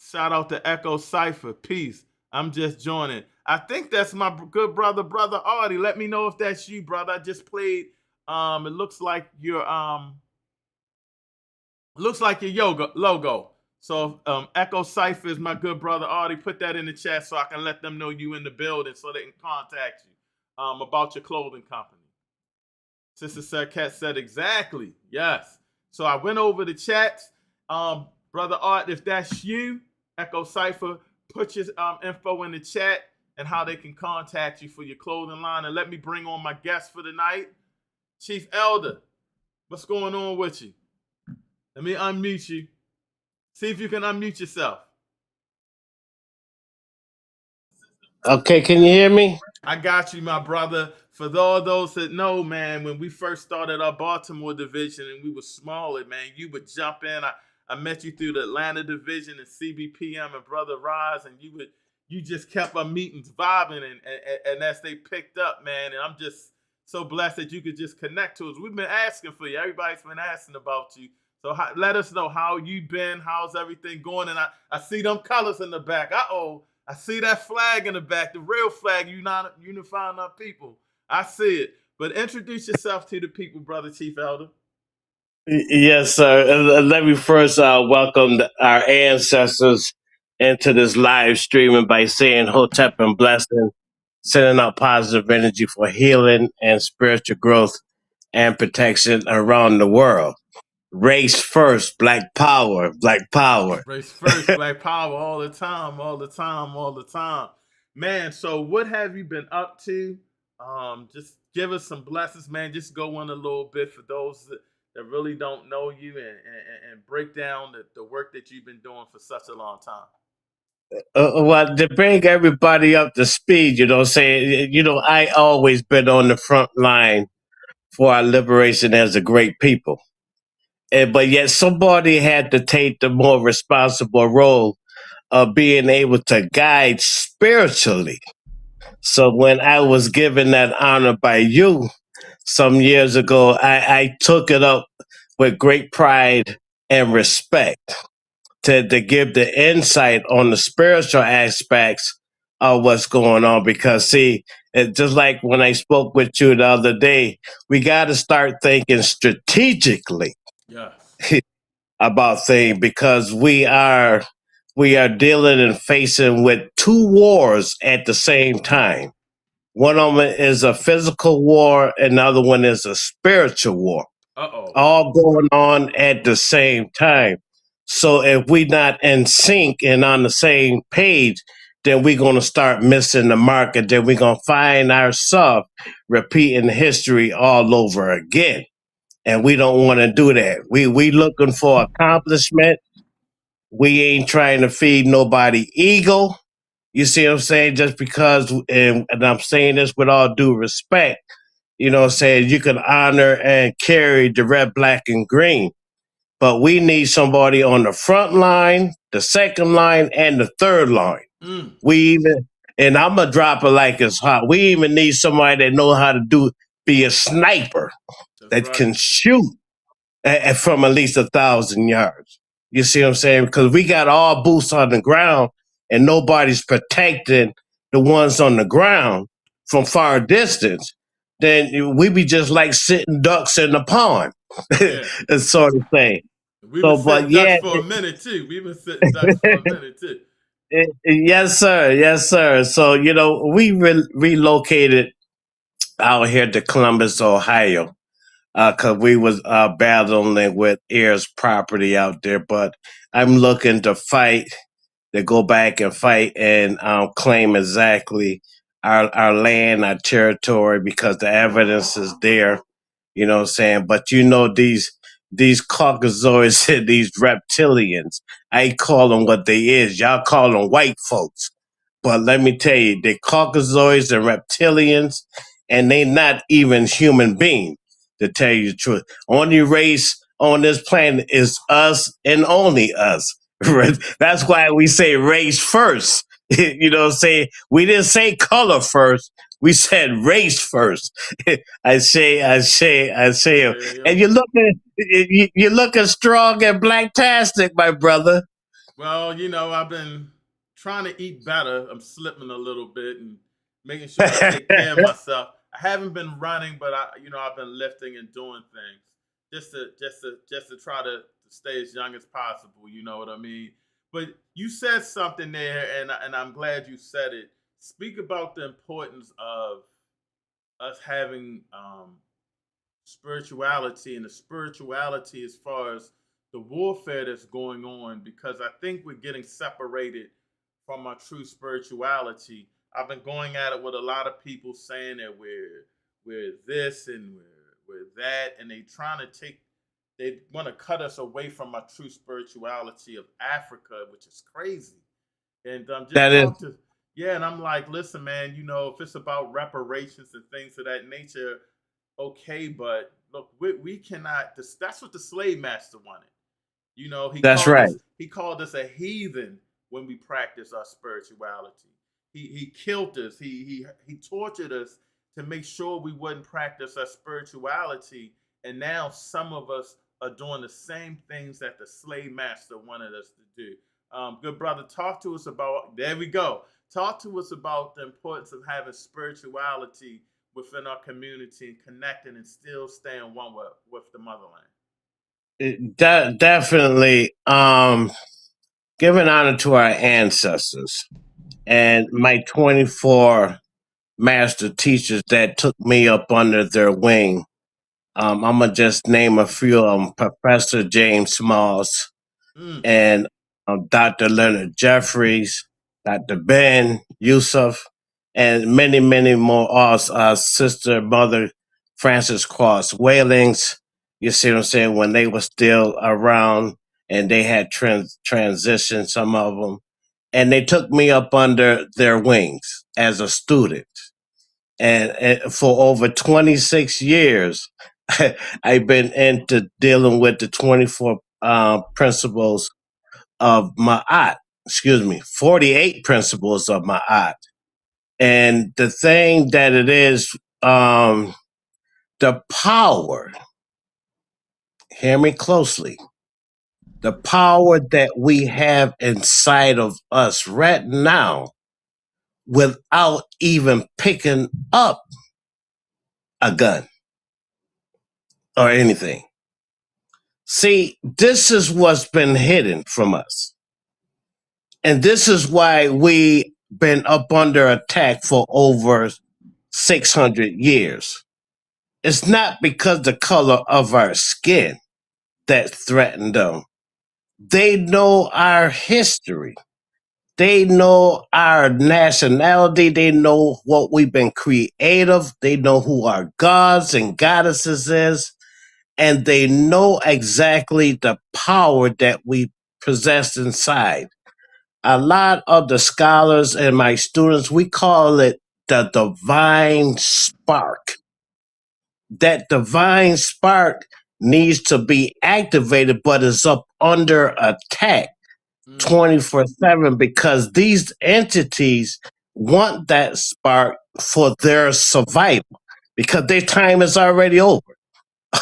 Shout out to Echo Cypher. Peace. I'm just joining. I think that's my good brother, Brother Artie. Let me know if that's you, brother. I just played. It looks like your yoga logo. So Echo Cypher is my good brother Artie. Put that in the chat so I can let them know you in the building, so they can contact you about your clothing company. Sister Serket said exactly. Yes. So I went over the chats. Brother Art, if that's you, Echo Cypher, put your info in the chat and how they can contact you for your clothing line. And let me bring on my guest for the night, Chief Elder. What's going on with you? Let me unmute you. See if you can unmute yourself. Okay, can you hear me? I got you, my brother. For all those that know, man, when we first started our Baltimore division and we were smaller, man, you would jump in. I met you through the Atlanta division and CBPM and Brother Rise, and you just kept our meetings vibing, and as they picked up, man, and I'm just so blessed that you could just connect to us. We've been asking for you. Everybody's been asking about you. So let us know how you been, how's everything going. And I see them colors in the back. I see that flag in the back, the real flag, unifying our people. I see it. But introduce yourself to the people, Brother Chief Elder. Yes, sir. Let me first welcome our ancestors into this live streaming by saying Hotep and blessing, sending out positive energy for healing and spiritual growth and protection around the world. Race first, black power, black power. Race first, black power, all the time, all the time, all the time. Man, so what have you been up to? Just give us some blessings, man. Just go in a little bit for those that really don't know you, and break down the work that you've been doing for such a long time. Well, to bring everybody up to speed, I always been on the front line for our liberation as a great people. But yet somebody had to take the more responsible role of being able to guide spiritually. So when I was given that honor by you some years ago, I took it up with great pride and respect to give the insight on the spiritual aspects of what's going on. Because, see, just like when I spoke with you the other day, we got to start thinking strategically Yes. about things because we are dealing and facing with two wars at the same time. One of them is a physical war, another one is a spiritual war, Uh-oh. all going on at the same time. So if we not in sync and on the same page, then we're going to start missing the mark, and then we're going to find ourselves repeating history all over again. And we don't want to do that. We looking for accomplishment. We ain't trying to feed nobody ego. You see what I'm saying? Just because, and I'm saying this with all due respect, what I'm saying, you can honor and carry the red, black, and green. But we need somebody on the front line, the second line, and the third line. Mm. We even, and I'm going to drop it like it's hot. We even need somebody that know how to be a sniper that can shoot from at least 1,000 yards. You see what I'm saying? Because we got all boots on the ground and nobody's protecting the ones on the ground from far distance. Then we be just like sitting ducks in the pond, Yeah. sort of thing. We've been sitting ducks for a minute too. We've been sitting ducks for a minute too. Yes, sir. Yes, sir. So, we relocated out here to Columbus, Ohio, because we was battling with heirs property out there. But I'm looking to go back and fight and claim exactly our land, our territory, because the evidence is there. You know what I'm saying? But these Caucasoids and these reptilians, I call them what they is. Y'all call them white folks. But let me tell you, they Caucasoids and reptilians, and they not even human beings, to tell you the truth. Only race on this planet is us and only us. That's why we say race first. You know what I'm saying? We didn't say color first. We said race first. I say, Yeah. and you're looking strong and blacktastic, my brother. Well, I've been trying to eat better. I'm slipping a little bit and making sure I take care of myself. I haven't been running, but I've been lifting and doing things just to try to stay as young as possible. You know what I mean? But you said something there, and I'm glad you said it. Speak about the importance of us having spirituality, and the spirituality as far as the warfare that's going on, because I think we're getting separated from our true spirituality. I've been going at it with a lot of people saying that we're this and we're that, and they want to cut us away from our true spirituality of Africa, which is crazy. And and I'm like, listen, man, if it's about reparations and things of that nature, okay, but look, we cannot. That's what the slave master wanted. He That's called right. us. He called us a heathen when we practice our spirituality. He killed us. He tortured us to make sure we wouldn't practice our spirituality. And now some of us are doing the same things that the slave master wanted us to do. Good brother, talk to us about. There we go. Talk to us about the importance of having spirituality within our community and connecting and still staying one with the motherland. Definitely. Giving honor to our ancestors and my 24 master teachers that took me up under their wing. I'm gonna just name a few of them: Professor James Smalls Mm. and Dr. Leonard Jeffries, Dr. Ben Yusuf, and many, many more. Sister, Mother Frances Cross Whalings. You see what I'm saying? When they were still around and they had transitioned, some of them. and they took me up under their wings as a student. And for over 26 years, I've been into dealing with the 24 principles of Ma'at. 48 principles of Ma'at. And the thing that it is, the power, hear me closely, the power that we have inside of us right now without even picking up a gun or anything. See, this is what's been hidden from us. And this is why we been up under attack for over 600 years. It's not because the color of our skin that threatened them. They know our history. They know our nationality. They know what we've been creative. They know who our gods and goddesses is. And they know exactly the power that we possess inside. A lot of the scholars and my students, we call it the divine spark. That divine spark needs to be activated, but is up under attack 24/7 because these entities want that spark for their survival because their time is already over.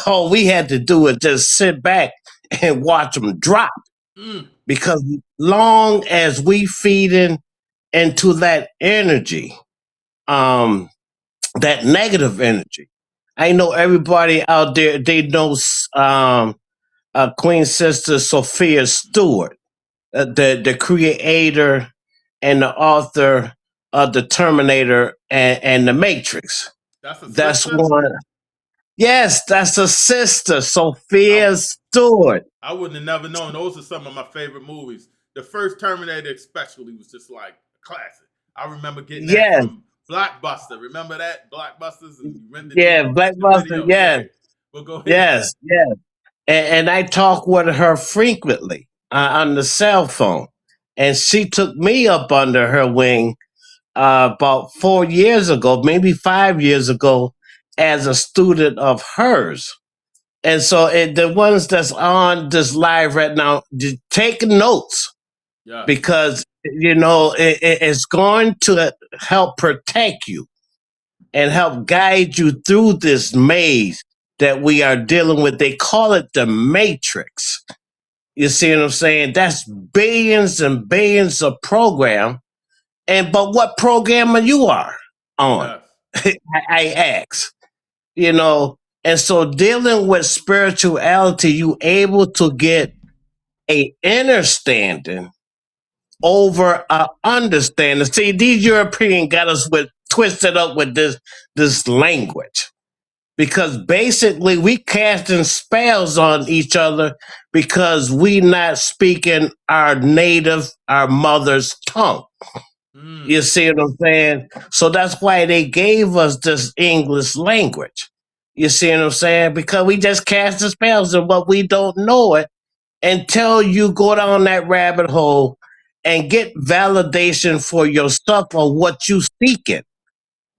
All we had to do is just sit back and watch them drop. Because long as we feed into that energy, that negative energy, I know everybody out there, they know Queen Sister Sophia Stewart, the creator and the author of The Terminator and The Matrix. That's one. Yes, that's a sister, Sophia Stewart. I wouldn't have never known. Those are some of my favorite movies. The first Terminator especially was just like a classic. I remember getting that from Blockbuster. Remember that? Blockbusters? And Blockbuster, yeah. Well, go ahead. Yes. And I talk with her frequently on the cell phone. And she took me up under her wing about 4 years ago, maybe 5 years ago, as a student of hers. And so the ones that's on this live right now, just take notes because, it's going to help protect you and help guide you through this maze that we are dealing with. They call it the Matrix. You see what I'm saying? That's billions and billions of program. But what programmer you are on? I ask. And so dealing with spirituality, you able to get a understanding over a understanding. See, these European got us twisted up with this language. Because basically we casting spells on each other because we not speaking our mother's tongue. You see what I'm saying? So that's why they gave us this English language. You see what I'm saying? Because we just cast the spells and what we don't know it until you go down that rabbit hole and get validation for yourself or what you seeking.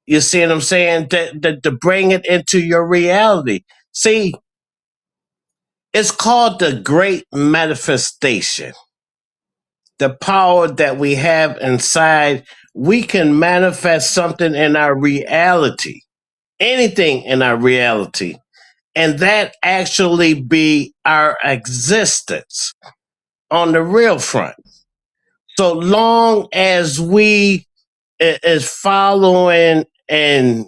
You see what I'm saying? To bring it into your reality. See, it's called the great manifestation. The power that we have inside, we can manifest something in our reality, anything in our reality, and that actually be our existence on the real front. So long as we is following and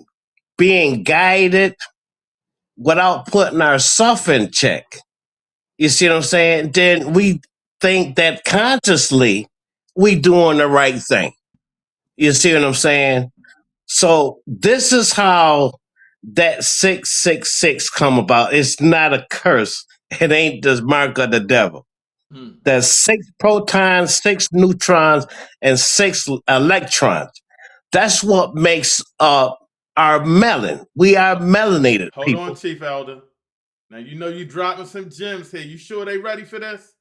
being guided without putting ourselves in check, you see what I'm saying? Then we think that consciously we doing the right thing. You see what I'm saying? So this is how that 666 come about. It's not a curse. It ain't the mark of the devil. There's 6 protons, 6 neutrons, and 6 electrons. That's what makes up our melanin. We are melanated people. Hold on, Chief Elder. Now, you dropping some gems here. You sure they ready for this?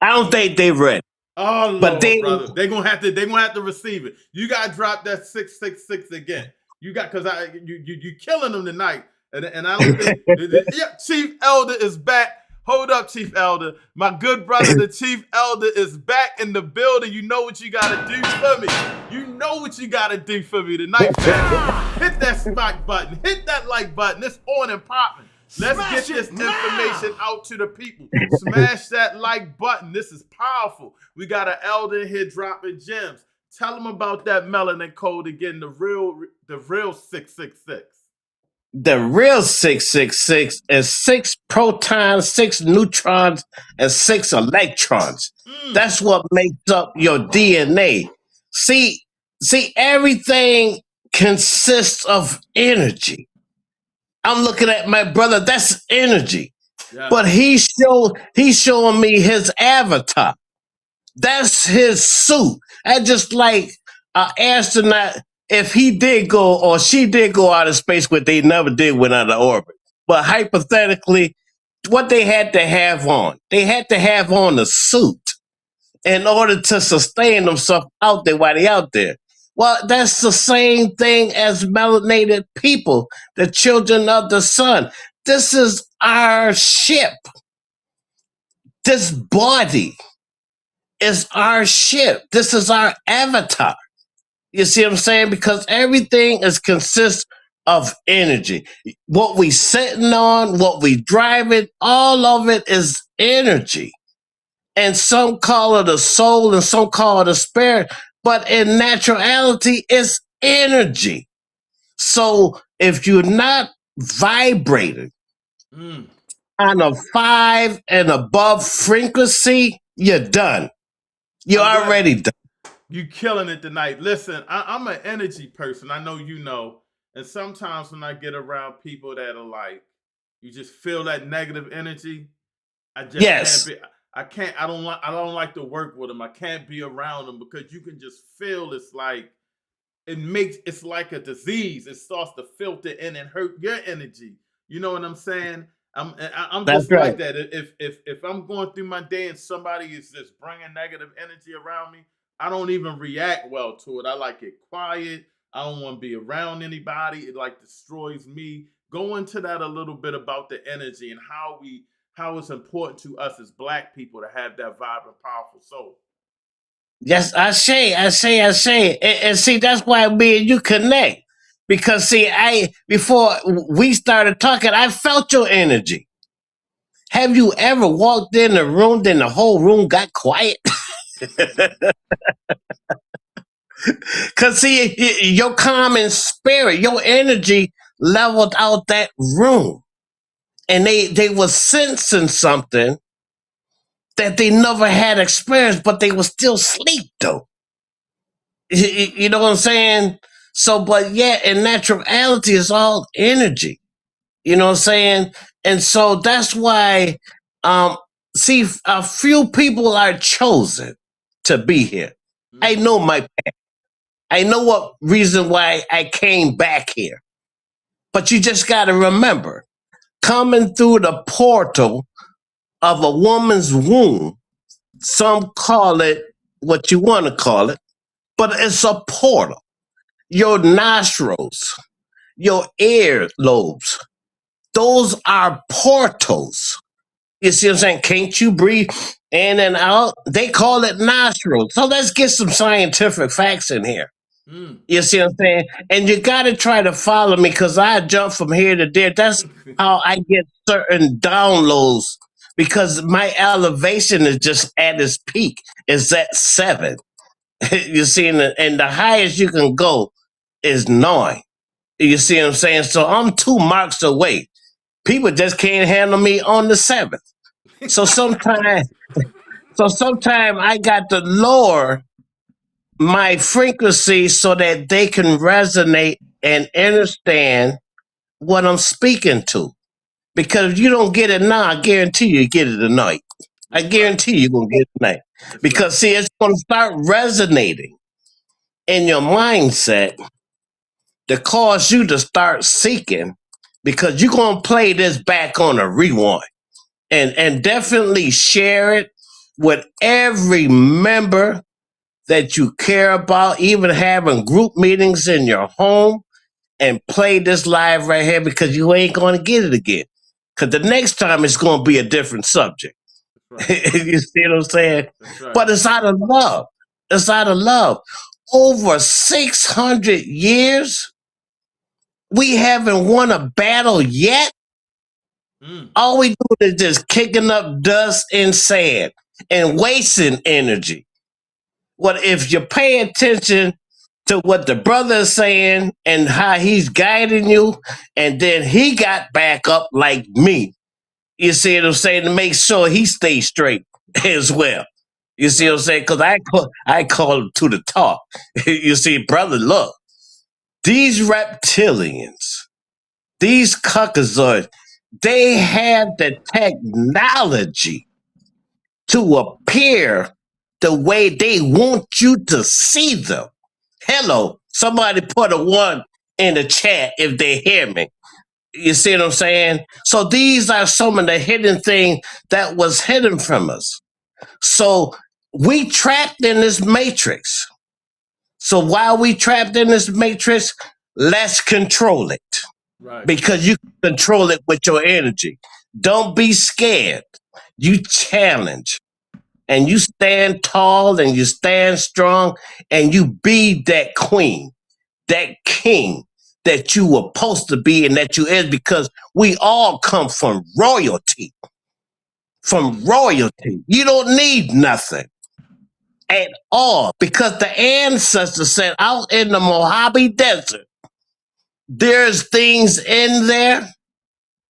I don't think they ready. Oh But Lord, then, brother, they're gonna have to receive it. You got to drop that 666 again. You got because you killing them tonight, and I don't think yeah, Chief Elder is back. Hold up, Chief Elder. My good brother, the Chief Elder, is back in the building. You know what you gotta do for me. You know what you gotta do for me tonight, fam. Hit that spike button. Hit that like button. It's on and popping. Let's get this information out to the people. Smash that like button. This is powerful. We got an elder in here dropping gems. Tell them about that melanin code again. The real 666. the real 666 is 6 protons, 6 neutrons, and 6 electrons. That's what makes up your DNA. See, everything consists of energy. I'm looking at my brother, that's energy. Yeah. But he's showing me his avatar. That's his suit. That's just like an astronaut, if he did go or she did go out of space, but they never did went out of orbit. But hypothetically, what they had to have on a suit in order to sustain themselves out there while they out there. Well, that's the same thing as melanated people, the children of the sun. This is our ship. This body is our ship. This is our avatar. You see what I'm saying? Because everything consists of energy. What we sitting on, what we driving, all of it is energy. And some call it a soul and some call it a spirit. But in naturality, it's energy. So if you're not vibrating on a 5 and above frequency, you're done. You're already done. You killing it tonight. Listen, I'm an energy person. I know you know. And sometimes when I get around people that are like, you just feel that negative energy. I just can't be. I don't like to work with them. I can't be around them because you can just feel it's like it's like a disease. It starts to filter in and hurt your energy. You know what I'm saying? I'm That's just right. like that. If I'm going through my day and somebody is just bringing negative energy around me, I don't even react well to it. I like it quiet. I don't want to be around anybody. It like destroys me. Go into that a little bit about the energy and how it's important to us as Black people to have that vibrant, powerful soul. Yes, I say. And see, that's why me and you connect. Because see, before we started talking, I felt your energy. Have you ever walked in the room, then the whole room got quiet? Because see, your common spirit, your energy leveled out that room. And they were sensing something that they never had experienced, but they were still asleep though. You know what I'm saying? So, but yeah, in naturality, it's all energy. You know what I'm saying? And so that's why, see, a few people are chosen to be here. I know my path. I know what reason why I came back here. But you just got to remember, coming through the portal of a woman's womb, some call it what you want to call it, but it's a portal. Your nostrils, your ear lobes, those are portals. You see what I'm saying? Can't you breathe in and out? They call it nostrils. So let's get some scientific facts in here. You see what I'm saying? And you got to try to follow me because I jump from here to there. That's how I get certain downloads because my elevation is just at its peak. It's at 7. You see, and the highest you can go is 9. You see what I'm saying? So I'm 2 marks away. People just can't handle me on the 7th. So sometimes I got to lower my frequency so that they can resonate and understand what I'm speaking to. Because if you don't get it now, I guarantee you get it tonight. I guarantee you're going to get it tonight. Because, see, it's going to start resonating in your mindset to cause you to start seeking because you're going to play this back on a rewind. And definitely share it. with every member that you care about, even having group meetings in your home, and play this live right here because you ain't going to get it again. Because the next time it's going to be a different subject. That's right. You see what I'm saying? That's right. But it's out of love. It's out of love. Over 600 years, we haven't won a battle yet. All we do is just kicking up dust and sand and wasting energy. Well, if you pay attention to what the brother is saying and how he's guiding you, and then he got back up like me, you see what I'm saying, to make sure he stays straight as well. You see what I'm saying? Because I call him to the talk. You see, brother, look, these reptilians, these cuckazoids, they have the technology to appear the way they want you to see them. Hello, somebody put a 1 in the chat if they hear me. You see what I'm saying? So these are some of the hidden things that was hidden from us. So we trapped in this matrix. So while we trapped in this matrix, let's control it. Right. Because you can control it with your energy. Don't be scared. You challenge. And you stand tall and you stand strong and you be that queen, that king that you were supposed to be and that you is, because we all come from royalty. From royalty. You don't need nothing at all, because the ancestors said out in the Mojave Desert, there's things in there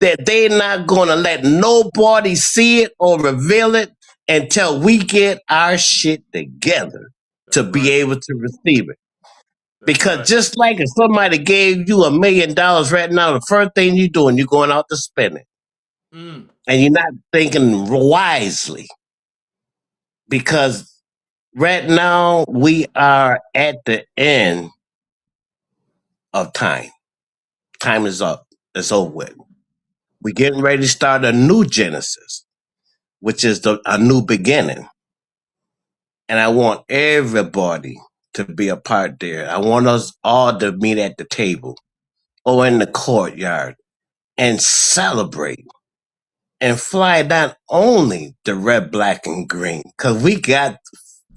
that they're not going to let nobody see it or reveal it until we get our shit together to be able to receive it. Because just like if somebody gave you $1 million right now, the first thing you're doing, you're going out to spend it. And you're not thinking wisely. Because right now we are at the end of time. Time is up. It's over with. We're getting ready to start a new Genesis, which is a new beginning. And I want everybody to be a part there. I want us all to meet at the table or in the courtyard and celebrate and fly not only the red, black, and green, because we got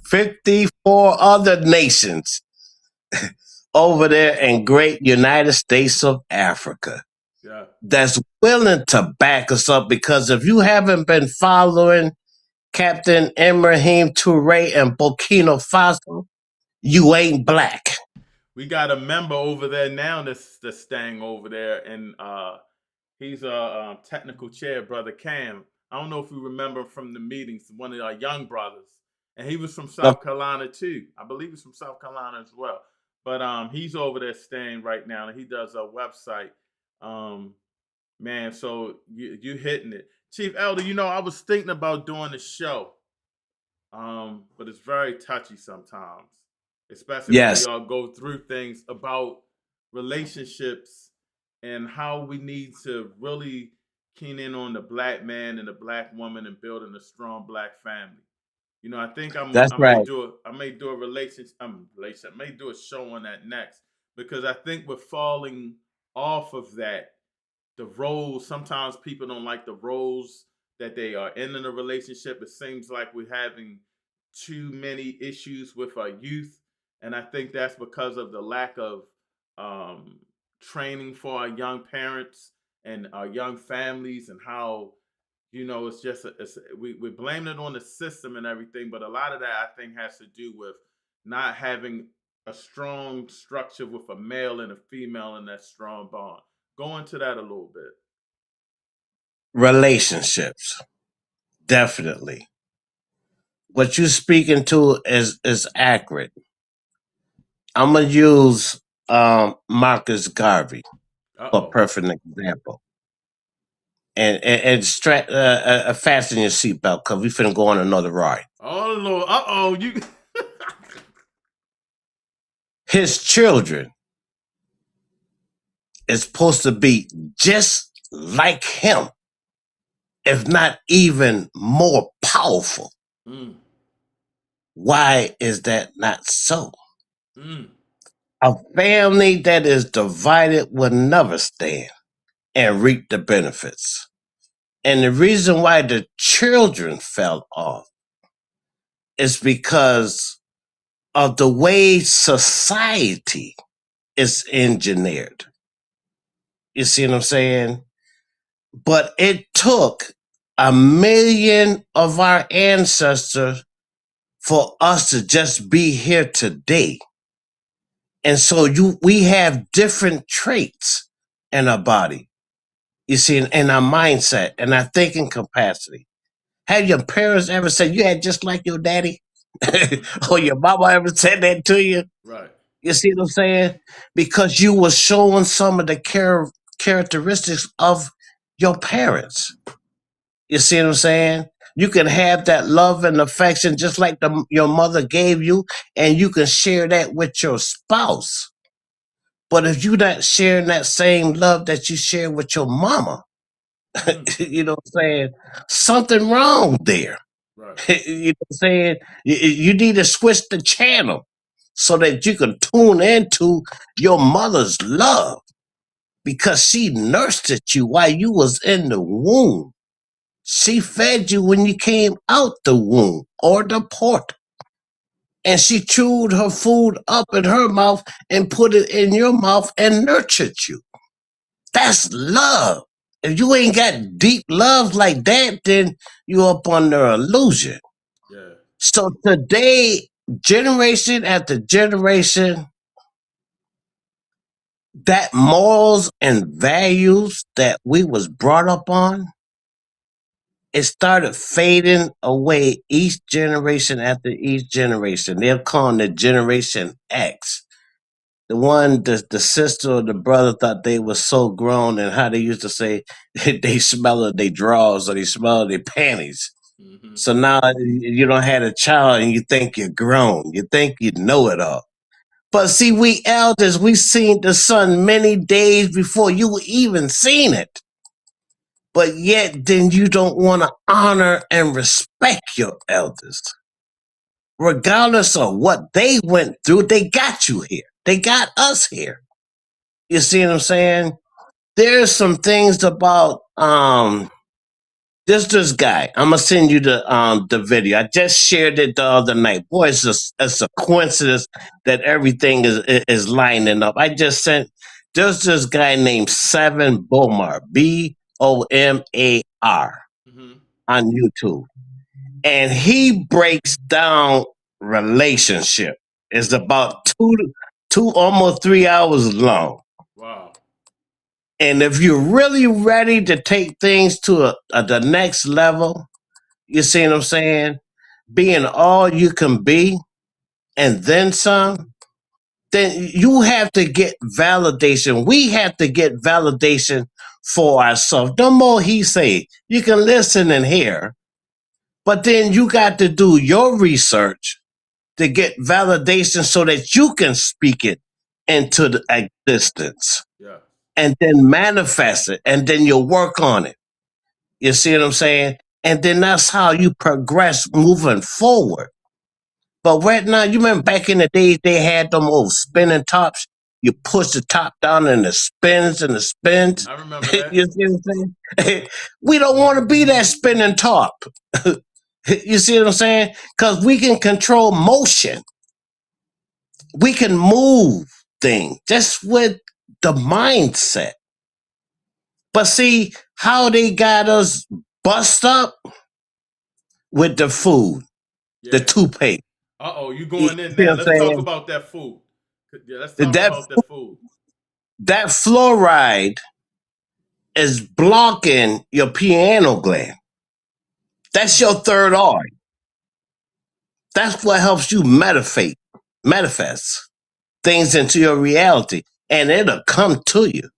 54 other nations over there in great United States of Africa. Yeah. That's willing to back us up, because if you haven't been following Captain Ibrahim Touré and Burkina Faso, you ain't black. We got a member over there now that's staying over there, and he's a technical chair, Brother Cam. I don't know if you remember from the meetings, one of our young brothers, and he was from South Carolina too. I believe he's from South Carolina as well. But he's over there staying right now, and he does a website. Man, so you hitting it. Chief Elder, I was thinking about doing a show, but it's very touchy sometimes, especially when y'all go through things about relationships and how we need to really keen in on the black man and the black woman and building a strong black family. I think I may do a relationship. I may do a show on that next, because I think we're falling off of that. The roles, sometimes people don't like the roles that they are in a relationship. It seems like we're having too many issues with our youth, and I think that's because of the lack of training for our young parents and our young families, and how it's just we're blaming it on the system and everything, but a lot of that I think has to do with not having a strong structure with a male and a female in that strong bond. Go into that a little bit. Relationships, definitely. What you're speaking to is accurate. I'm gonna use Marcus Garvey for a perfect example, and fasten your seatbelt, because we finna go on another ride. Oh Lord! You. His children is supposed to be just like him, if not even more powerful. Mm. Why is that not so? Mm. A family that is divided will never stand and reap the benefits. And the reason why the children fell off is because of the way society is engineered. You see what I'm saying? But it took 1,000,000 of our ancestors for us to just be here today. And so we have different traits in our body, you see, in our mindset and our thinking capacity. Have your parents ever said you had just like your daddy? Or your mama ever said that to you? Right. You see what I'm saying? Because you were showing some of the characteristics of your parents. You see what I'm saying? You can have that love and affection just like your mother gave you, and you can share that with your spouse. But if you're not sharing that same love that you share with your mama, you know what I'm saying? Something wrong there. Right. You know what I'm saying? You need to switch the channel so that you can tune into your mother's love because she nursed at you while you was in the womb. She fed you when you came out the womb or the port. And she chewed her food up in her mouth and put it in your mouth and nurtured you. That's love. If you ain't got deep love like that, then you up under illusion. Yeah. So today, generation after generation, that morals and values that we was brought up on, it started fading away each generation after each generation. They're calling it Generation X. The one, the sister or the brother thought they were so grown, and how they used to say they smell of their drawers or they smell of their panties. Mm-hmm. So now you don't have a child and you think you're grown. You think you know it all. But see, we elders, we seen the sun many days before you even seen it. But yet then you don't want to honor and respect your elders. Regardless of what they went through, they got you here. They got us here. You see what I'm saying? There's some things about this guy. I'm gonna send you the video. I just shared it the other night. Boy, it's a coincidence that everything is lining up. I just sent there's this guy named Seven Bomar, Bomar, Mm-hmm. on YouTube. And he breaks down relationship. It's about two almost 3 hours long. Wow. And if you're really ready to take things to the next level, you see what I'm saying? Being all you can be and then some, then you have to get validation. We have to get validation for ourselves. No more he say. You can listen and hear, but then you got to do your research to get validation so that you can speak it into the existence. Yeah. And then manifest it, and then you work on it. You see what I'm saying? And then that's how you progress moving forward. But right now, you remember back in the days, they had them old spinning tops. You push the top down and it spins and it spins. I remember that. You see what I'm saying? We don't want to be that spinning top. You see what I'm saying? Because we can control motion. We can move things just with the mindset. But see how they got us bust up with the food, Yeah. the toothpaste. Uh-oh, you You going in see now. what I'm Let's talk saying? about that food. Yeah, let's talk That, about that food. that fluoride is blocking your pineal gland. That's your third eye. That's what helps you manifest things into your reality. And it'll come to you.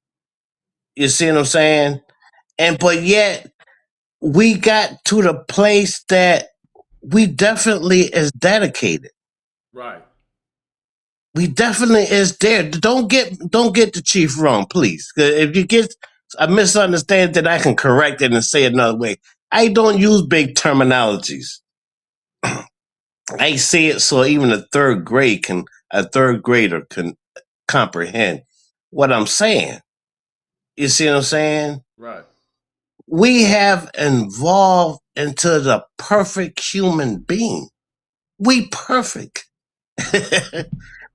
You see what I'm saying? But yet we got to the place that we definitely is dedicated. Right. We definitely is there. Don't get the chief wrong, please. 'Cause if you get a misunderstanding, then I can correct it and say it another way. I don't use big terminologies. I say it so even a third grader can comprehend what I'm saying. You see what I'm saying? Right. We have evolved into the perfect human being. We perfect.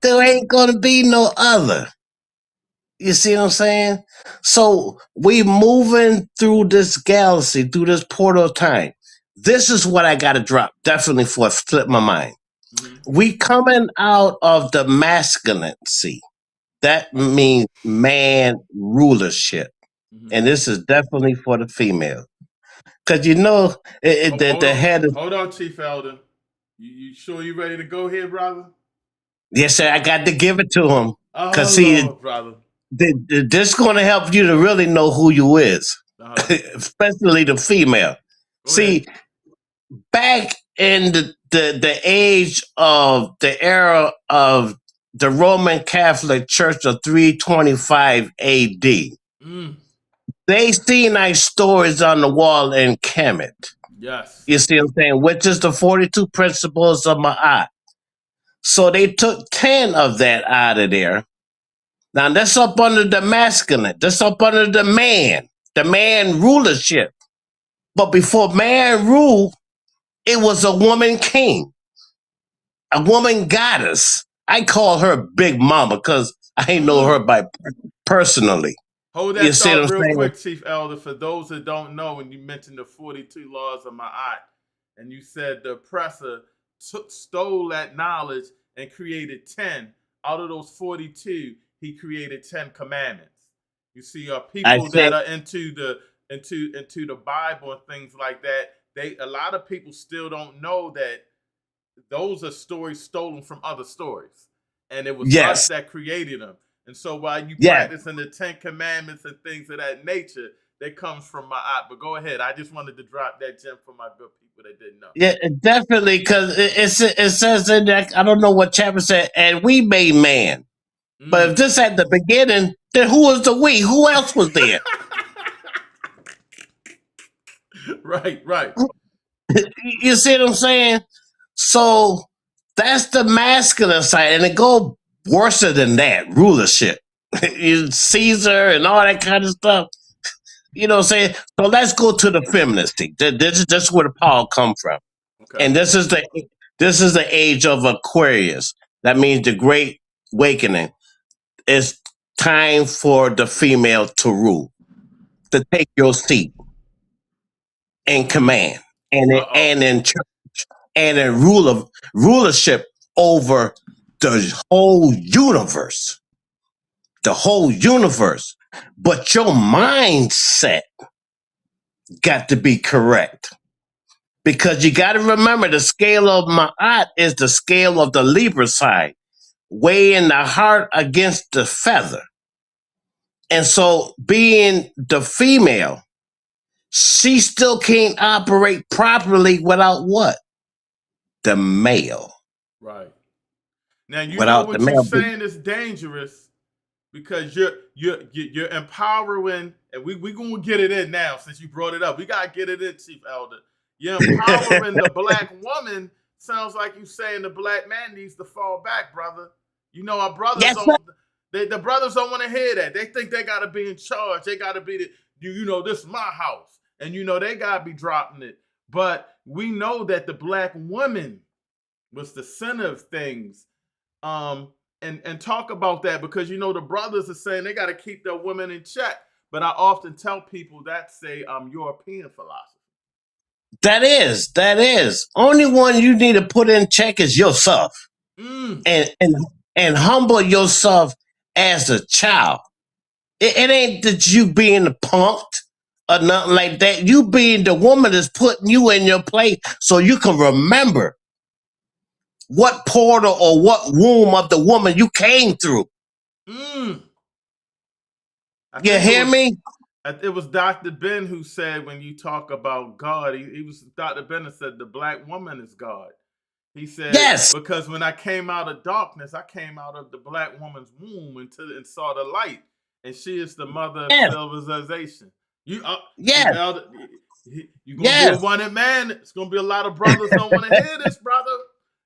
There ain't gonna be no other. You see what I'm saying? So we moving through this galaxy, through this portal of time. This is what I gotta drop, definitely for flip my mind. Mm-hmm. We coming out of the masculinity. That means man rulership. Mm-hmm. And this is definitely for the female. Because the head is. Hold on, Chief Elder. You sure you ready to go here, brother? Yes, sir, I got to give it to him. Because Oh, see, Lord, brother. this going to help you to really know who you is, Uh-huh. especially the female. Go ahead. See, back in the age of the era of the Roman Catholic Church of 325 AD, Mm. they seen nice stories on the wall in Kemet. Yes. You see what I'm saying? Which is the 42 principles of Ma'at. So they took 10 of that out of there. Now that's up under the masculine. That's up under the man rulership. But before man ruled, it was a woman king, a woman goddess. I call her Big Mama because I ain't know her by personally. Hold You that see what thought I'm real saying? quick, Chief Elder. For those that don't know, when you mentioned the 42 laws of Ma'at, and you said the oppressor stole that knowledge and created 10. Out of those 42, he created 10 commandments. You see, I people that said, are into the Bible and things like that, a lot of people still don't know that those are stories stolen from other stories. And it was us yes, that created them. And so while you yes. practicing the 10 Commandments and things of that nature, that comes from my eye. But go ahead. I just wanted to drop that gem for my good people that didn't know. Yeah, definitely, because it says in there, I don't know what chapter said, and we made man. But if this at the beginning, then who was the we? Who else was there? Right. You see what I'm saying? So that's the masculine side, and it go worse than that, rulership. Caesar and all that kind of stuff. You know what I'm saying? So let's go to the feminist thing. This is where the power come from. Okay. And this is the age of Aquarius. That means the great awakening. It's time for the female to rule, to take your seat in command and in church and in rulership over the whole universe. The whole universe. But your mindset got to be correct. Because you got to remember the scale of Ma'at is the scale of the Libra side, weighing the heart against the feather. And so, being the female, she still can't operate properly without what? The male. Right. Now you know Without the what you're male. saying is dangerous because you're empowering, and we gonna get it in now since you brought it up. We gotta get it in, Chief Elder. You're empowering the black woman. Sounds like you saying the black man needs to fall back, brother. You know our brothers Yes, don't. The brothers don't want to hear that. They think they gotta be in charge. They gotta be this is my house, and they gotta be dropping it. But we know that the black woman was the center of things. And talk about that because the brothers are saying they got to keep their women in check. But I often tell people that's a European philosophy. that is. Only one you need to put in check is yourself. And humble yourself as a child. It ain't that you being punked or nothing like that. You being the woman that's putting you in your place so you can remember what portal or what womb of the woman you came through. You hear me? It was Dr. Ben who said when you talk about God, Dr. Ben that said the black woman is God. He said, yes, because when I came out of darkness, I came out of the black woman's womb and saw the light. And she is the mother of yes, civilization. yes. You're gonna be a Yes. wanted man. It's gonna be a lot of brothers don't want to hear this, brother.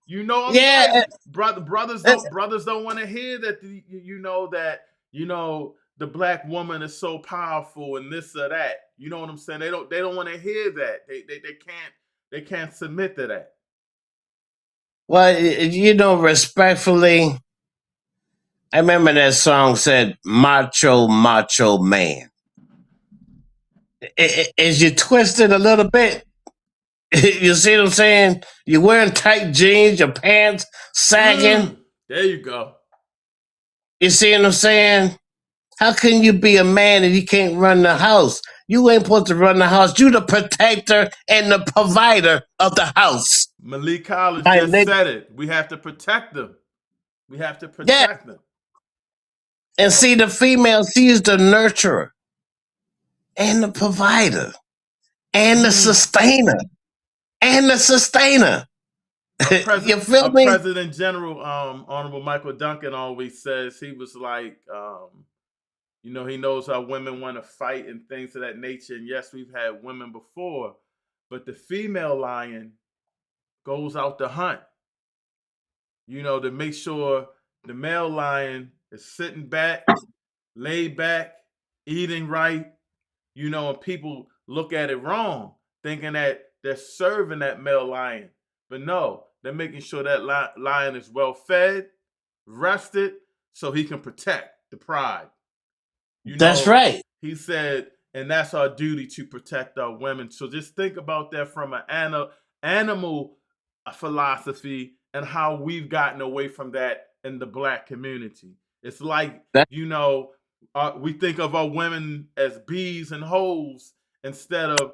You know I'm Yeah. right. Brothers don't want to hear that. The black woman is so powerful and this or that. You know what I'm saying? They don't want to hear that. They can't submit to that. Well, respectfully, I remember that song said "Macho, Macho Man." Is you twisted a little bit? You see what I'm saying? You're wearing tight jeans, your pants sagging. There you go. You see what I'm saying? How can you be a man and you can't run the house? You ain't supposed to run the house. You the protector and the provider of the house. Malik Collins just said it. We have to protect them. We have to protect them. And see, the female, she is the nurturer and the provider and the sustainer. And the sustainer. You feel me? President General Honorable Michael Duncan always says, he was like, he knows how women want to fight and things of that nature. And yes, we've had women before, but the female lion goes out to hunt, to make sure the male lion is sitting back, laid back, eating right, and people look at it wrong, thinking that they're serving that male lion. But no, they're making sure that lion is well fed, rested, so he can protect the pride. That's right. He said, and that's our duty to protect our women. So just think about that from an animal philosophy and how we've gotten away from that in the black community. It's like, we think of our women as bees and hoes instead of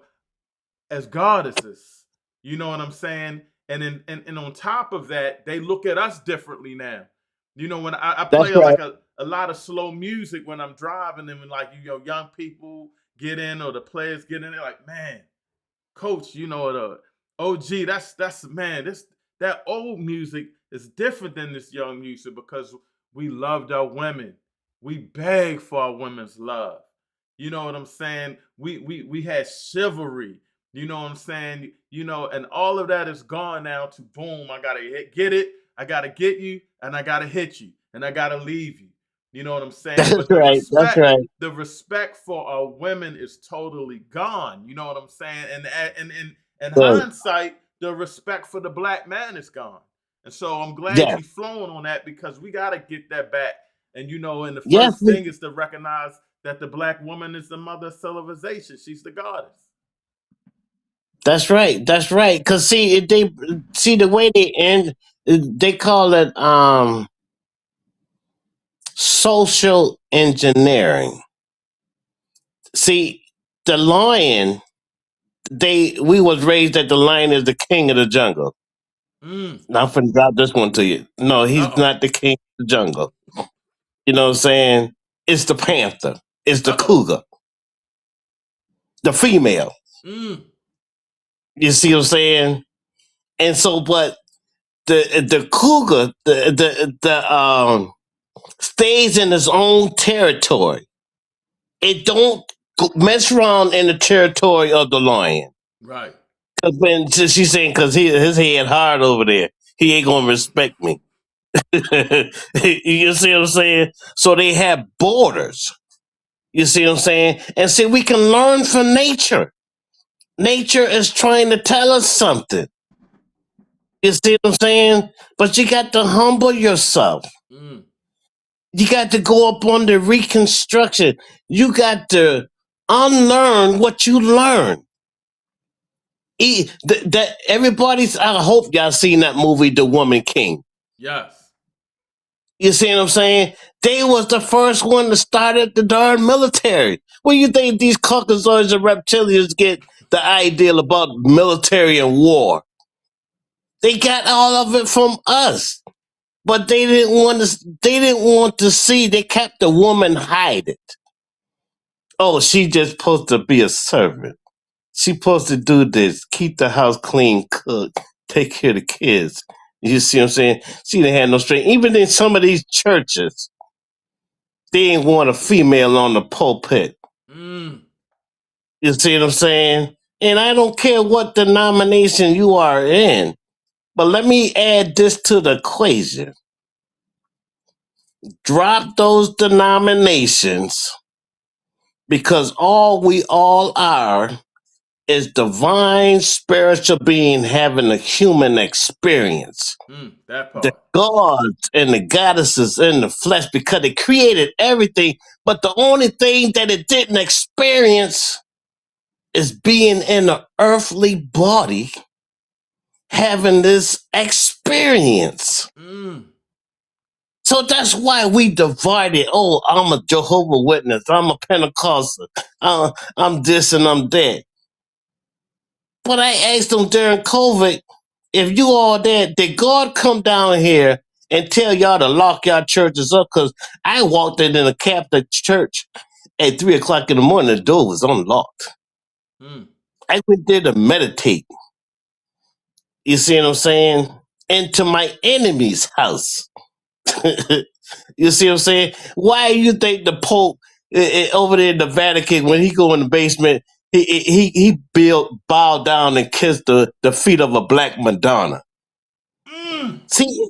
as goddesses. You know what I'm saying? And on top of that, they look at us differently now. When I play like a lot of slow music when I'm driving, and when young people get in or the players get in, they're like, man, coach, the OG, that's man, that old music is different than this young music because we loved our women. We begged for our women's love. You know what I'm saying? We had chivalry. You know what I'm saying? And all of that is gone now to boom, I gotta get it, I gotta get you, and I gotta hit you, and I gotta leave you. You know what I'm saying? That's right. That's right. The respect for our women is totally gone. You know what I'm saying? And in hindsight, the respect for the black man is gone. And so I'm glad you're flowing on that because we gotta get that back. And and the first thing is to recognize that the black woman is the mother of civilization. She's the goddess. That's right. That's right. Cause see, the way they end, they call it social engineering. See, the lion, we was raised that the lion is the king of the jungle. Now I'm finna drop this one to you. No, he's not the king of the jungle. You know what I'm saying? It's the panther. It's the cougar. The female. You see what I'm saying? And so, but the cougar, the stays in its own territory. It don't mess around in the territory of the lion. Right. Cause when she's saying, cause his head hard over there, he ain't gonna respect me. You see what I'm saying? So they have borders. You see what I'm saying? And see, we can learn from nature. Nature is trying to tell us something. You see what I'm saying? But you got to humble yourself. You got to go up on the reconstruction. You got to unlearn what you learned. Everybody's. I hope y'all seen that movie, The Woman King. Yes. You see what I'm saying? They was the first one to start at the darn military. Where you think these Caucasoids and reptilians get the idea about military and war? They got all of it from us, but they didn't want to. They didn't want to see. They kept the woman hide it. Oh, she just supposed to be a servant. She supposed to do this, keep the house clean, cook, take care of the kids. You see what I'm saying? She didn't have no strength. Even in some of these churches, they ain't want a female on the pulpit. You see what I'm saying? And I don't care what denomination you are in, but let me add this to the equation. Drop those denominations because all we all are is divine spiritual being having a human experience. That The part. gods and the goddesses in the flesh because it created everything, but the only thing that it didn't experience is being in an earthly body having this experience. So that's why we divided. Oh, I'm a Jehovah Witness. I'm a Pentecostal. I'm this and I'm that. But I asked them during COVID, if you all there, did God come down here and tell y'all to lock y'all churches up? Because I walked in a Catholic church at 3 o'clock in the morning. The door was unlocked. I went there to meditate. You see what I'm saying? Into my enemy's house. You see what I'm saying? Why do you think the Pope over there in the Vatican, when he go in the basement, he bowed down and kissed the feet of a black Madonna? See,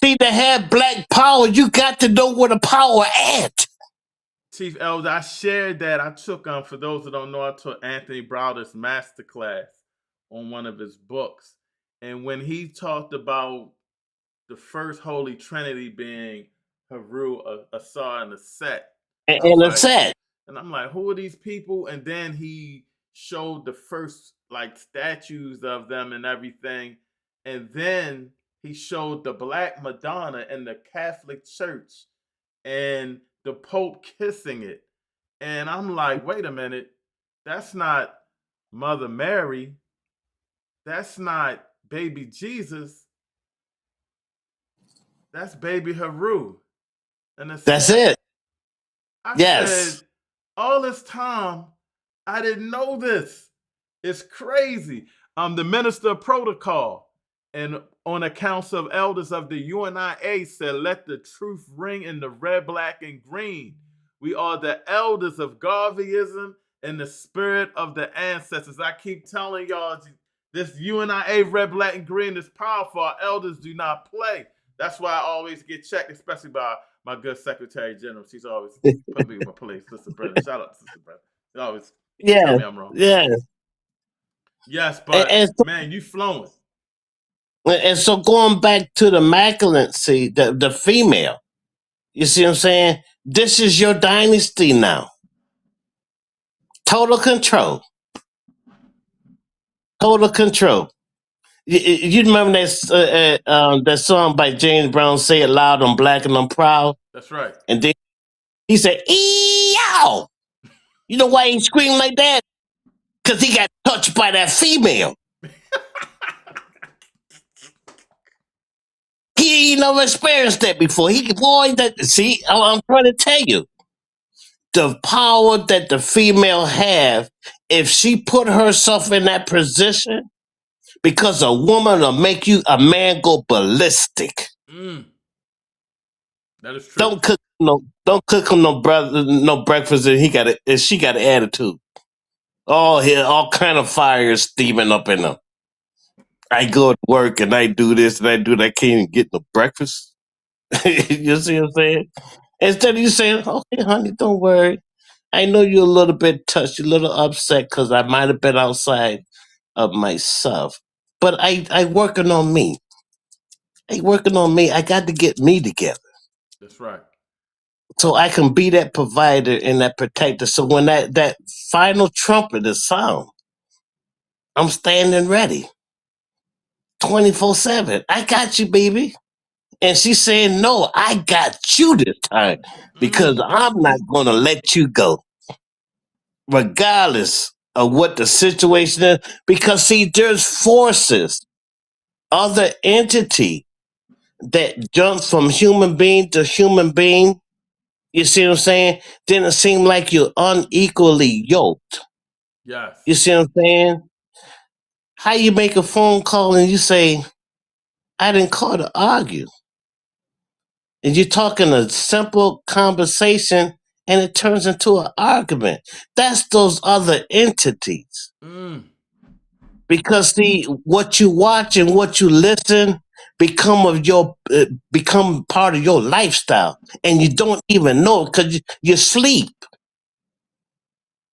to have black power, you got to know where the power at. Chief Elder, I shared that. I took for those that don't know, I took Anthony Browder's masterclass on one of his books. And when he talked about the first Holy Trinity being Haru, Asar, and Set, And it's sad. and I'm like, who are these people? And then he showed the first like statues of them and everything. And then he showed the Black Madonna in the Catholic Church and the Pope kissing it. And I'm like, wait a minute, that's not Mother Mary. That's not baby Jesus. That's baby Haru. And that's it. I Yes. said, all this time, I didn't know this. It's crazy. I'm the minister of protocol. And on accounts of elders of the UNIA said, let the truth ring in the red, black, and green. We are the elders of Garveyism and the spirit of the ancestors. I keep telling y'all, this UNIA red, black, and green is powerful. Our elders do not play. That's why I always get checked, especially by my good Secretary General. She's always put me in my place. Sister Brenda. Shout out to Sister Brenda. She always tell me I'm wrong. Yeah. Yes, but man, you flowing. And so going back to the masculinity, the female, you see what I'm saying? This is your dynasty now. Total control. Total control. You remember that song by James Brown, Say It Loud, I'm Black and I'm Proud? That's right. And then he said, "Eeyow!" You know why he screamed like that? Because he got touched by that female. He ain't never experienced that before. I'm trying to tell you. The power that the female have, if she put herself in that position, because a woman will make a man go ballistic. That is true. Don't cook him no breakfast, and she got an attitude. All kind of fire is steaming up in them. I go to work and I do this and I do that. I can't even get no breakfast. You see what I'm saying? Instead of you saying, "Okay, honey, don't worry. I know you're a little bit touched, you're a little upset because I might have been outside of myself. But I working on me. I working on me. I got to get me together. That's right. So I can be that provider and that protector. So when that final trumpet is sound, I'm standing ready. 24/7. I got you, baby. And she's saying, no, I got you this time because I'm not going to let you go. Regardless of what the situation is. Because, see, there's forces, other entity that jumps from human being to human being. You see what I'm saying? Then it seems like you're unequally yoked. Yes. You see what I'm saying? How you make a phone call and you say, I didn't call to argue. And you're talking a simple conversation and it turns into an argument. That's those other entities. Because see, what you watch and what you listen become part of your lifestyle, and you don't even know it because you sleep.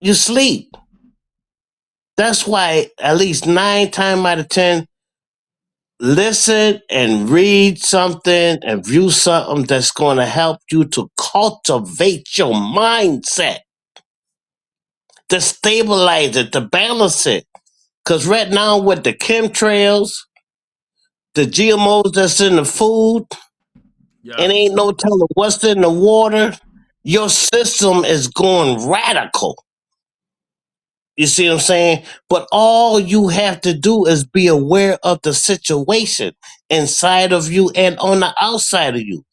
You sleep. That's why at least 9 times out of 10, listen and read something and view something that's going to help you to cultivate your mindset, to stabilize it, to balance it. Because right now, with the chemtrails, the GMOs that's in the food, and Yes. ain't no telling what's in the water, your system is going radical. You see what I'm saying? But all you have to do is be aware of the situation inside of you and on the outside of you.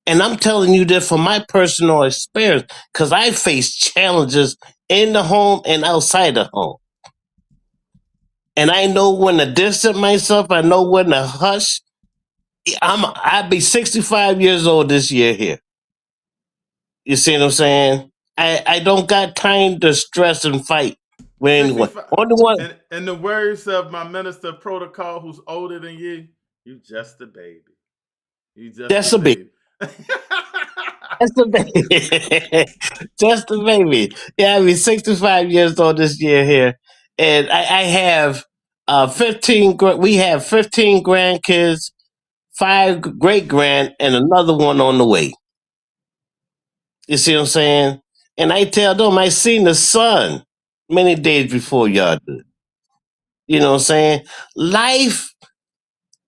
And I'm telling you this from my personal experience because I face challenges in the home and outside the home. And I know when to distance myself, I know when to hush. I'll be 65 years old this year here. You see what I'm saying? I don't got time to stress and fight with anyone. 65. Only one. And in the words of my minister of protocol, who's older than you just a baby. You just a That's a baby. baby. That's a baby. Just a baby. Yeah, I mean, 65 years old this year here. And I have 15, we have 15 grandkids, 5 great grand, and another one on the way. You see what I'm saying? And I tell them I seen the sun many days before y'all did. You know what I'm saying? Life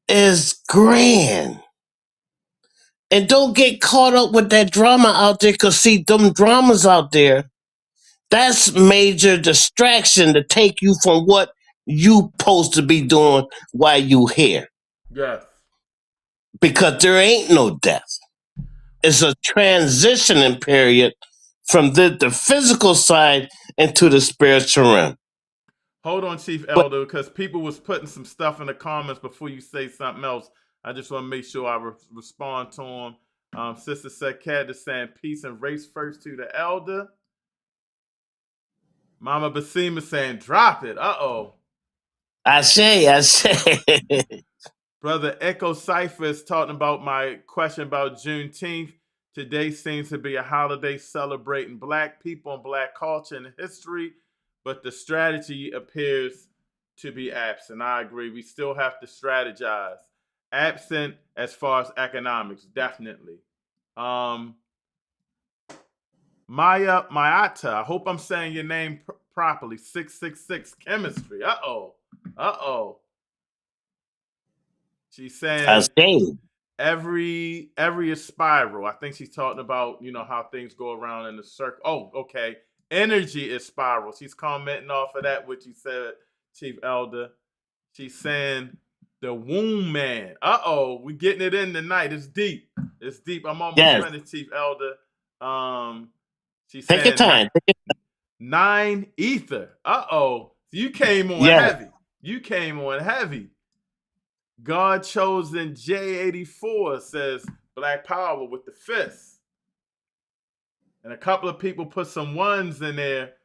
is grand. And don't get caught up with that drama out there, because see, them dramas out there, that's major distraction to take you from what you supposed to be doing while you here. Yes. Because there ain't no death. It's a transitioning period from the physical side into the spiritual realm. Hold on, Chief But Elder, because people was putting some stuff in the comments before you say something else. I just want to make sure I respond to them. Sister Sakat is saying peace and race first to the elder. Mama Basima saying drop it. Uh-oh. I say. Brother Echo Cypher is talking about my question about Juneteenth. Today seems to be a holiday celebrating Black people and Black culture and history, but the strategy appears to be absent. I agree. We still have to strategize. Absent as far as economics, definitely. Maya Mayata, I hope I'm saying your name properly. 666 chemistry. Uh-oh. She's I saying say. every is spiral. I think she's talking about, how things go around in the circle. Oh, okay. Energy is spiral. She's commenting off of that, what you said, Chief Elder. She's saying the womb man. Uh-oh, we getting it in tonight. It's deep. I'm almost Yes. finished, Chief Elder. She's Take your saying time. 9 ether. Uh-oh. You came on Yes. heavy. God chosen J84 says Black Power with the fist. And a couple of people put some ones in there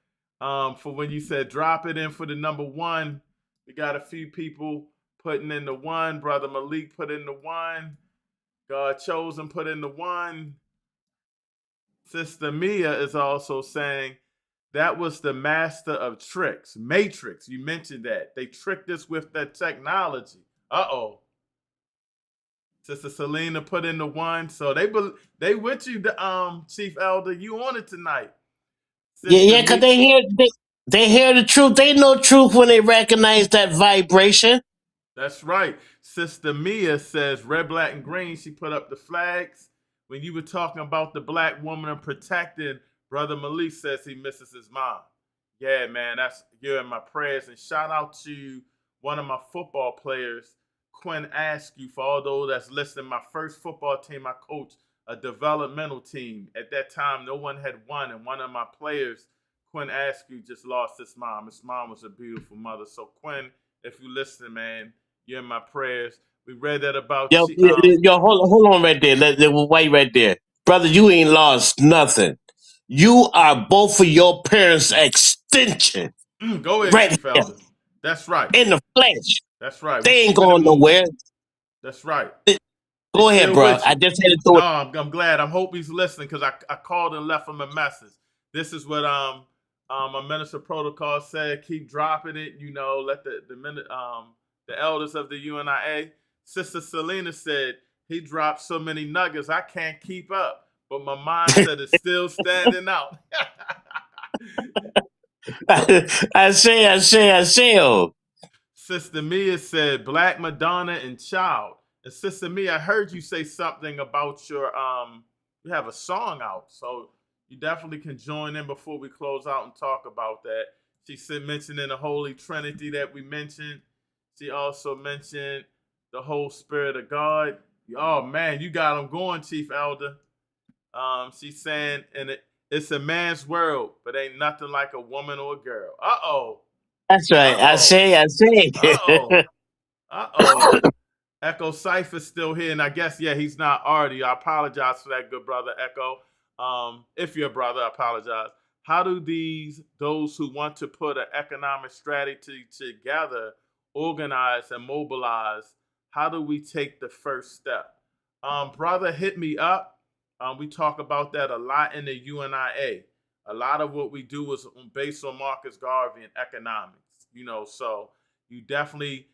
for when you said drop it in for the number 1. We got a few people putting in the 1. Brother Malik put in the 1. God chosen put in the 1. Sister Mia is also saying that was the master of tricks. Matrix, you mentioned that. They tricked us with that technology. Uh-oh. Sister Selena put in the 1. So they with you, Chief Elder. You on it tonight. Yeah, because they hear the truth. They know truth when they recognize that vibration. That's right. Sister Mia says red, black, and green. She put up the flags. When you were talking about the Black woman and protecting, Brother Malik says he misses his mom. Yeah, man, you're in my prayers. And shout out to one of my football players, Quinn Askew, for all those that's listening. My first football team, I coached a developmental team. At that time, no one had won, and one of my players, Quinn Askew, just lost his mom. His mom was a beautiful mother. So, Quinn, if you listen, man, you're in my prayers. We read that about Yo, hold on right there. Wait right there. Brother, you ain't lost nothing. You are both of your parents' extension. Go ahead, Right Chief here. Elder. That's right. in the flesh. That's right. We They ain't keeping it going moving. nowhere. That's right. They Go ahead, still bro. with I you. just had to throw No, it. I'm glad. I hope he's listening because I called and left him a message. This is what my minister protocol said. Keep dropping it. You know, let the elders of the UNIA. Sister Selena said he dropped so many nuggets I can't keep up, but my mindset is still standing out. I say. Oh. Sister Mia said Black Madonna and Child. And Sister Mia, I heard you say something about you have a song out. So you definitely can join in before we close out and talk about that. She said mentioning the Holy Trinity that we mentioned. She also mentioned the whole Spirit of God. Oh man, you got them going, Chief Elder. She's saying, it's a man's world, but ain't nothing like a woman or a girl. Uh-oh. That's right. I Uh-oh. say. Uh-oh. Uh-oh. Echo Cypher's still here, and I guess, yeah, he's not already. I apologize for that, good brother, Echo. If you're a brother, I apologize. How do those who want to put an economic strategy together, organize and mobilize? How do we take the first step? Brother, hit me up. We talk about that a lot in the UNIA. A lot of what we do is based on Marcus Garvey and economics. So you definitely.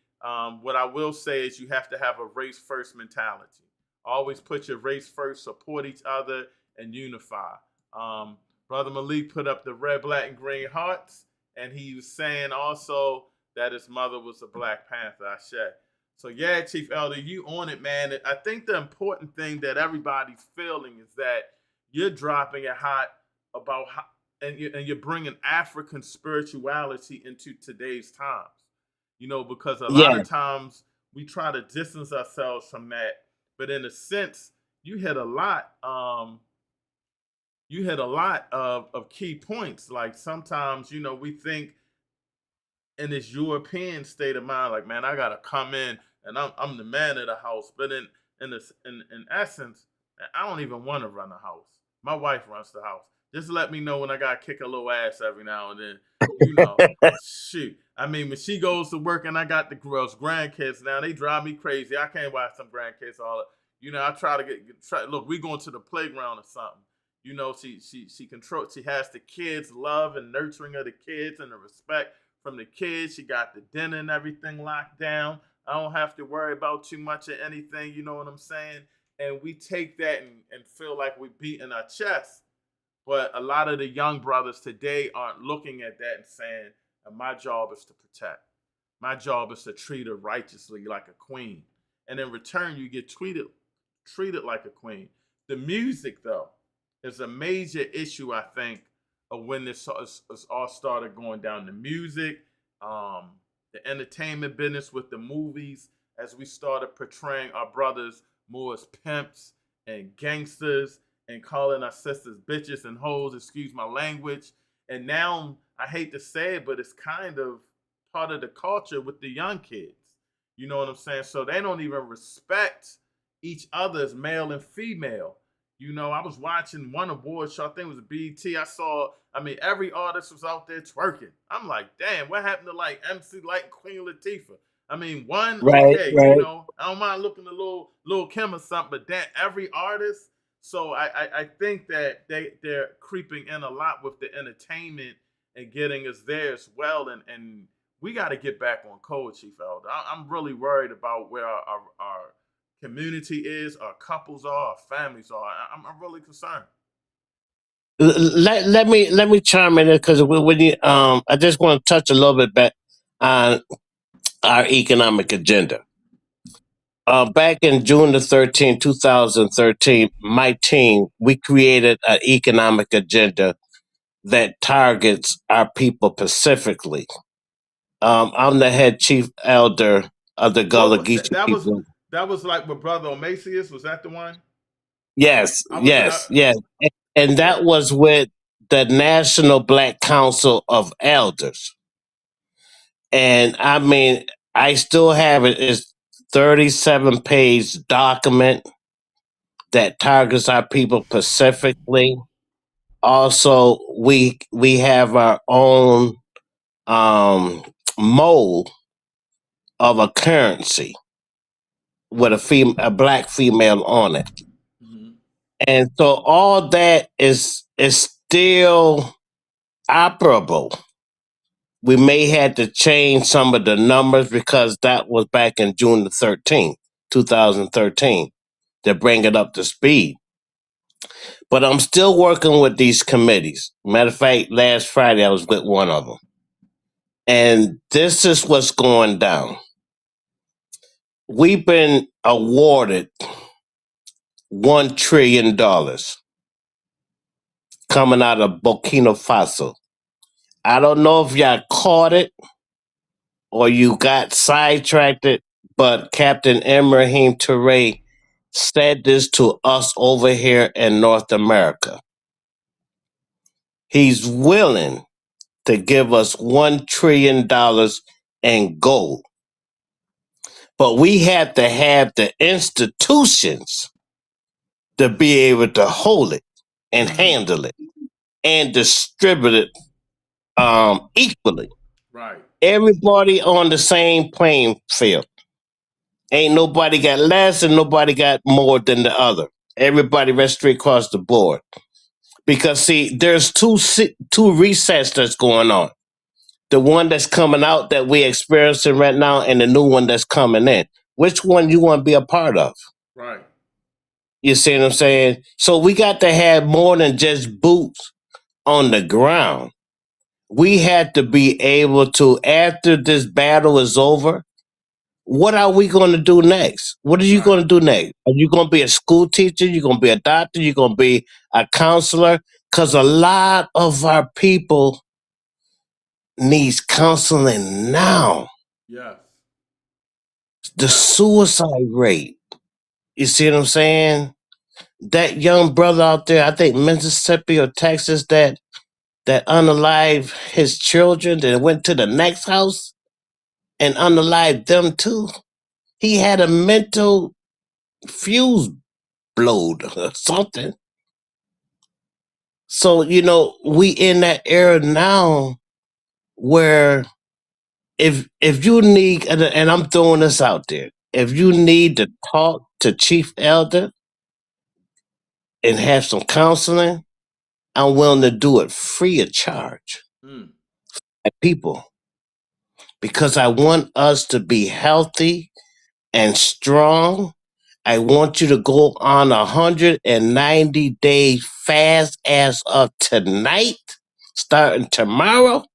What I will say is you have to have a race first mentality. Always put your race first, support each other, and unify. Brother Malik put up the red, black, and green hearts, and he was saying also that his mother was a Black Panther. I said. So yeah, Chief Elder, you on it, man. I think the important thing that everybody's feeling is that you're dropping it hot about how, and you're bringing African spirituality into today's times. Because a lot Yeah. of times we try to distance ourselves from that, but in a sense, you hit a lot. You hit a lot of key points. Like sometimes, we think in this European state of mind, like, man, I gotta come in and I'm the man of the house. But in essence, I don't even want to run the house. My wife runs the house. Just let me know when I gotta kick a little ass every now and then. Shoot. I mean, when she goes to work and I got the girls, grandkids now, they drive me crazy. I can't watch some grandkids all. I try to look. We going to the playground or something. She controls. She has the kids' love and nurturing of the kids and the respect from the kids. She got the dinner and everything locked down. I don't have to worry about too much of anything. You know what I'm saying? And we take that and feel like we're beating our chest. But a lot of the young brothers today aren't looking at that and saying, my job is to protect. My job is to treat her righteously like a queen. And in return, you get treated like a queen. The music, though, is a major issue, I think, of when this all started going down. The music, the entertainment business with the movies, as we started portraying our brothers more as pimps and gangsters and calling our sisters bitches and hoes, excuse my language. And now, I hate to say it, but it's kind of part of the culture with the young kids. You know what I'm saying? So they don't even respect each other as male and female. I was watching one award show, I think it was BET. Every artist was out there twerking. I'm like, damn, what happened to like MC Light and Queen Latifah? Right. Okay, Right. I don't mind looking at Lil Kim or something, but that every artist. So I think that they're creeping in a lot with the entertainment and getting us there as well. And we got to get back on code, Chief Elder. I'm really worried about where our community is, our couples are, our families are. I'm really concerned. Let me chime in because when you I just want to touch a little bit back on our economic agenda. Back in June the 13th, 2013, my team, we created an economic agenda that targets our people specifically. I'm the head chief elder of the What Gullah was that? Geechee people. That was like with Brother Omacius. Was that the one? Yes, I was. yes. And Yeah. that was with the National Black Council of Elders. And I still have it. It's 37-page document that targets our people specifically. Also, we have our own mold of a currency with a black female on it. Mm-hmm. And so all that is still operable. We may have to change some of the numbers because that was back in June the 13th, 2013, to bring it up to speed. But I'm still working with these committees. Matter of fact, last Friday I was with one of them. And this is what's going down. We've been awarded $1 trillion coming out of Burkina Faso. I don't know if y'all caught it or you got sidetracked, but Captain Ibrahim Touré said this to us over here in North America. He's willing to give us $1 trillion in gold. But we have to have the institutions to be able to hold it and handle it and distribute it equally. Right. Everybody on the same playing field. Ain't nobody got less and nobody got more than the other. Everybody rests straight across the board. Because see, there's two resets that's going on. The one that's coming out that we're experiencing right now and the new one that's coming in. Which one you want to be a part of? Right. You see what I'm saying? So we got to have more than just boots on the ground. We had to be able to, after this battle is over, what are we going to do next? What are you Right. going to do next? Are you going to be a school teacher? You're going to be a doctor? You're going to be a counselor? Because a lot of our people needs counseling now. Yes. The Yes. suicide rate. You see what I'm saying? That young brother out there, I think Mississippi or Texas, that unalived his children, that went to the next house and unalived them too. He had a mental fuse blowed or something. So, we in that era now where if you need, and I'm throwing this out there, if you need to talk to Chief Elder and have some counseling, I'm willing to do it free of charge at people because I want us to be healthy and strong. I want you to go on 190-day fast as of tonight, starting tomorrow.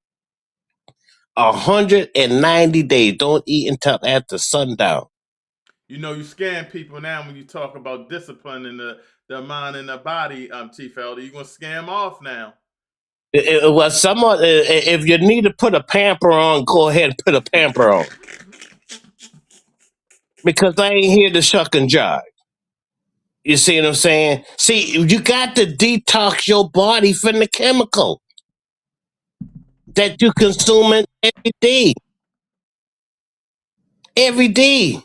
190 days. Don't eat until after sundown. You scam people now when you talk about discipline and the mind and the body, Chief Elder. You're going to scam off now. Well, someone, if you need to put a pamper on, go ahead and put a pamper on. Because I ain't here to shuck and jive. You see what I'm saying? See, you got to detox your body from the chemical that you consuming every day. Every day.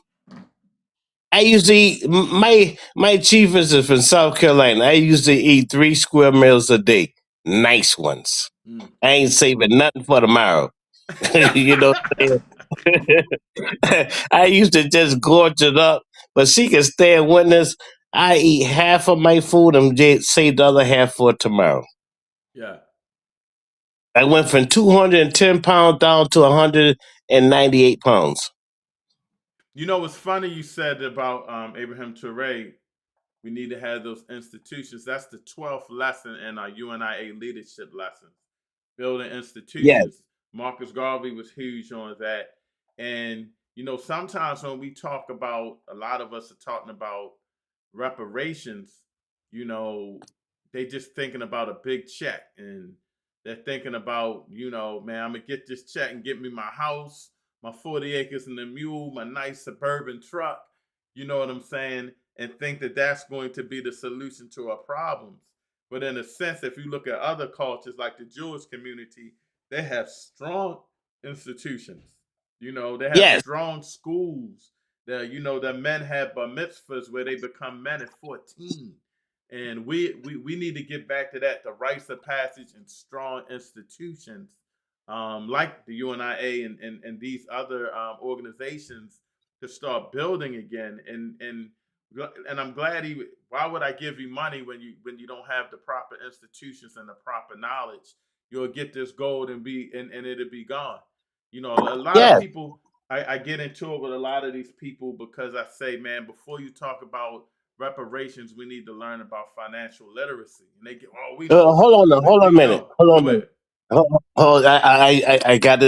I usually my chief is from South Carolina. I usually eat 3 square meals a day. Nice ones. I ain't saving nothing for tomorrow. You know what I'm saying? I used to just gorge it up, but she can stay and witness. I eat half of my food and save the other half for tomorrow. Yeah. I went from 210 pounds down to 198 pounds. It's funny you said about Abraham Touré. We need to have those institutions. That's the 12th lesson in our UNIA leadership lessons. Building Yes. institutions. Marcus Garvey was huge on that. And, sometimes when we talk about, a lot of us are talking about reparations, they just thinking about a big check. And they're thinking about, man, I'm going to get this check and get me my house, my 40 acres and a mule, my nice suburban truck. You know what I'm saying? And think that that's going to be the solution to our problems. But in a sense, if you look at other cultures like the Jewish community, they have strong institutions. They have Yes. strong schools. The men have bar mitzvahs where they become men at 14. And we need to get back to that, the rites of passage and strong institutions like the UNIA and these other organizations to start building again. And I'm glad he. Why would I give you money when you don't have the proper institutions and the proper knowledge? You'll get this gold and it'll be gone. A lot of Yeah. people. I get into it with a lot of these people because I say, man, before you talk about reparations, we need to learn about financial literacy. And they get, oh, we don't. Hold on a minute. No, Hold on a go minute. ahead.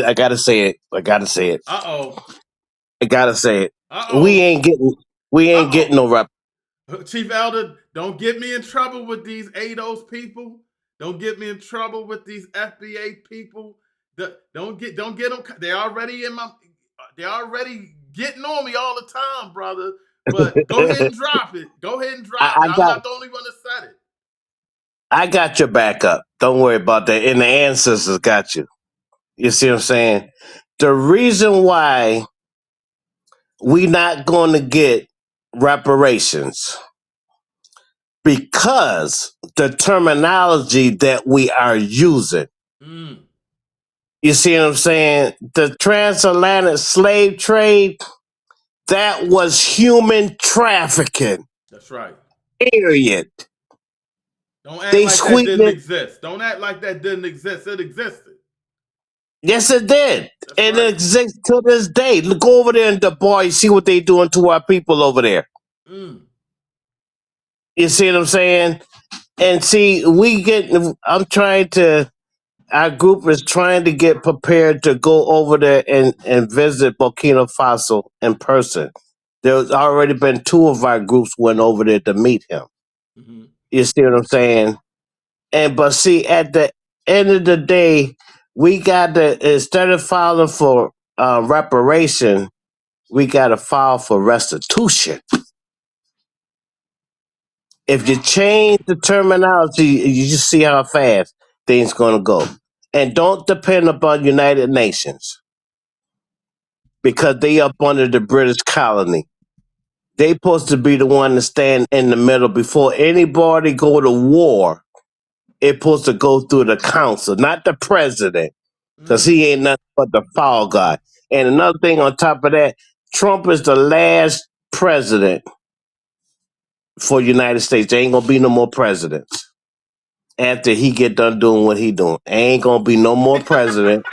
I gotta say it. I gotta say it. Uh oh. I gotta say it. Uh We oh. ain't getting. We Uh ain't getting oh. no rep. Chief Elder, don't get me in trouble with these ADOS people. Don't get me in trouble with these FBA people. Don't get them. They're already in my. They're already getting on me all the time, brother. But go ahead and drop it. Go ahead and drop I it. I'm got. not the only one that said it. I got your backup. Don't worry about that. And the ancestors got you. You see what I'm saying? The reason why we not going to get reparations because the terminology that we are using. Mm, You see what I'm saying? The transatlantic slave trade, that was human trafficking. that's right. Period. Don't act They like that sweetened didn't it. exist. Don't act like that didn't exist. It existed. Yes, it did. That's And it right. exists to this day. Go over there in Du Bois, see what they doing to our people over there. Mm, You see what I'm saying? And see, our group is trying to get prepared to go over there and visit Burkina Faso in person. There's already been two of our groups went over there to meet him. mm-hmm. You see what I'm saying? But see, at the end of the day, we got to, instead of filing for reparation, we got to file for restitution. If you change the terminology, you just see how fast things going to go. And don't depend upon United Nations because they up under the British colony. They supposed to be the one to stand in the middle before anybody go to war. It's supposed to go through the council, not the president, because Mm. he ain't nothing but the fall guy. And another thing on top of that, Trump is the last president for United States. There ain't gonna be no more presidents after he get done doing what he doing. Ain't gonna be no more president.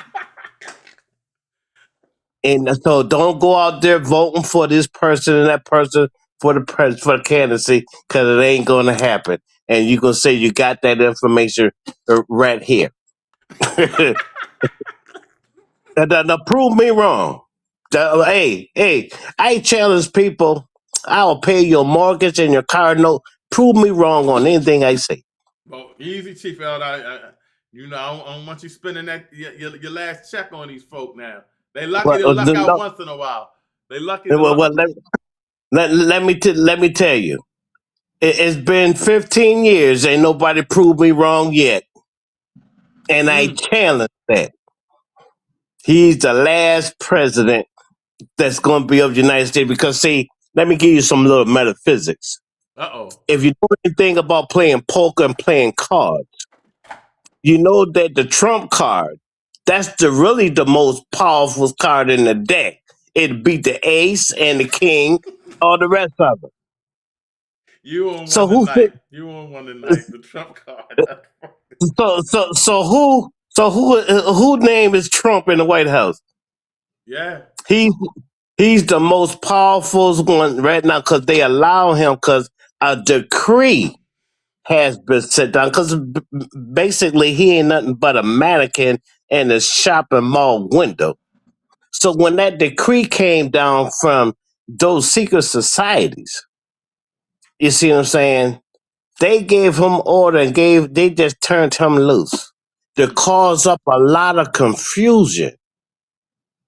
And so don't go out there voting for this person and that person for for the candidacy because it ain't gonna happen. And you gonna say you got that information right here. Now prove me wrong. Hey, I challenge people. I'll pay your mortgage and your car note. Prove me wrong on anything I say. Well, easy, Chief Elder. I don't want you spending your last check on these folk now. They lucky But to luck out once in a while. They lucky to well, luck. let me tell you. It's been 15 years. Ain't nobody proved me wrong yet. And I Mm. challenge that. He's the last president that's going to be of the United States. Because, see, let me give you some little metaphysics. Uh-oh. If you know anything about playing poker and playing cards, you know that the trump card, that's really the most powerful card in the deck. It beat the ace and the king, all the rest of them. You on So one who tonight. You on one tonight. The Trump card. who name is Trump in the White House? Yeah. He he's the most powerful one right now because they allow him because a decree has been set down because basically he ain't nothing but a mannequin in a shopping mall window. So when that decree came down from those secret societies, you see what I'm saying? They gave him order and they just turned him loose to cause up a lot of confusion.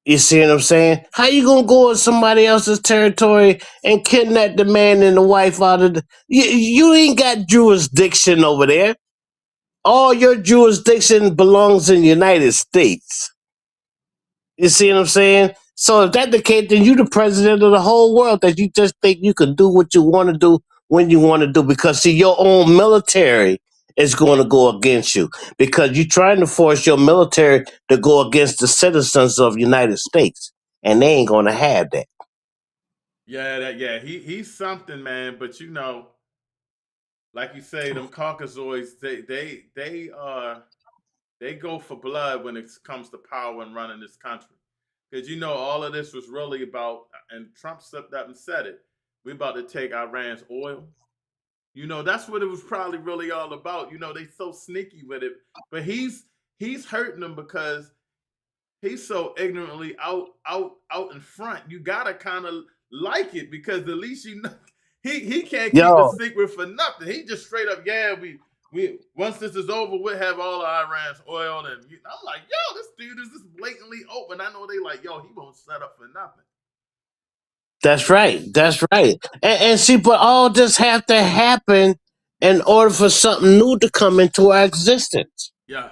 You see what I'm saying? How you gonna go in somebody else's territory and kidnap the man and the wife out of the? You ain't got jurisdiction over there. All your jurisdiction belongs in the United States. You see what I'm saying? So if that's the case, then you the president of the whole world. That you just think you can do what you want to do when you want to do. Because see, your own military is going to go against you because you're trying to force your military to go against the citizens of the United States, and they ain't going to have that. Yeah, he's something, man. But like you say, them Caucasoids, they go for blood when it comes to power and running this country. Because all of this was really about, and Trump stepped up and said it. We about to take Iran's oil. That's what it was probably really all about. They so sneaky with it, but he's hurting them because he's so ignorantly out in front. You gotta kind of like it because at least he can't keep the Yo, secret for nothing. He just straight up, yeah, we once this is over, we'll have all of Iran's oil, and I'm like, yo, this dude is just blatantly open. I know they like, yo, he won't set up for nothing. that's right. That's right. And see, but all this have to happen in order for something new to come into our existence. Yes,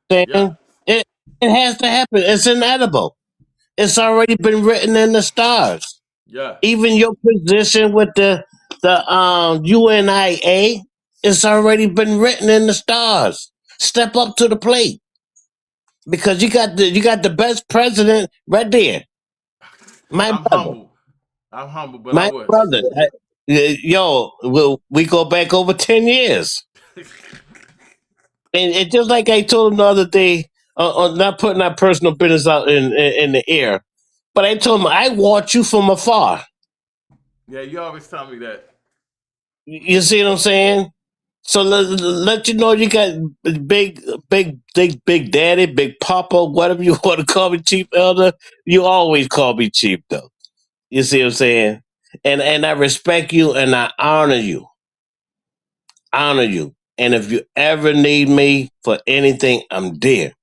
yes, Then it has to happen. It's inedible. It's already been written in the stars. yes. Even your position with the UNIA, it's already been written in the stars. Step up to the plate because you got the best president right there. My I'm brother, humble. I'm humble, but I my wish. brother. Yo, we go back over 10 years, and just like I told him the other day, on not putting our personal business out in the air, but I told him I watch you from afar. Yeah, you always tell me that. You see what I'm saying? So let you know you got big daddy, big papa, whatever you want to call me, chief elder. You always call me chief though. You see what I'm saying? And I respect you and I honor you. Honor you. And if you ever need me for anything, I'm there.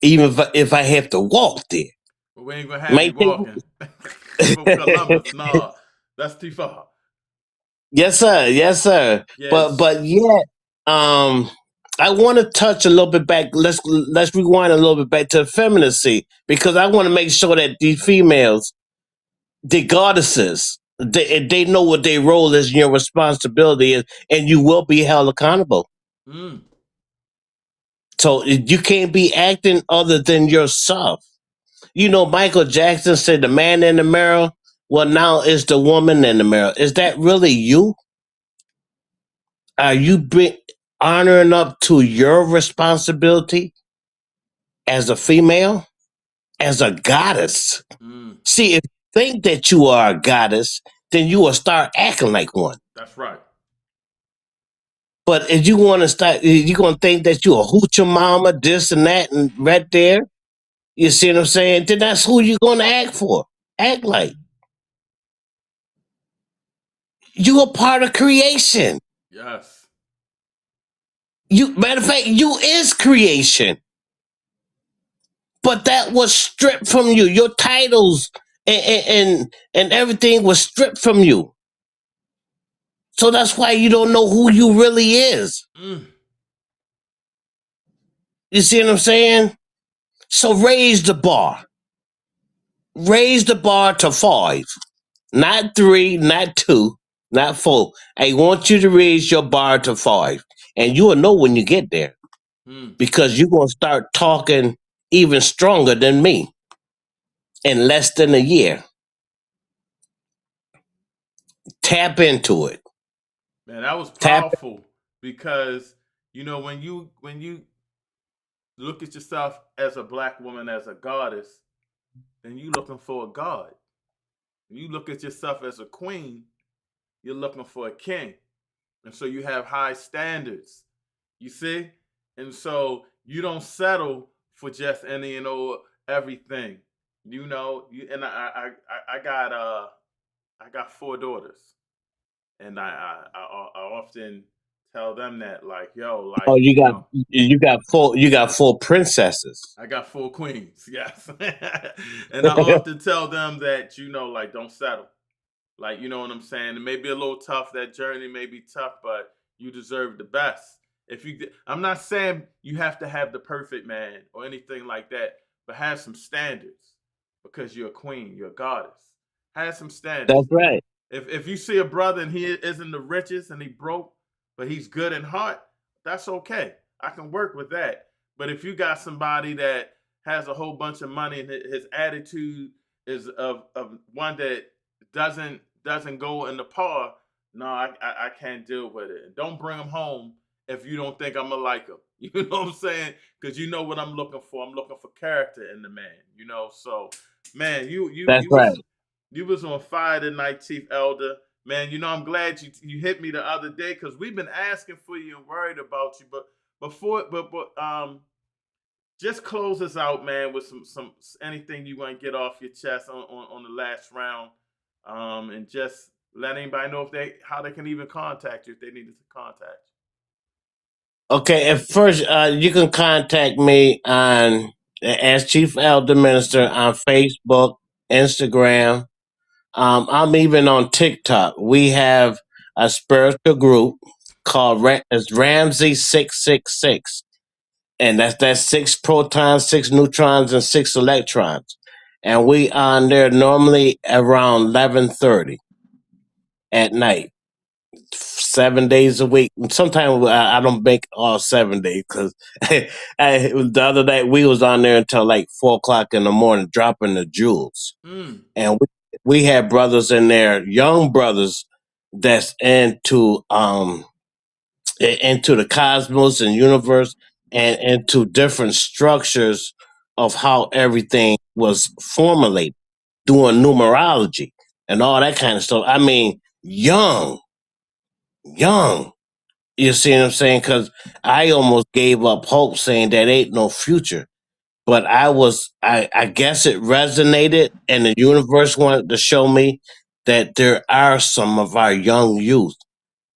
Even if I have to walk there. But we ain't gonna have you Might take walking from Columbus. No, that's too far. Yes, sir. Yes, sir. But Yes. but yet, I want to touch a little bit back. Let's rewind a little bit back to femininity because I want to make sure that these females, the goddesses, they know what their role is and your responsibility is, and you will be held accountable. Mm. So you can't be acting other than yourself. Michael Jackson said, "The man in the mirror." Well, now it's the woman in the mirror. Is that really you? Are you honoring up to your responsibility as a female, as a goddess? Mm. See, if you think that you are a goddess, then you will start acting like one. That's right. But if you want to start, you're going to think that you're a hoochie mama, this and that, and right there, you see what I'm saying? Then that's who you're going to act for. Act like. You are part of creation. Yes. Matter of fact, you is creation. But that was stripped from you. Your titles and everything was stripped from you. So that's why you don't know who you really is. Mm. You see what I'm saying? So raise the bar. Raise the bar to 5. Not 3, not 2, not 4. I want you to raise your bar to 5. And you will know when you get there. Mm. Because you're going to start talking even stronger than me in less than a year. Tap into it. Man, that was Tap. powerful because when you look at yourself as a black woman, as a goddess, then you looking for a god. When you look at yourself as a queen, you're looking for a king. And so you have high standards. You see? And so you don't settle for just any everything. And I got 4 daughters. And I often tell them that, like, yo, Oh, like, you got 4 princesses. I got 4 queens, yes. And I often tell them that, like, don't settle. Like, you know what I'm saying? It may be a little tough. That journey may be tough, but you deserve the best. I'm not saying you have to have the perfect man or anything like that, but have some standards because you're a queen, you're a goddess. Have some standards. That's right. If you see a brother and he isn't the richest and he broke, but he's good in heart, that's okay. I can work with that. But if you got somebody that has a whole bunch of money and his attitude is of one that doesn't go in the par, no, I can't deal with it. And don't bring him home if you don't think I'm gonna like him. You know what I'm saying? Because you know what I'm looking for. I'm looking for character in the man. You know, so man, That's right. you was on fire tonight, Chief Elder. Man, you know I'm glad you hit me the other day because we've been asking for you and worried about you. But just close us out, man, with some anything you want to get off your chest on the last round, and just let anybody know how they can even contact you if they needed to contact Okay, at first, you can contact me on as Chief Elder Minister on Facebook, Instagram. I'm even on TikTok. We have a spiritual group called it's Ramsey 666, and that's 6 protons, 6 neutrons, and 6 electrons. And we on there normally around 11:30 at night. 7 days a week. Sometimes I don't make all 7 days because the other night we was on there until like 4 o'clock in the morning dropping the jewels, you. and we had brothers in there, young brothers that's into the cosmos and universe and into different structures of how everything was formulated, doing numerology and all that kind of stuff. I mean, young. You see what I'm saying? Because I almost gave up hope saying that ain't no future. But I guess it resonated and the universe wanted to show me that there are some of our young youth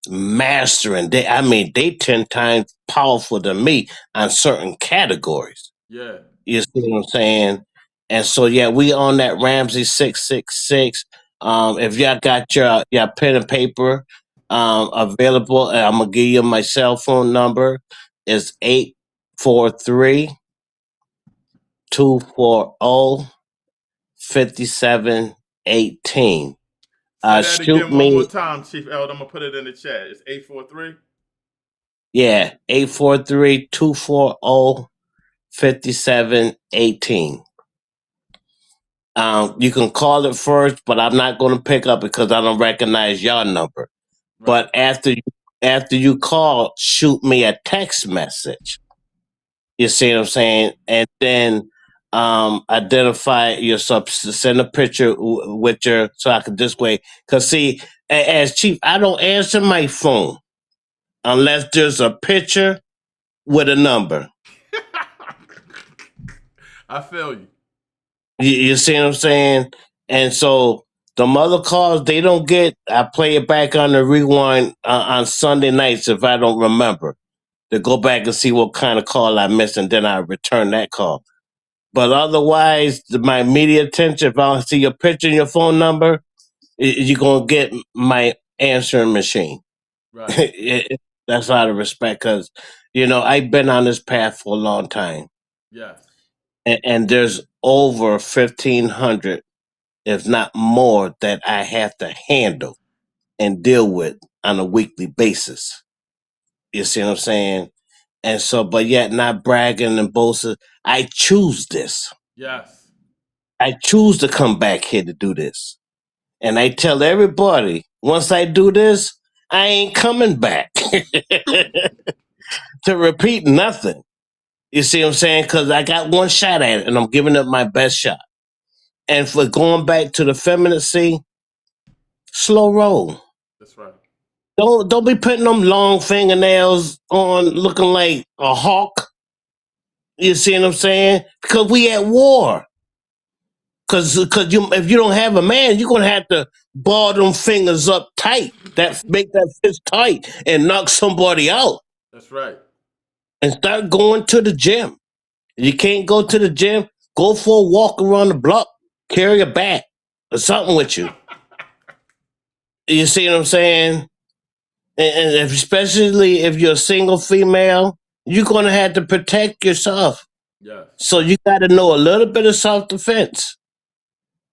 mastering. They 10 times powerful than me on certain categories. Yeah. You see what I'm saying? And so yeah, we on that Ramsey 666. If y'all got your pen and paper available, I'm gonna give you my cell phone number. It's 843-240-5718. Say that Shoot again one more me, time, Chief Elder. I'm gonna put it in the chat. It's 843. yeah, 843-240-5718. You can call it first, but I'm not going to pick up because I don't recognize your number. Right. But after you call, shoot me a text message. You see what I'm saying? And then identify yourself. Send a picture with your so I can this way. Cause see, as chief, I don't answer my phone unless there's a picture with a number. I feel you. You see what I'm saying? And so the mother calls, they don't get. I play it back on the rewind on Sunday nights if I don't remember to go back and see what kind of call I missed, and then I return that call. But otherwise, my immediate attention, if I see your picture and your phone number, you're gonna get my answering machine. Right. That's out of respect, because I've been on this path for a long time, Yes. and there's over 1,500, if not more, that I have to handle and deal with on a weekly basis. You see what I'm saying? And so, but yet not bragging and boasting. I choose this. Yes. I choose to come back here to do this. And I tell everybody, once I do this, I ain't coming back to repeat nothing. You see what I'm saying? Because I got one shot at it and I'm giving it my best shot. And for going back to the femininity, slow roll. That's right. Don't be putting them long fingernails on looking like a hawk. You see what I'm saying? Because we at war. Because if you don't have a man, you're gonna have to ball them fingers up tight. That make that fist tight and knock somebody out. That's right. And start going to the gym. If you can't go to the gym, go for a walk around the block. Carry a bat or something with you. You see what I'm saying? And especially if you're a single female, you're gonna have to protect yourself. Yes. So you got to know a little bit of self defense.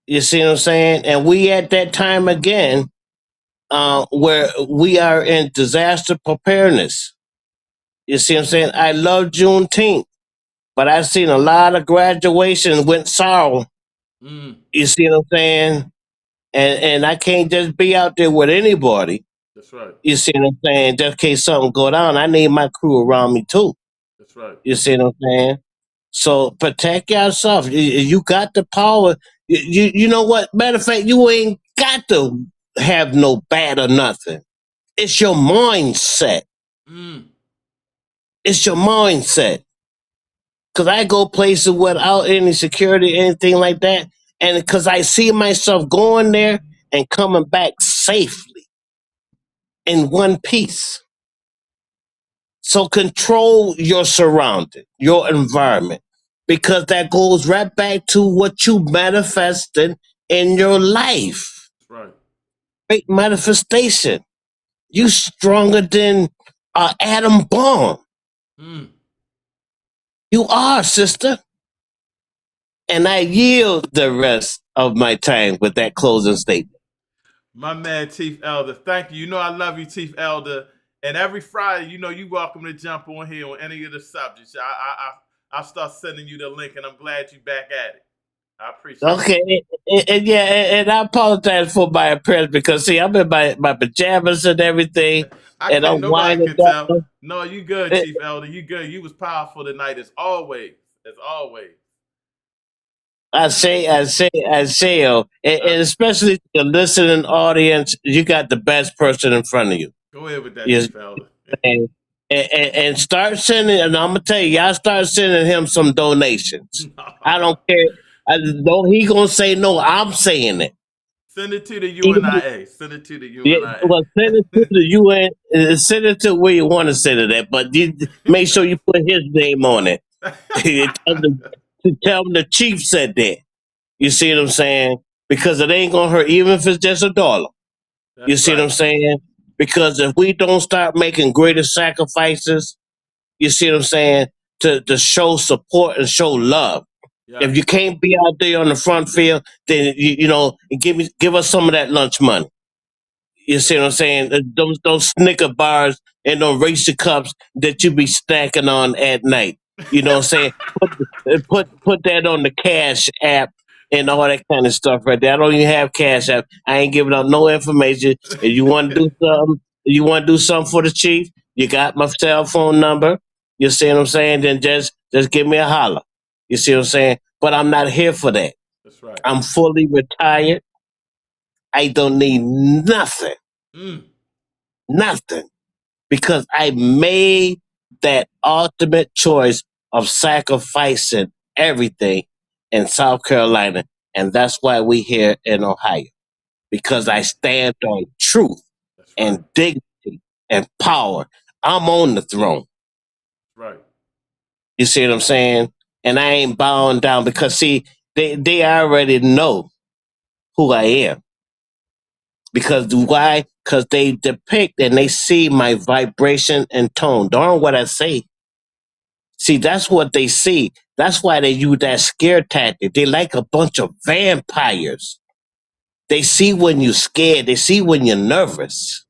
You see what I'm saying? And we at that time again, where we are in disaster preparedness. You see what I'm saying? I love Juneteenth, but I've seen a lot of graduations with sorrow. Mm, You see what I'm saying? And I can't just be out there with anybody. that's right. You see what I'm saying? Just in case something go down, I need my crew around me too. That's right. You see what I'm saying? So protect yourself. You got the power. You know what? Matter of fact, you ain't got to have no bad or nothing. It's your mindset. Mm, It's your mindset. Cause I go places without any security, anything like that, and cause I see myself going there and coming back safely in one piece. So control your surrounding, your environment, because that goes right back to what you manifested in your life. that's right. Great manifestation. You stronger than an atom bomb. Mm. You are, sister. And I yield the rest of my time with that closing statement. My man, Chief Elder. Thank you. You know I love you, Chief Elder. And every Friday, you know you welcome to jump on here on any of the subjects. I'll start sending you the link, and I'm glad you back at it. I appreciate Okay, yeah, and I apologize for my appearance because see, I'm in my pajamas and everything, it. I and I'm can't. Nobody winding can tell. down. No, you good, Eh, Chief Elder. You good. You was powerful tonight, as always. As always. and Uh, especially to the listening audience, you got the best person in front of you. Go ahead with that, You Chief Elder. and, and start sending, and I'm gonna tell you, y'all start sending him some donations. I don't care. I don't. He gonna say no. I'm saying it. Send it to the He UNIA. Send it to the Yeah, UNIA. well, send it to the UN. Send it to where you want to send it at, but you make sure you put his name on it. Tell him the chief said that. You see what I'm saying? Because it ain't gonna hurt, even if it's just $1. You That's see what I'm right. saying? Because if we don't start making greater sacrifices, you see what I'm saying, to show support and show love. Yeah. If you can't be out there on the front field, then give us some of that lunch money. You see what I'm saying? Those Snicker bars and those Racer cups that you be snacking on at night. You know what I'm saying? Put that on the Cash app and all that kind of stuff right there. I don't even have Cash app. I ain't giving out no information. If you want to do something, for the chief, you got my cell phone number. You see what I'm saying? Then just give me a holler. You see what I'm saying? But I'm not here for that. That's right. I'm fully retired. I don't need nothing. Mm, Nothing. Because I made that ultimate choice of sacrificing everything in South Carolina. And that's why we here in Ohio. Because I stand on truth that's right. and dignity and power. I'm on the throne. Right. You see what I'm saying? And I ain't bowing down because see, they already know who I am. Because why? Because they depict and they see my vibration and tone. Darn what I say. See, that's what they see. That's why they use that scare tactic. They like a bunch of vampires. They see when you're scared. They see when you're nervous.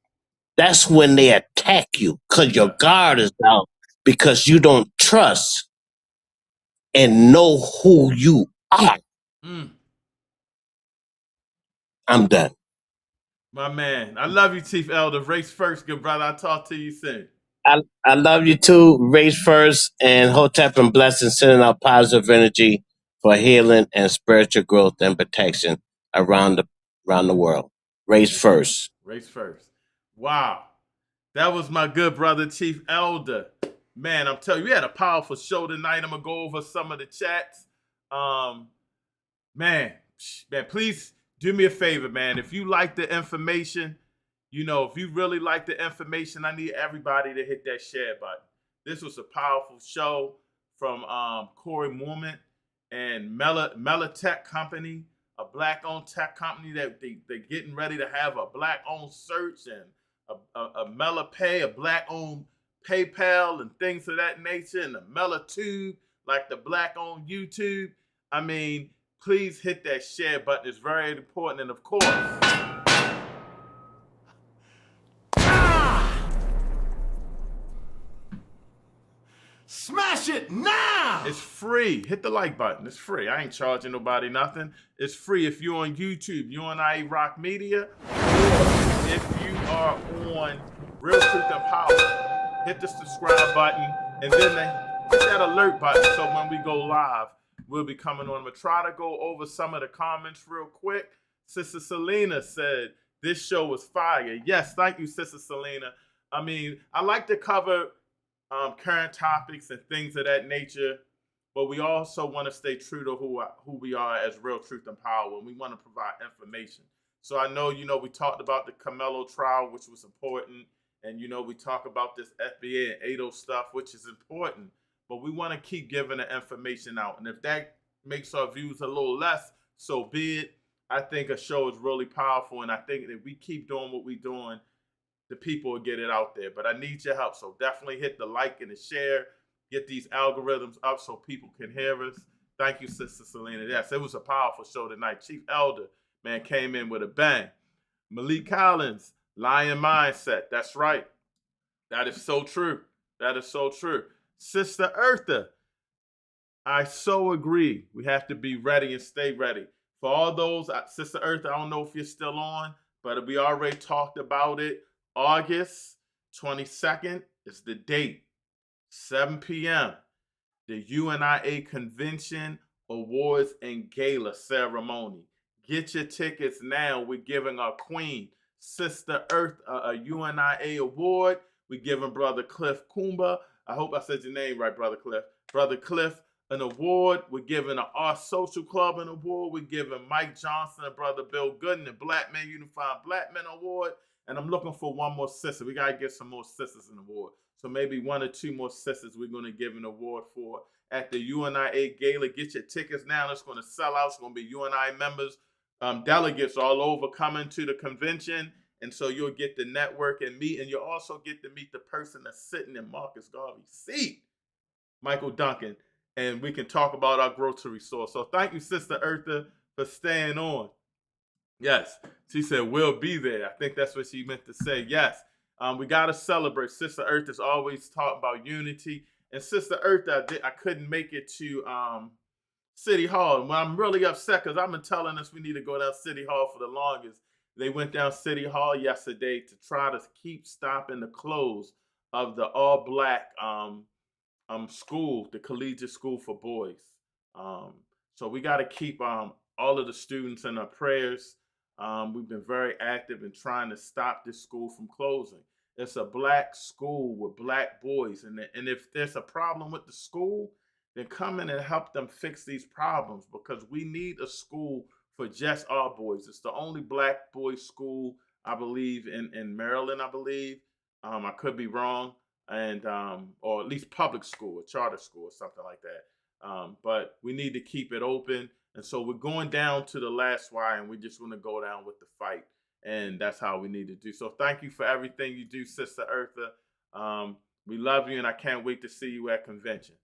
That's when they attack you because your Yeah. guard is down because you don't trust and know who you are. Mm, I'm done. my man. I love you, Chief Elder. Race first, good brother. I'll talk to you soon. I love you too. Raise first and Hotep and blessings, sending out positive energy for healing and spiritual growth and protection around the world. Raise first. Race first. Wow. That was my good brother, Chief Elder. Man, I'm telling you, we had a powerful show tonight. I'm gonna go over some of the chats. Um, man, please do me a favor, man. If you like the information, if you really like the information, I need everybody to hit that share button. This was a powerful show from Corie Moment and Mela Tech Company, a black-owned tech company that they're getting ready to have a black-owned search and a Mela Pay, a black-owned PayPal and things of that nature, and the Mela Tube, like the black-owned YouTube. I mean, please hit that share button. It's very important. And of course, Smash it now! It's free. Hit the like button. It's free. I ain't charging nobody nothing. It's free if you're on YouTube, UNIA Rock Media, or if you are on Real Truth and Power. Hit the subscribe button, and then hit that alert button so when we go live, we'll be coming on. I'm going to try to go over some of the comments real quick. Sister Selena said, this show was fire. Yes, thank you, Sister Selena. I mean, I like to cover current topics and things of that nature, but we also want to stay true to who we are as Real Truth and Power, and we want to provide information. So I know, we talked about the Carmelo trial, which was important, and, we talk about this FBA and ADO stuff, which is important, but we want to keep giving the information out, and if that makes our views a little less, so be it. I think a show is really powerful, and I think that we keep doing what we're doing, the people will get it out there. But I need your help. So definitely hit the like and the share. Get these algorithms up so people can hear us. Thank you, Sister Selena. Yes, it was a powerful show tonight. Chief Elder, man, came in with a bang. Malik Collins, Lion Mindset. That's right. That is so true. That is so true. Sister Eartha, I so agree. We have to be ready and stay ready. For all those, Sister Eartha, I don't know if you're still on, but we already talked about it. August 22nd is the date, 7 p.m., the UNIA Convention Awards and Gala Ceremony. Get your tickets now. We're giving our queen, Sister Earth, a UNIA award. We're giving Brother Cliff Kumba, I hope I said your name right, Brother Cliff. Brother Cliff, an award. We're giving our Social Club an award. We're giving Mike Johnson and Brother Bill Gooden the Black Men Unified Black Men Award. And I'm looking for one more sister. We got to get some more sisters an award. So maybe one or two more sisters we're going to give an award for at the UNIA Gala. Get your tickets now. It's going to sell out. It's going to be UNI members, delegates all over coming to the convention. And so you'll get to network and meet. And you'll also get to meet the person that's sitting in Marcus Garvey's seat, Michael Duncan. And we can talk about our grocery store. So thank you, Sister Eartha, for staying on. Yes, she said, we'll be there. I think that's what she meant to say. Yes, we got to celebrate. Sister Eartha's always talking about unity. And Sister Eartha, I couldn't make it to City Hall. And I'm really upset because I've been telling us we need to go down City Hall for the longest. They went down City Hall yesterday to try to keep stopping the close of the all-black school, the collegiate school for boys. So we got to keep all of the students in our prayers. We've been very active in trying to stop this school from closing. It's a black school with black boys. And if there's a problem with the school, then come in and help them fix these problems, because we need a school for just our boys. It's the only black boys school, I believe, in Maryland, I believe. I could be wrong. And or at least public school, a charter school or something like that. But we need to keep it open. And so we're going down to the last wire, and we're just going to go down with the fight. And that's how we need to do. So thank you for everything you do, Sister Eartha. We love you, and I can't wait to see you at convention,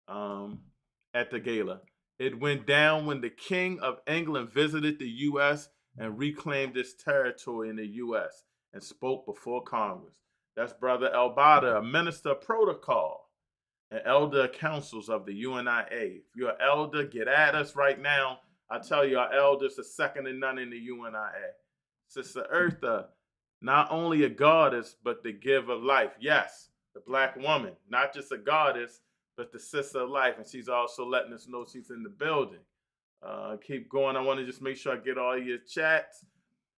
at the gala. It went down when the King of England visited the U.S. and reclaimed its territory in the U.S. and spoke before Congress. That's Brother Elbada, a minister of protocol and elder councils of the UNIA. If you're an elder, get at us right now. I tell you, our elders are second to none in the UNIA. Sister Eartha, not only a goddess, but the giver of life. Yes, the black woman, not just a goddess, but the sister of life. And she's also letting us know she's in the building. Keep going. I want to just make sure I get all your chats.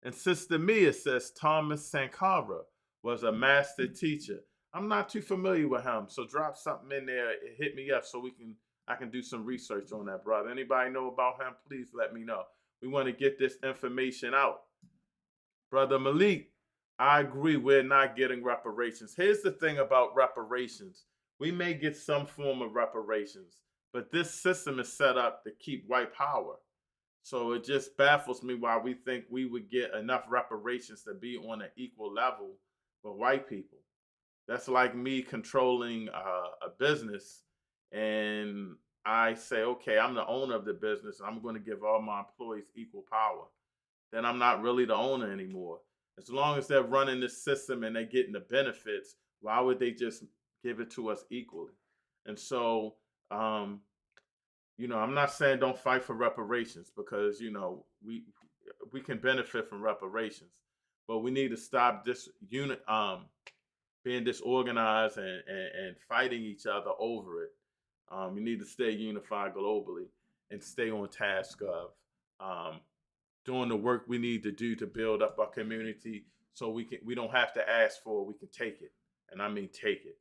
And Sister Mia says Thomas Sankara was a master teacher. I'm not too familiar with him, so drop something in there. Hit me up so I can do some research on that, brother. Anybody know about him? Please let me know. We want to get this information out. Brother Malik, I agree. We're not getting reparations. Here's the thing about reparations. We may get some form of reparations, but this system is set up to keep white power. So it just baffles me why we think we would get enough reparations to be on an equal level with white people. That's like me controlling a business, and I say, okay, I'm the owner of the business, and I'm going to give all my employees equal power. Then I'm not really the owner anymore. As long as they're running this system and they're getting the benefits, why would they just give it to us equally? And so, I'm not saying don't fight for reparations, because we can benefit from reparations, but we need to stop this being disorganized and fighting each other over it. We need to stay unified globally and stay on task of um, doing the work we need to do to build up our community, so we don't have to ask for it, we can take it. And I mean take it.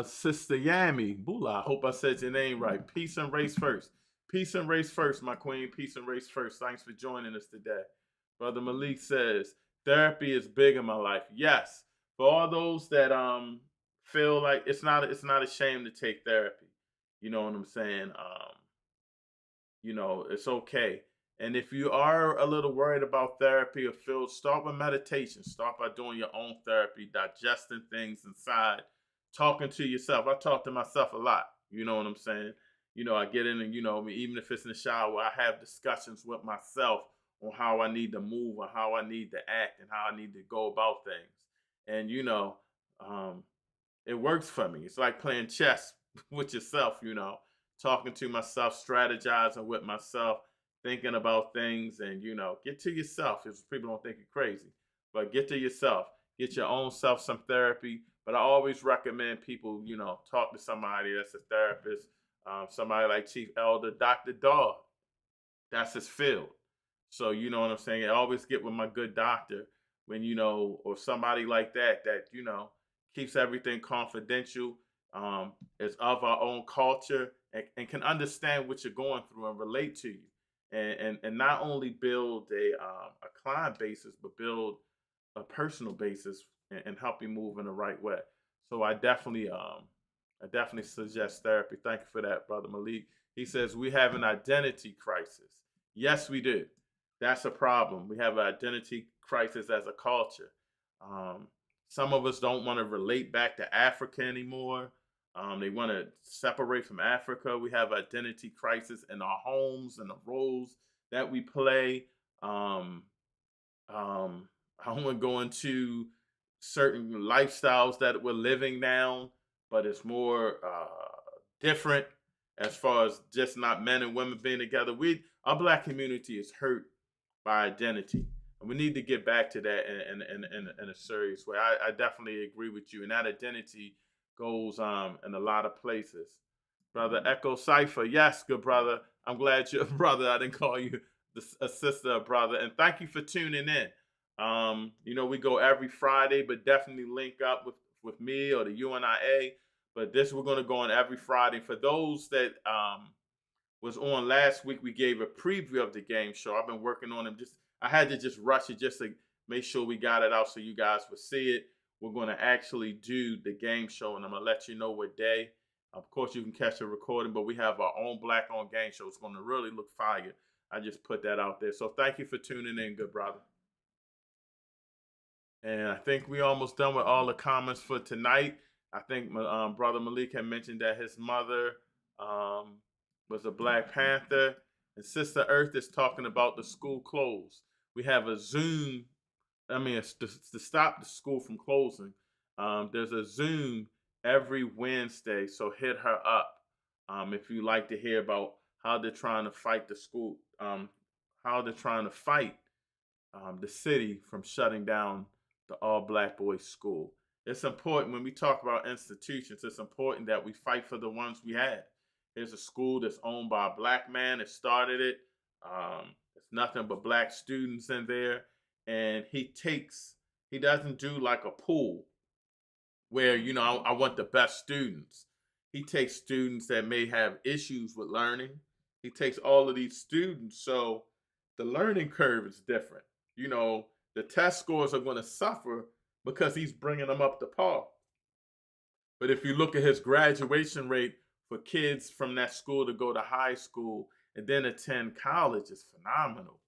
Sister Yami Bula, I hope I said your name right. Peace and race first. Peace and race first, my queen. Peace and race first. Thanks for joining us today. Brother Malik says therapy is big in my life. Yes, for all those that feel like it's not a shame to take therapy. You know what I'm saying? It's okay. And if you are a little worried about therapy or feel, start with meditation. Start by doing your own therapy, digesting things inside, talking to yourself. I talk to myself a lot. You know what I'm saying? I get in and, even if it's in the shower, I have discussions with myself on how I need to move or how I need to act and how I need to go about things. And, um, it works for me. It's like playing chess with yourself, talking to myself, strategizing with myself, thinking about things, and get to yourself. If people don't think you're crazy, but get to yourself, get your own self some therapy. But I always recommend people, talk to somebody that's a therapist, somebody like Chief Elder Dr. Dog. That's his field. So you know what I'm saying? I always get with my good doctor when or somebody like that keeps everything confidential, is of our own culture, and can understand what you're going through and relate to you, and not only build a client basis, but build a personal basis, and help you move in the right way. So I definitely suggest therapy. Thank you for that, Brother Malik. He says we have an identity crisis. Yes, we do. That's a problem. We have an identity crisis as a culture. Um, some of us don't want to relate back to Africa anymore. They want to separate from Africa. We have identity crisis in our homes and the roles that we play. Um, I won't go into certain lifestyles that we're living now, but it's more different as far as just not men and women being together. Our black community is hurt by identity, and we need to get back to that in a serious way. I definitely agree with you, and that identity goes in a lot of places. Brother Echo Cipher, yes, good brother. I'm glad you're a brother. I didn't call you a sister, a brother, and thank you for tuning in. We go every Friday, but definitely link up with me or the UNIA. But this we're going to go on every Friday. For those that was on last week, we gave a preview of the game show. I've been working on them. I had to just rush it just to make sure we got it out so you guys would see it. We're going to actually do the game show, and I'm going to let you know what day. Of course, you can catch a recording, but we have our own black-owned game show. It's going to really look fire. I just put that out there. So thank you for tuning in, good brother. And I think we almost done with all the comments for tonight. I think Brother Malik had mentioned that his mother was a Black Panther. And Sister Earth is talking about the school closed. We have a Zoom. It's to stop the school from closing. There's a Zoom every Wednesday, so hit her up if you like to hear about how they're trying to fight the school, how they're trying to fight the city from shutting down the all-black boys school. It's important when we talk about institutions, it's important that we fight for the ones we have. Here's a school that's owned by a Black man that started it. It's nothing but Black students in there. And he doesn't do like a pool where, I want the best students. He takes students that may have issues with learning. He takes all of these students, so the learning curve is different. The test scores are going to suffer because he's bringing them up to par. But if you look at his graduation rate for kids from that school to go to high school and then attend college, it's phenomenal.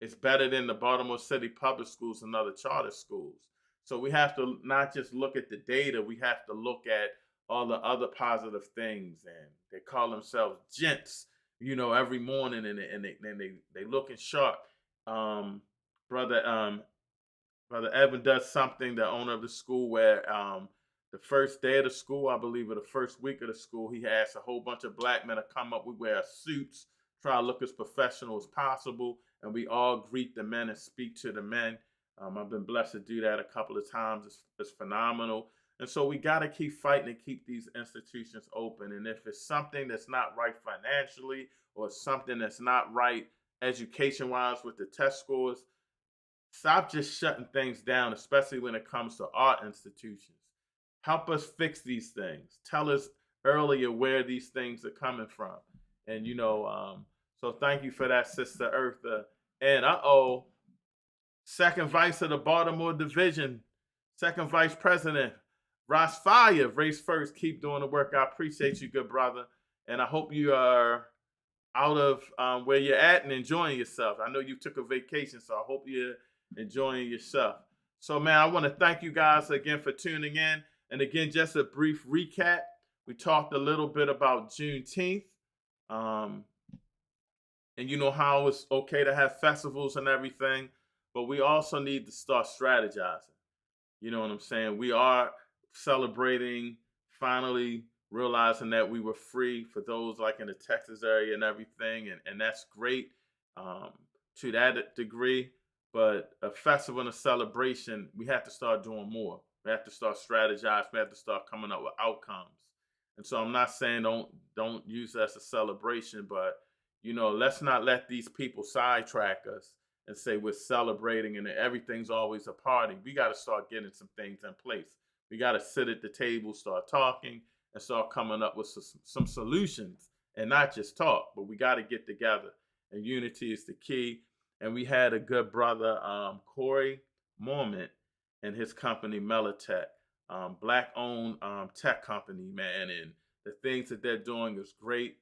It's better than the Baltimore City public schools and other charter schools. So we have to not just look at the data, we have to look at all the other positive things. And they call themselves gents, every morning, and they looking sharp. Brother Evan does something, the owner of the school, where the first day of the school, I believe, or the first week of the school, he asked a whole bunch of black men to come up. We wear suits, try to look as professional as possible, and we all greet the men and speak to the men. I've been blessed to do that a couple of times. It's phenomenal. And so we got to keep fighting and keep these institutions open. And if it's something that's not right financially or something that's not right education-wise with the test scores, stop just shutting things down, especially when it comes to our institutions. Help us fix these things. Tell us earlier where these things are coming from. And, so thank you for that, Sister Eartha. And, second vice of the Baltimore Division, second vice president, Ross Fire, race first. Keep doing the work. I appreciate you, good brother. And I hope you are out of where you're at and enjoying yourself. I know you took a vacation, so I hope you're enjoying yourself. So, man, I want to thank you guys again for tuning in. And again, just a brief recap. We talked a little bit about Juneteenth. And you know how it's okay to have festivals and everything, but we also need to start strategizing. You know what I'm saying? We are celebrating, finally realizing that we were free for those like in the Texas area and everything. And that's great to that degree. But a festival and a celebration, we have to start doing more. We have to start strategizing. We have to start coming up with outcomes. And so I'm not saying don't use it as a celebration, but let's not let these people sidetrack us and say we're celebrating and everything's always a party. We got to start getting some things in place. We got to sit at the table, start talking, and start coming up with some solutions and not just talk, but we got to get together. And unity is the key. And we had a good brother, Corie Moment, and his company, Mela Tech, Black-owned tech company, man. And the things that they're doing is great.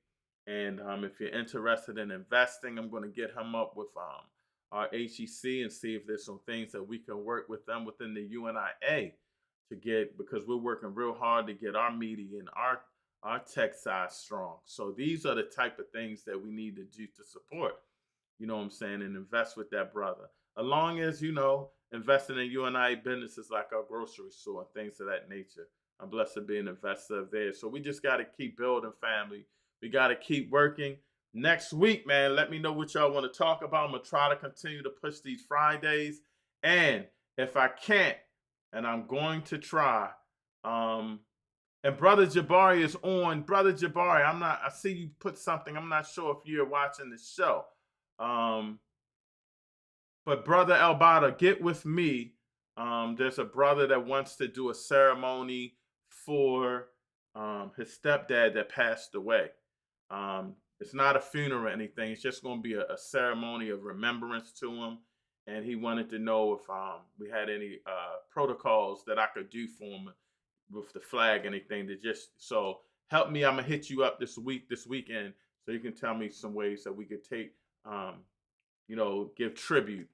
And if you're interested in investing, I'm going to get him up with our HEC and see if there's some things that we can work with them within the UNIA to get, because we're working real hard to get our media and our tech side strong. So these are the type of things that we need to do to support, you know what I'm saying, and invest with that brother. Along as, investing in UNIA businesses like our grocery store and things of that nature. I'm blessed to be an investor there. So we just got to keep building, family. We got to keep working. Next week, man, let me know what y'all want to talk about. I'm going to try to continue to push these Fridays. And if I can't, and I'm going to try, and Brother Jabari is on. Brother Jabari, I see you put something. I'm not sure if you're watching the show. But Brother Albada, get with me. There's a brother that wants to do a ceremony for his stepdad that passed away. It's not a funeral or anything. It's just going to be a ceremony of remembrance to him. And he wanted to know if we had any protocols that I could do for him with the flag, anything to just, so help me. I'm going to hit you up this weekend, so you can tell me some ways that we could take, give tribute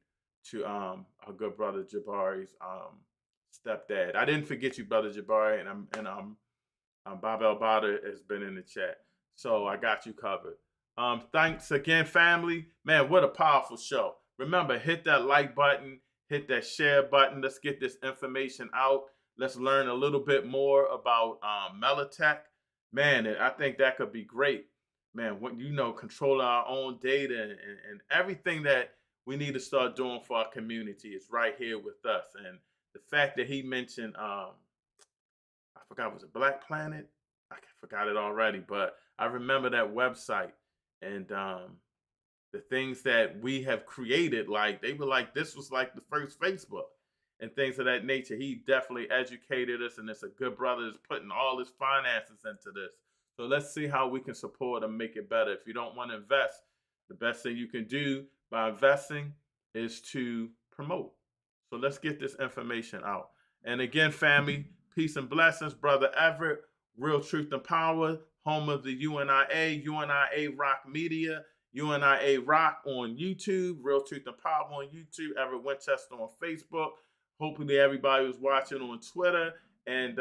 to our good brother Jabari's stepdad. I didn't forget you, Brother Jabari, and Bob Albada has been in the chat. So I got you covered. Thanks again, family. Man, what a powerful show. Remember, hit that like button, hit that share button. Let's get this information out. Let's learn a little bit more about Mela Tech. Man, I think that could be great. Man, controlling our own data and everything that we need to start doing for our community is right here with us. And the fact that he mentioned, I forgot, was it Black Planet? I forgot it already, but I remember that website and the things that we have created. Like, they were like, this was like the first Facebook and things of that nature. He definitely educated us, and it's a good brother that's putting all his finances into this. So let's see how we can support and make it better. If you don't want to invest, the best thing you can do by investing is to promote. So let's get this information out. And again, family, peace and blessings. Brother Everett, Real Truth and Power, home of the UNIA, UNIA Rock Media, UNIA Rock on YouTube, Real Truth and Power on YouTube, Everett Winchester on Facebook. Hopefully everybody was watching on Twitter. And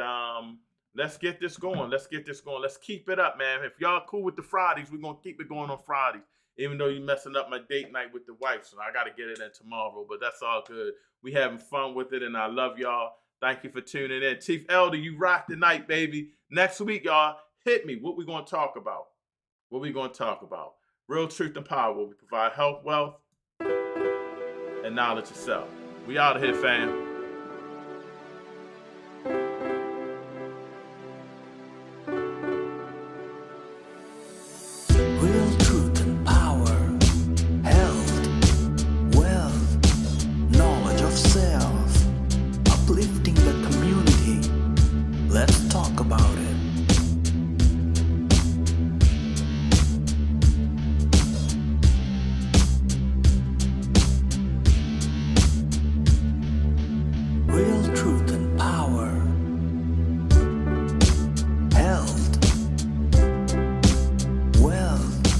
let's get this going. Let's keep it up, man. If y'all cool with the Fridays, we're going to keep it going on Fridays. Even though you're messing up my date night with the wife, so I got to get it in tomorrow. But that's all good. We having fun with it, and I love y'all. Thank you for tuning in. Chief Elder, you rock the night, baby. Next week, y'all, hit me. What we going to talk about? Real truth and power, where we provide health, wealth, and knowledge itself. We out of here, fam. Real truth and power, health, wealth, knowledge of self, uplifting the community. Let's talk about it. Real truth and power, health, wealth,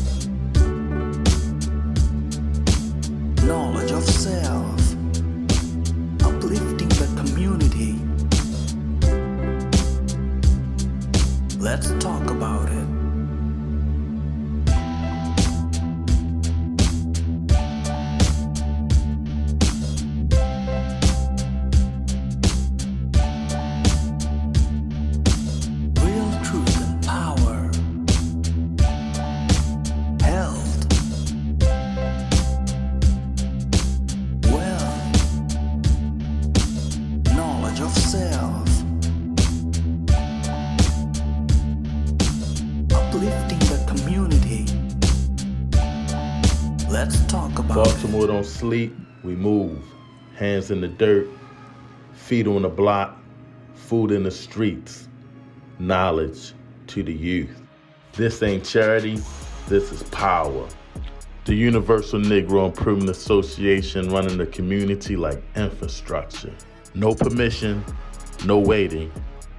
knowledge of self, uplifting the community. Let's talk about it. Real truth and power, health, wealth, knowledge of self, uplifting the community. Let's talk about Baltimore don't sleep, we move. Hands in the dirt, feet on the block, food in the streets, knowledge to the youth. This ain't charity, this is power. The Universal Negro Improvement Association running the community like infrastructure. No permission, no waiting.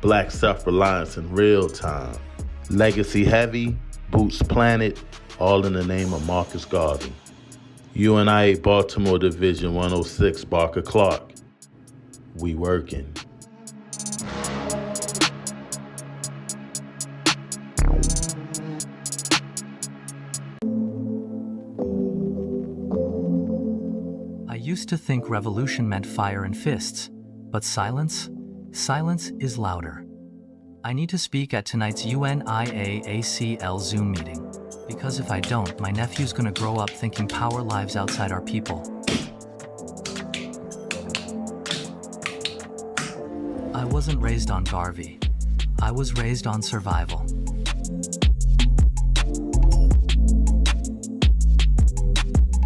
Black self-reliance in real time. Legacy heavy, boots planted, all in the name of Marcus Garvey. UNIA Baltimore Division 106, Barker Clark. We working. I used to think revolution meant fire and fists, but silence is louder. I need to speak at tonight's UNIA-ACL Zoom meeting, because if I don't, my nephew's gonna grow up thinking power lives outside our people. I wasn't raised on Garvey. I was raised on survival.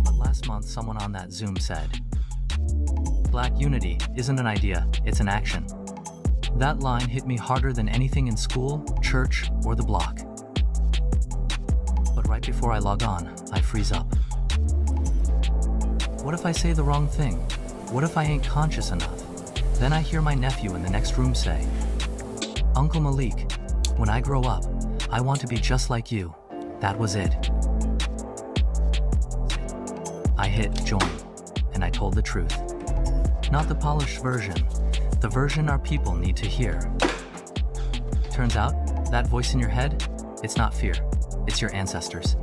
But last month, someone on that Zoom said, Black unity isn't an idea, it's an action. That line hit me harder than anything in school, church, or the block. But right before I log on, I freeze up. What if I say the wrong thing? What if I ain't conscious enough? Then I hear my nephew in the next room say, Uncle Malik, when I grow up, I want to be just like you. That was it. I hit join, and I told the truth. Not the polished version, the version our people need to hear. Turns out, that voice in your head, it's not fear, it's your ancestors.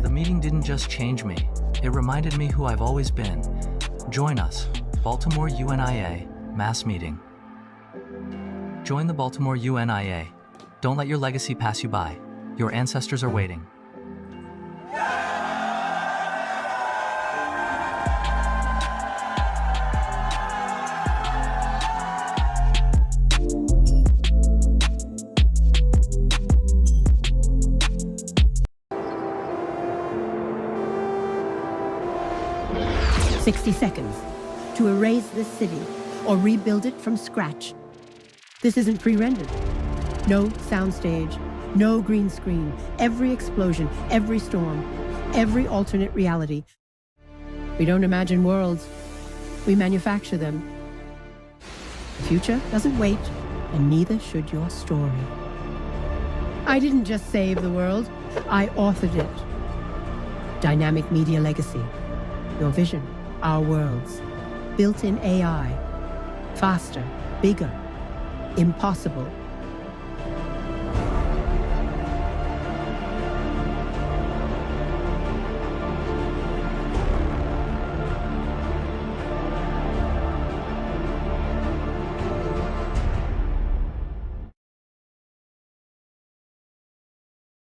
The meeting didn't just change me, it reminded me who I've always been. Join us, Baltimore UNIA, mass meeting. Join the Baltimore UNIA. Don't let your legacy pass you by. Your ancestors are waiting. 60 seconds to erase this city or rebuild it from scratch. This isn't pre-rendered. No soundstage, no green screen. Every explosion, every storm, every alternate reality. We don't imagine worlds, we manufacture them. The future doesn't wait, and neither should your story. I didn't just save the world, I authored it. Dynamic media legacy. Your vision, our worlds. Built-in AI. Faster, bigger, impossible